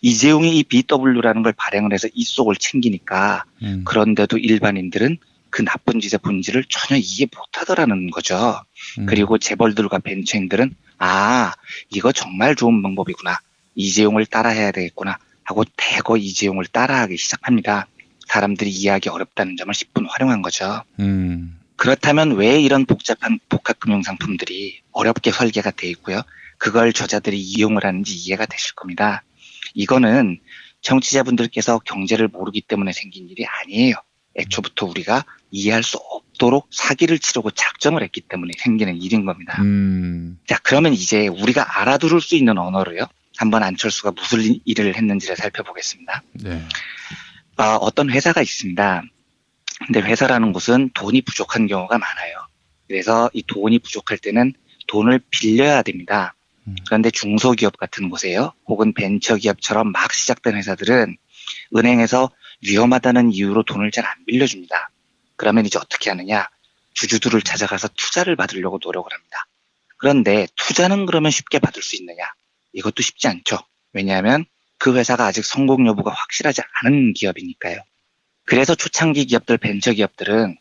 이재용이 이 BW라는 걸 발행을 해서 이 속을 챙기니까 그런데도 일반인들은 그 나쁜 짓의 본질을 전혀 이해 못하더라는 거죠. 그리고 재벌들과 벤처인들은 이거 정말 좋은 방법이구나. 이재용을 따라해야 되겠구나 하고 대거 이재용을 따라하기 시작합니다. 사람들이 이해하기 어렵다는 점을 10분 활용한 거죠. 그렇다면 왜 이런 복잡한 복합금융상품들이 어렵게 설계가 돼 있고요. 그걸 저자들이 이용을 하는지 이해가 되실 겁니다. 이거는 청취자분들께서 경제를 모르기 때문에 생긴 일이 아니에요. 애초부터 우리가 이해할 수 없도록 사기를 치려고 작정을 했기 때문에 생기는 일인 겁니다. 자, 그러면 이제 우리가 알아들을 수 있는 언어로요. 한번 안철수가 무슨 일을 했는지를 살펴보겠습니다. 어떤 회사가 있습니다. 근데 회사라는 곳은 돈이 부족한 경우가 많아요. 그래서 이 돈이 부족할 때는 돈을 빌려야 됩니다. 그런데 중소기업 같은 곳에요. 혹은 벤처기업처럼 막 시작된 회사들은 은행에서 위험하다는 이유로 돈을 잘 안 빌려줍니다. 그러면 이제 어떻게 하느냐? 주주들을 찾아가서 투자를 받으려고 노력을 합니다. 그런데 투자는 그러면 쉽게 받을 수 있느냐? 이것도 쉽지 않죠. 왜냐하면 그 회사가 아직 성공 여부가 확실하지 않은 기업이니까요. 그래서 초창기 기업들, 벤처기업들은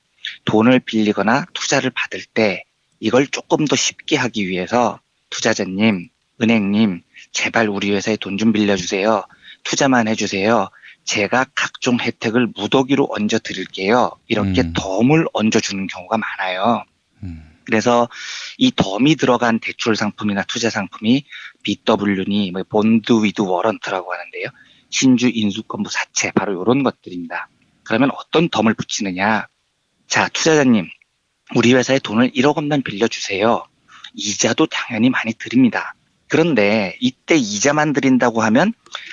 돈을 빌리거나 투자를 받을 때 이걸 조금 더 쉽게 하기 위해서 투자자님, 은행님, 제발 우리 회사에 돈 좀 빌려주세요. 투자만 해주세요. 제가 각종 혜택을 무더기로 얹어 드릴게요. 이렇게 덤을 얹어주는 경우가 많아요. 그래서 이 덤이 들어간 대출 상품이나 투자 상품이 BW니 본드 위드 워런트라고 하는데요. 신주 인수권부 사채, 바로 이런 것들입니다. 그러면 어떤 덤을 붙이느냐. 자, 투자자님, 우리 회사에 돈을 1억 원만 빌려주세요. 이자도 당연히 많이 드립니다. 그런데 이때 이자만 드린다고 하면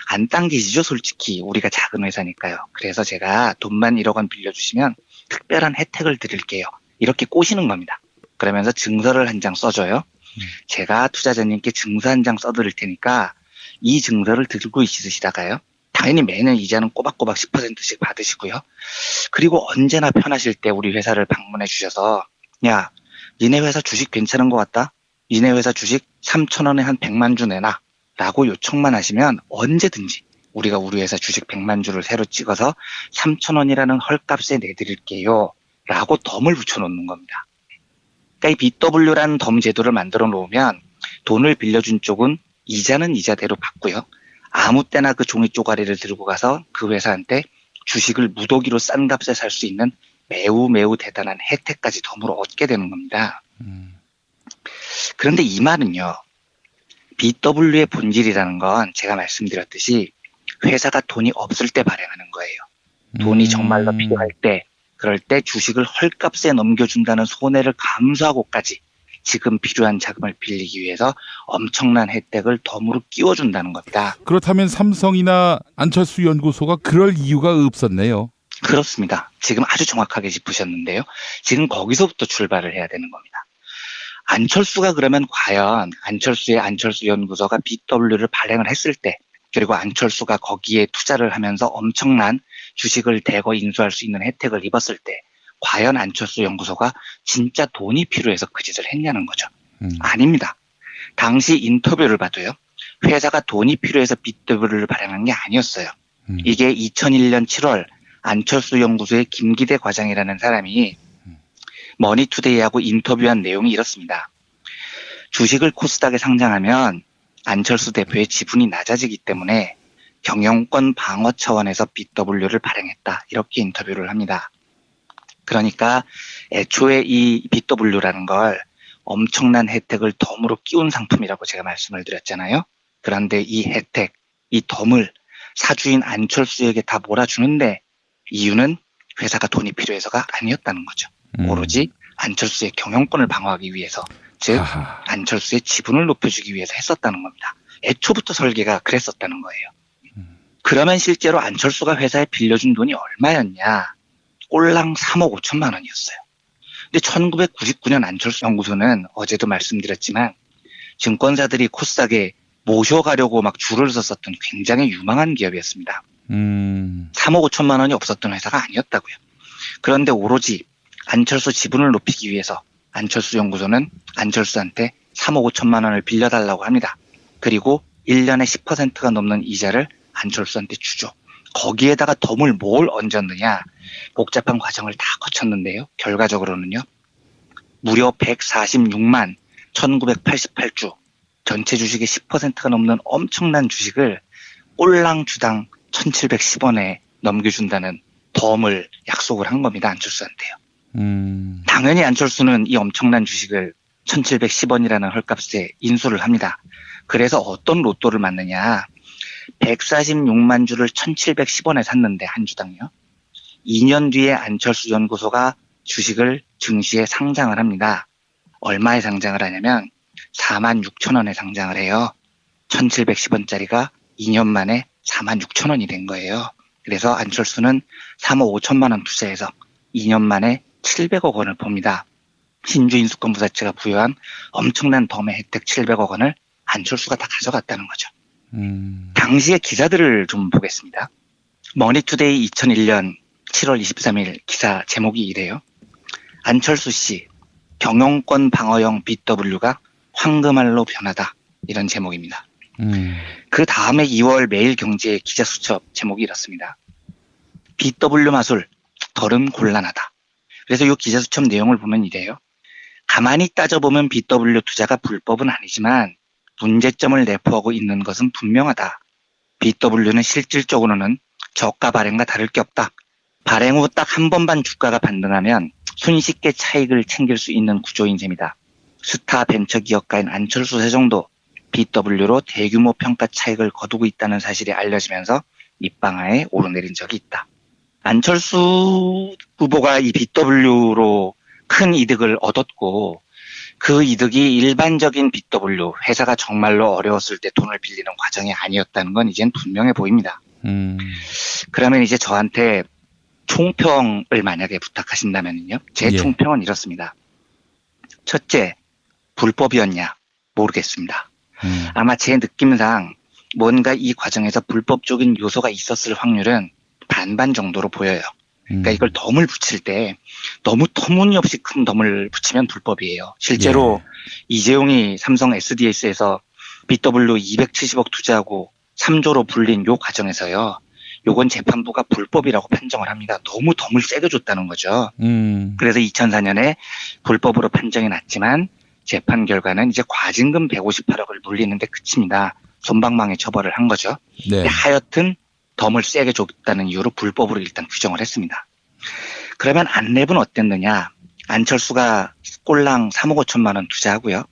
안 당기시죠, 솔직히. 우리가 작은 회사니까요. 그래서 제가 돈만 1억 원 빌려주시면 특별한 혜택을 드릴게요. 이렇게 꼬시는 겁니다. 그러면서 증서를 한 장 써줘요. 제가 투자자님께 증서 한 장 써드릴 테니까 이 증서를 들고 있으시다가요. 당연히 매년 이자는 꼬박꼬박 10%씩 받으시고요. 그리고 언제나 편하실 때 우리 회사를 방문해 주셔서 야, 니네 회사 주식 괜찮은 것 같다? 니네 회사 주식 3,000원에 한 100만 주 내놔 라고 요청만 하시면 언제든지 우리가 우리 회사 주식 100만 주를 새로 찍어서 3,000원이라는 헐값에 내드릴게요 라고 덤을 붙여놓는 겁니다. 그러니까 이 BW라는 덤 제도를 만들어 놓으면 돈을 빌려준 쪽은 이자는 이자대로 받고요. 아무 때나 그 종이 쪼가리를 들고 가서 그 회사한테 주식을 무더기로 싼 값에 살 수 있는 매우 매우 대단한 혜택까지 덤으로 얻게 되는 겁니다. 그런데 이 말은요. BW의 본질이라는 건 제가 말씀드렸듯이 회사가 돈이 없을 때 발행하는 거예요. 돈이 정말로 필요할 때, 그럴 때 주식을 헐값에 넘겨준다는 손해를 감수하고까지 지금 필요한 자금을 빌리기 위해서 엄청난 혜택을 덤으로 끼워준다는 겁니다. 그렇다면 삼성이나 안철수 연구소가 그럴 이유가 없었네요. 그렇습니다. 지금 아주 정확하게 짚으셨는데요. 지금 거기서부터 출발을 해야 되는 겁니다. 안철수가 그러면 과연 안철수의 안철수 연구소가 BW를 발행을 했을 때, 그리고 안철수가 거기에 투자를 하면서 엄청난 주식을 대거 인수할 수 있는 혜택을 입었을 때 과연 안철수 연구소가 진짜 돈이 필요해서 그 짓을 했냐는 거죠. 아닙니다. 당시 인터뷰를 봐도요. 회사가 돈이 필요해서 BW를 발행한 게 아니었어요. 이게 2001년 7월 안철수 연구소의 김기대 과장이라는 사람이 머니투데이하고 인터뷰한 내용이 이렇습니다. 주식을 코스닥에 상장하면 안철수 대표의 지분이 낮아지기 때문에 경영권 방어 차원에서 BW를 발행했다. 이렇게 인터뷰를 합니다. 그러니까 애초에 이 BW라는 걸 엄청난 혜택을 덤으로 끼운 상품이라고 제가 말씀을 드렸잖아요. 그런데 이 혜택, 이 덤을 사주인 안철수에게 다 몰아주는데 이유는 회사가 돈이 필요해서가 아니었다는 거죠. 오로지 안철수의 경영권을 방어하기 위해서, 즉 안철수의 지분을 높여주기 위해서 했었다는 겁니다. 애초부터 설계가 그랬었다는 거예요. 그러면 실제로 안철수가 회사에 빌려준 돈이 얼마였냐? 꼴랑 3억 5천만 원이었어요. 근데 1999년 안철수 연구소는 어제도 말씀드렸지만 증권사들이 코스닥에 모셔가려고 막 줄을 섰었던 굉장히 유망한 기업이었습니다. 3억 5천만 원이 없었던 회사가 아니었다고요. 그런데 오로지 안철수 지분을 높이기 위해서 안철수 연구소는 안철수한테 3억 5천만 원을 빌려달라고 합니다. 그리고 1년에 10%가 넘는 이자를 안철수한테 주죠. 거기에다가 덤을 뭘 얹었느냐. 복잡한 과정을 다 거쳤는데요. 결과적으로는요. 무려 146만 1988주 전체 주식의 10%가 넘는 엄청난 주식을 꼴랑 주당 1710원에 넘겨준다는 덤을 약속을 한 겁니다. 안철수한테요. 당연히 안철수는 이 엄청난 주식을 1710원이라는 헐값에 인수를 합니다. 그래서 어떤 로또를 맞느냐. 146만 주를 1710원에 샀는데 한 주당요. 2년 뒤에 안철수 연구소가 주식을 증시에 상장을 합니다. 얼마에 상장을 하냐면 46,000원에 상장을 해요. 1710원짜리가 2년 만에 46,000원이 된 거예요. 그래서 안철수는 3억 5천만 원 투자해서 2년 만에 700억 원을 봅니다. 신주인수권부 자체가 부여한 엄청난 덤의 혜택 700억 원을 안철수가 다 가져갔다는 거죠. 당시의 기사들을 좀 보겠습니다. 머니투데이 2001년 7월 23일 기사 제목이 이래요. 안철수 씨, 경영권 방어형 BW가 황금알로 변하다. 이런 제목입니다. 그 다음에 2월 매일경제의 기자 수첩 제목이 이렇습니다. BW 마술, 덜은 곤란하다. 그래서 이 기자 수첩 내용을 보면 이래요. 가만히 따져보면 BW 투자가 불법은 아니지만 문제점을 내포하고 있는 것은 분명하다. BW는 실질적으로는 저가 발행과 다를 게 없다. 발행 후 딱 한 번만 주가가 반등하면 손쉽게 차익을 챙길 수 있는 구조인 셈이다. 스타 벤처기업가인 안철수 세종도 BW로 대규모 평가 차익을 거두고 있다는 사실이 알려지면서 입방아에 오르내린 적이 있다. 안철수 후보가 이 BW로 큰 이득을 얻었고 그 이득이 일반적인 BW, 회사가 정말로 어려웠을 때 돈을 빌리는 과정이 아니었다는 건 이젠 분명해 보입니다. 그러면 이제 저한테 총평을 만약에 부탁하신다면요. 제 총평은 이렇습니다. 첫째, 불법이었냐? 모르겠습니다. 아마 제 느낌상 뭔가 이 과정에서 불법적인 요소가 있었을 확률은 반반 정도로 보여요. 그러니까 이걸 덤을 붙일 때 너무 터무니없이 큰 덤을 붙이면 불법이에요. 실제로 이재용이 삼성 SDS에서 BW 270억 투자하고 3조로 불린 요 과정에서요. 요건 재판부가 불법이라고 판정을 합니다. 너무 덤을 세게 줬다는 거죠. 그래서 2004년에 불법으로 판정이 났지만 재판 결과는 이제 과징금 158억을 물리는데 그칩니다. 솜방망이 처벌을 한 거죠. 네. 하여튼 덤을 세게 줬다는 이유로 불법으로 일단 규정을 했습니다. 그러면 안랩은 어땠느냐. 안철수가 꼴랑 3억 5천만 원 투자하고요.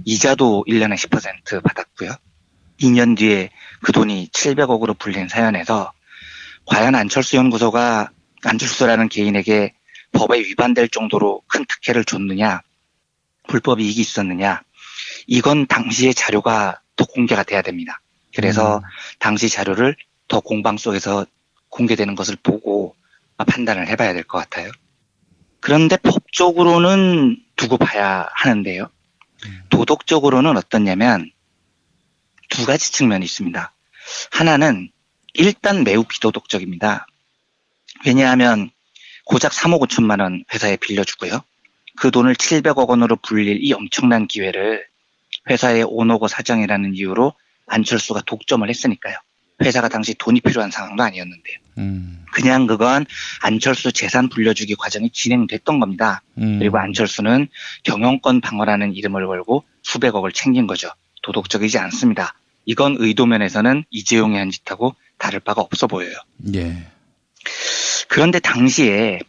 이자도 1년에 10% 받았고요. 2년 뒤에 그 돈이 700억으로 불린 사연에서 과연 안철수 연구소가 안철수라는 개인에게 법에 위반될 정도로 큰 특혜를 줬느냐, 불법 이익이 있었느냐, 이건 당시의 자료가 더 공개가 돼야 됩니다. 그래서 당시 자료를 더 공방 속에서 공개되는 것을 보고 판단을 해봐야 될 것 같아요. 그런데 법적으로는 두고 봐야 하는데요. 도덕적으로는 어떻냐면 두 가지 측면이 있습니다. 하나는 일단 매우 비도덕적입니다. 왜냐하면 고작 3억 5천만 원 회사에 빌려주고요. 그 돈을 700억 원으로 불릴 이 엄청난 기회를 회사의 오너고 사장이라는 이유로 안철수가 독점을 했으니까요. 회사가 당시 돈이 필요한 상황도 아니었는데요. 그냥 그건 안철수 재산 불려주기 과정이 진행됐던 겁니다. 그리고 안철수는 경영권 방어라는 이름을 걸고 수백억을 챙긴 거죠. 도덕적이지 않습니다. 이건 의도면에서는 이재용이 한 짓하고 다를 바가 없어 보여요. 예. 그런데 당시에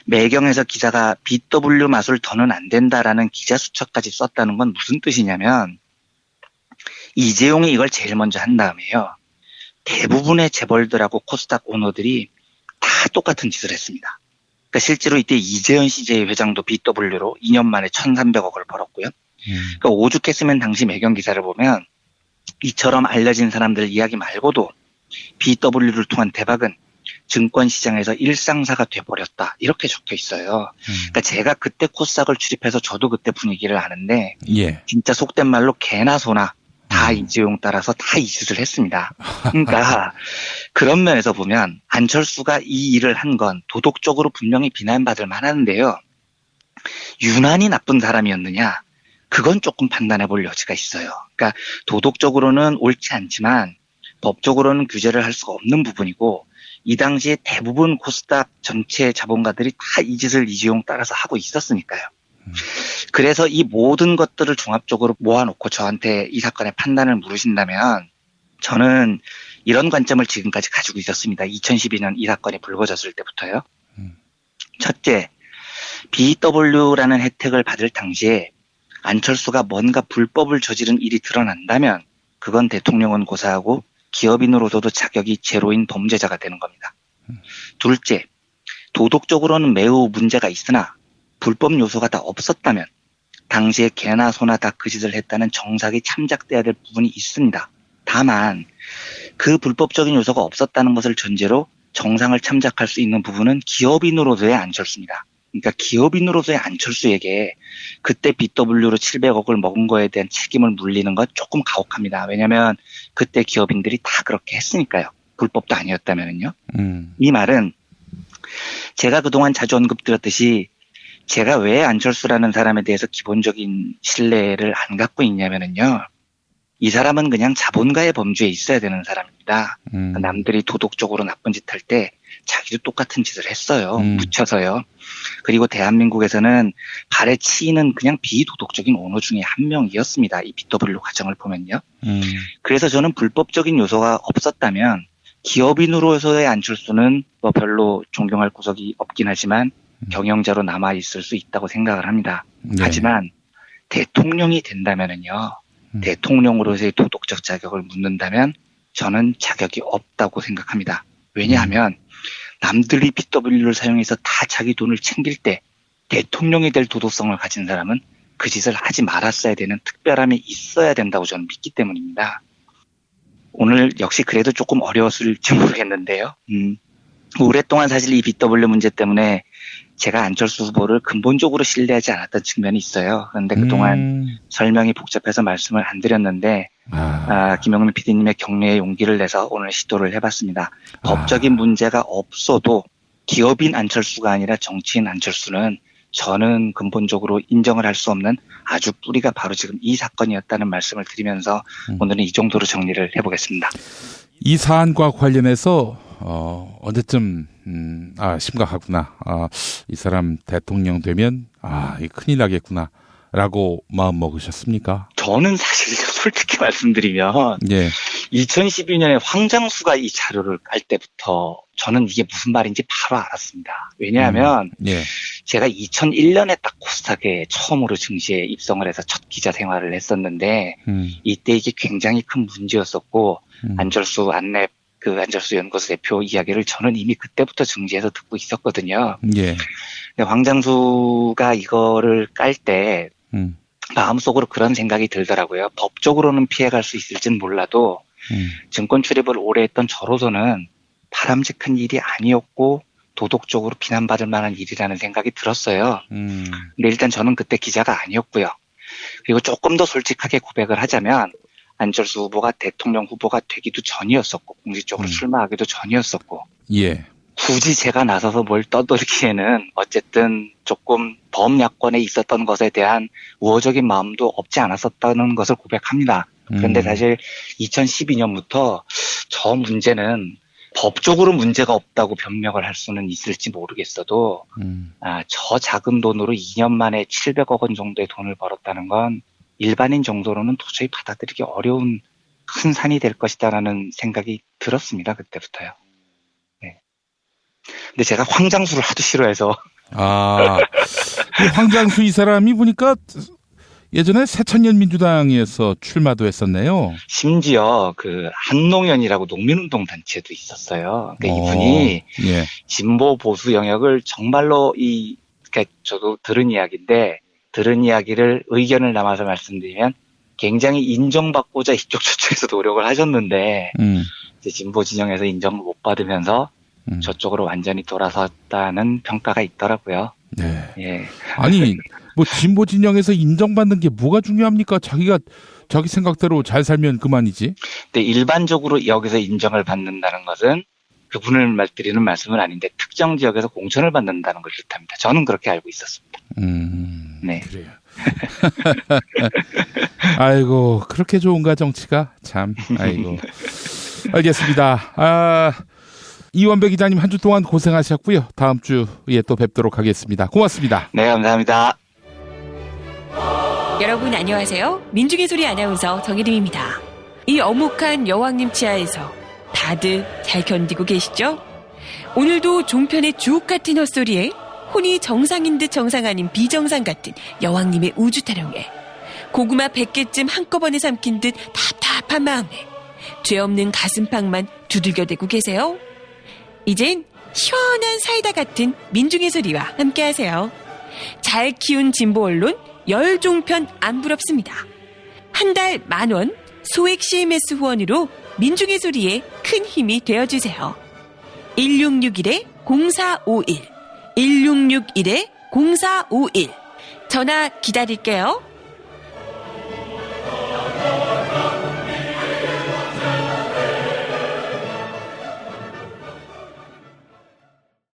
매경에서 기자가 BW 맛을 더는 안 된다라는 기자 수첩까지 썼다는 건 무슨 뜻이냐면 이재용이 이걸 제일 먼저 한 다음에요. 대부분의 재벌들하고 코스닥 오너들이 다 똑같은 짓을 했습니다. 그러니까 실제로 이때 이재현 CJ 회장도 BW로 2년 만에 1,300억을 벌었고요. 그러니까 오죽했으면 당시 매경 기사를 보면 이처럼 알려진 사람들 이야기 말고도 BW를 통한 대박은 증권시장에서 일상사가 돼버렸다. 이렇게 적혀 있어요. 그러니까 제가 그때 코스닥을 출입해서 저도 그때 분위기를 아는데 진짜 속된 말로 개나 소나 다 이재용 따라서 다 이 짓을 했습니다. 그러니까 그런 면에서 보면 안철수가 이 일을 한 건 도덕적으로 분명히 비난받을 만한데요. 유난히 나쁜 사람이었느냐? 그건 조금 판단해 볼 여지가 있어요. 그러니까 도덕적으로는 옳지 않지만 법적으로는 규제를 할 수가 없는 부분이고 이 당시에 대부분 코스닥 전체 자본가들이 다 이 짓을 이재용 따라서 하고 있었으니까요. 그래서 이 모든 것들을 종합적으로 모아놓고 저한테 이 사건의 판단을 물으신다면 저는 이런 관점을 지금까지 가지고 있었습니다. 2012년 이 사건이 불거졌을 때부터요. 첫째, BW라는 혜택을 받을 당시에 안철수가 뭔가 불법을 저지른 일이 드러난다면 그건 대통령은 고사하고 기업인으로서도 자격이 제로인 범죄자가 되는 겁니다. 둘째, 도덕적으로는 매우 문제가 있으나 불법 요소가 다 없었다면 당시에 개나 소나 다 그 짓을 했다는 정삭이 참작돼야 될 부분이 있습니다. 다만 그 불법적인 요소가 없었다는 것을 전제로 정상을 참작할 수 있는 부분은 기업인으로서의 안철수입니다. 그러니까 기업인으로서의 안철수에게 그때 BW로 700억을 먹은 거에 대한 책임을 물리는 건 조금 가혹합니다. 왜냐하면 그때 기업인들이 다 그렇게 했으니까요. 불법도 아니었다면요. 이 말은 제가 그동안 자주 언급드렸듯이 제가 왜 안철수라는 사람에 대해서 기본적인 신뢰를 안 갖고 있냐면요. 이 사람은 그냥 자본가의 범주에 있어야 되는 사람입니다. 남들이 도덕적으로 나쁜 짓 할 때 자기도 똑같은 짓을 했어요. 묻혀서요. 그리고 대한민국에서는 발에 치이는 그냥 비도덕적인 오너 중에 한 명이었습니다. 이 BW 과정을 보면요. 그래서 저는 불법적인 요소가 없었다면 기업인으로서의 안철수는 뭐 별로 존경할 구석이 없긴 하지만 경영자로 남아있을 수 있다고 생각을 합니다. 하지만 대통령이 된다면은요. 대통령으로서의 도덕적 자격을 묻는다면 저는 자격이 없다고 생각합니다. 왜냐하면 남들이 BW를 사용해서 다 자기 돈을 챙길 때 대통령이 될 도덕성을 가진 사람은 그 짓을 하지 말았어야 되는 특별함이 있어야 된다고 저는 믿기 때문입니다. 오늘 역시 그래도 조금 어려웠을지 모르겠는데요. 오랫동안 사실 이 BW 문제 때문에 제가 안철수 후보를 근본적으로 신뢰하지 않았던 측면이 있어요. 그런데 그동안 설명이 복잡해서 말씀을 안 드렸는데 김영민 PD님의 격려의 용기를 내서 오늘 시도를 해봤습니다. 법적인 문제가 없어도 기업인 안철수가 아니라 정치인 안철수는 저는 근본적으로 인정을 할 수 없는 아주 뿌리가 바로 지금 이 사건이었다는 말씀을 드리면서 오늘은 이 정도로 정리를 해보겠습니다. 이 사안과 관련해서 언제쯤 심각하구나. 이 사람 대통령 되면 이 큰일 나겠구나. 라고 마음 먹으셨습니까? 저는 사실 솔직히 말씀드리면 2012년에 황장수가 이 자료를 깔 때부터 저는 이게 무슨 말인지 바로 알았습니다. 왜냐하면 제가 2001년에 딱 코스닥에 처음으로 증시에 입성을 해서 첫 기자 생활을 했었는데 이때 이게 굉장히 큰 문제였었고 안철수 안랩 안철수 연구소 대표 이야기를 저는 이미 그때부터 증시에서 듣고 있었거든요. 근데 황장수가 이거를 깔 때 마음속으로 그런 생각이 들더라고요. 법적으로는 피해갈 수 있을진 몰라도 증권 출입을 오래 했던 저로서는 바람직한 일이 아니었고 도덕적으로 비난받을 만한 일이라는 생각이 들었어요. 근데 일단 저는 그때 기자가 아니었고요. 그리고 조금 더 솔직하게 고백을 하자면 안철수 후보가 대통령 후보가 되기도 전이었었고 공식적으로 출마하기도 전이었었고 굳이 제가 나서서 뭘 떠들기에는 어쨌든 조금 범야권에 있었던 것에 대한 우호적인 마음도 없지 않았었다는 것을 고백합니다. 그런데 사실 2012년부터 저 문제는 법적으로 문제가 없다고 변명을 할 수는 있을지 모르겠어도 저 작은 돈으로 2년 만에 700억 원 정도의 돈을 벌었다는 건 일반인 정도로는 도저히 받아들이기 어려운 큰 산이 될 것이다라는 생각이 들었습니다. 그때부터요. 근데 제가 황장수를 하도 싫어해서 황장수 이 사람이 보니까 예전에 새천년민주당에서 출마도 했었네요. 심지어 한농연이라고 농민운동 단체도 있었어요. 그러니까 이분이 진보 보수 영역을 정말로 그러니까 저도 들은 이야기인데 들은 이야기를 의견을 담아서 말씀드리면 굉장히 인정받고자 이쪽 저쪽에서 노력을 하셨는데 이제 진보 진영에서 인정을 못 받으면서 저쪽으로 완전히 돌아섰다는 평가가 있더라고요. 아니 뭐 진보 진영에서 인정받는 게 뭐가 중요합니까? 자기가 자기 생각대로 잘 살면 그만이지. 근데 일반적으로 여기서 인정을 받는다는 것은 그분을 드리는 말씀은 아닌데 특정 지역에서 공천을 받는다는 걸 뜻합니다. 저는 그렇게 알고 있었습니다. 그래요. 아이고 그렇게 좋은가 정치가 참. 아이고 알겠습니다. 이원배 기자님 한 주 동안 고생하셨고요. 다음 주에 또 뵙도록 하겠습니다. 고맙습니다. 네, 감사합니다. 여러분 안녕하세요. 민중의 소리 아나운서 정혜림입니다. 이 어묵한 여왕님 치하에서 다들 잘 견디고 계시죠? 오늘도 종편의 주옥 같은 헛소리에 혼이 정상인 듯 정상 아닌 비정상 같은 여왕님의 우주 타령에 고구마 100개쯤 한꺼번에 삼킨 듯 답답한 마음에 죄 없는 가슴팍만 두들겨대고 계세요. 이젠 시원한 사이다 같은 민중의 소리와 함께하세요. 잘 키운 진보 언론 열종편 안 부럽습니다. 한 달 10,000원 소액 CMS 후원으로 민중의 소리에 큰 힘이 되어주세요. 1661-0451 1661-0451 전화 기다릴게요.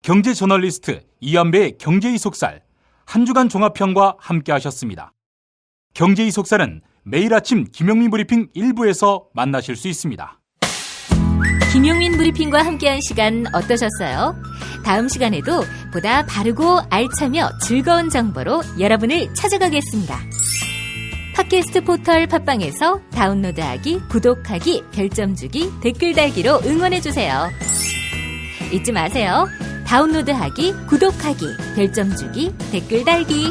경제 저널리스트 이한배의 경제 이속살 한 주간 종합편과 함께 하셨습니다. 경제 이속살은 매일 아침 김영민 브리핑 1부에서 만나실 수 있습니다. 김용민 브리핑과 함께한 시간 어떠셨어요? 다음 시간에도 보다 바르고 알차며 즐거운 정보로 여러분을 찾아가겠습니다. 팟캐스트 포털 팟빵에서 다운로드하기, 구독하기, 별점 주기, 댓글 달기로 응원해주세요. 잊지 마세요. 다운로드하기, 구독하기, 별점 주기, 댓글 달기.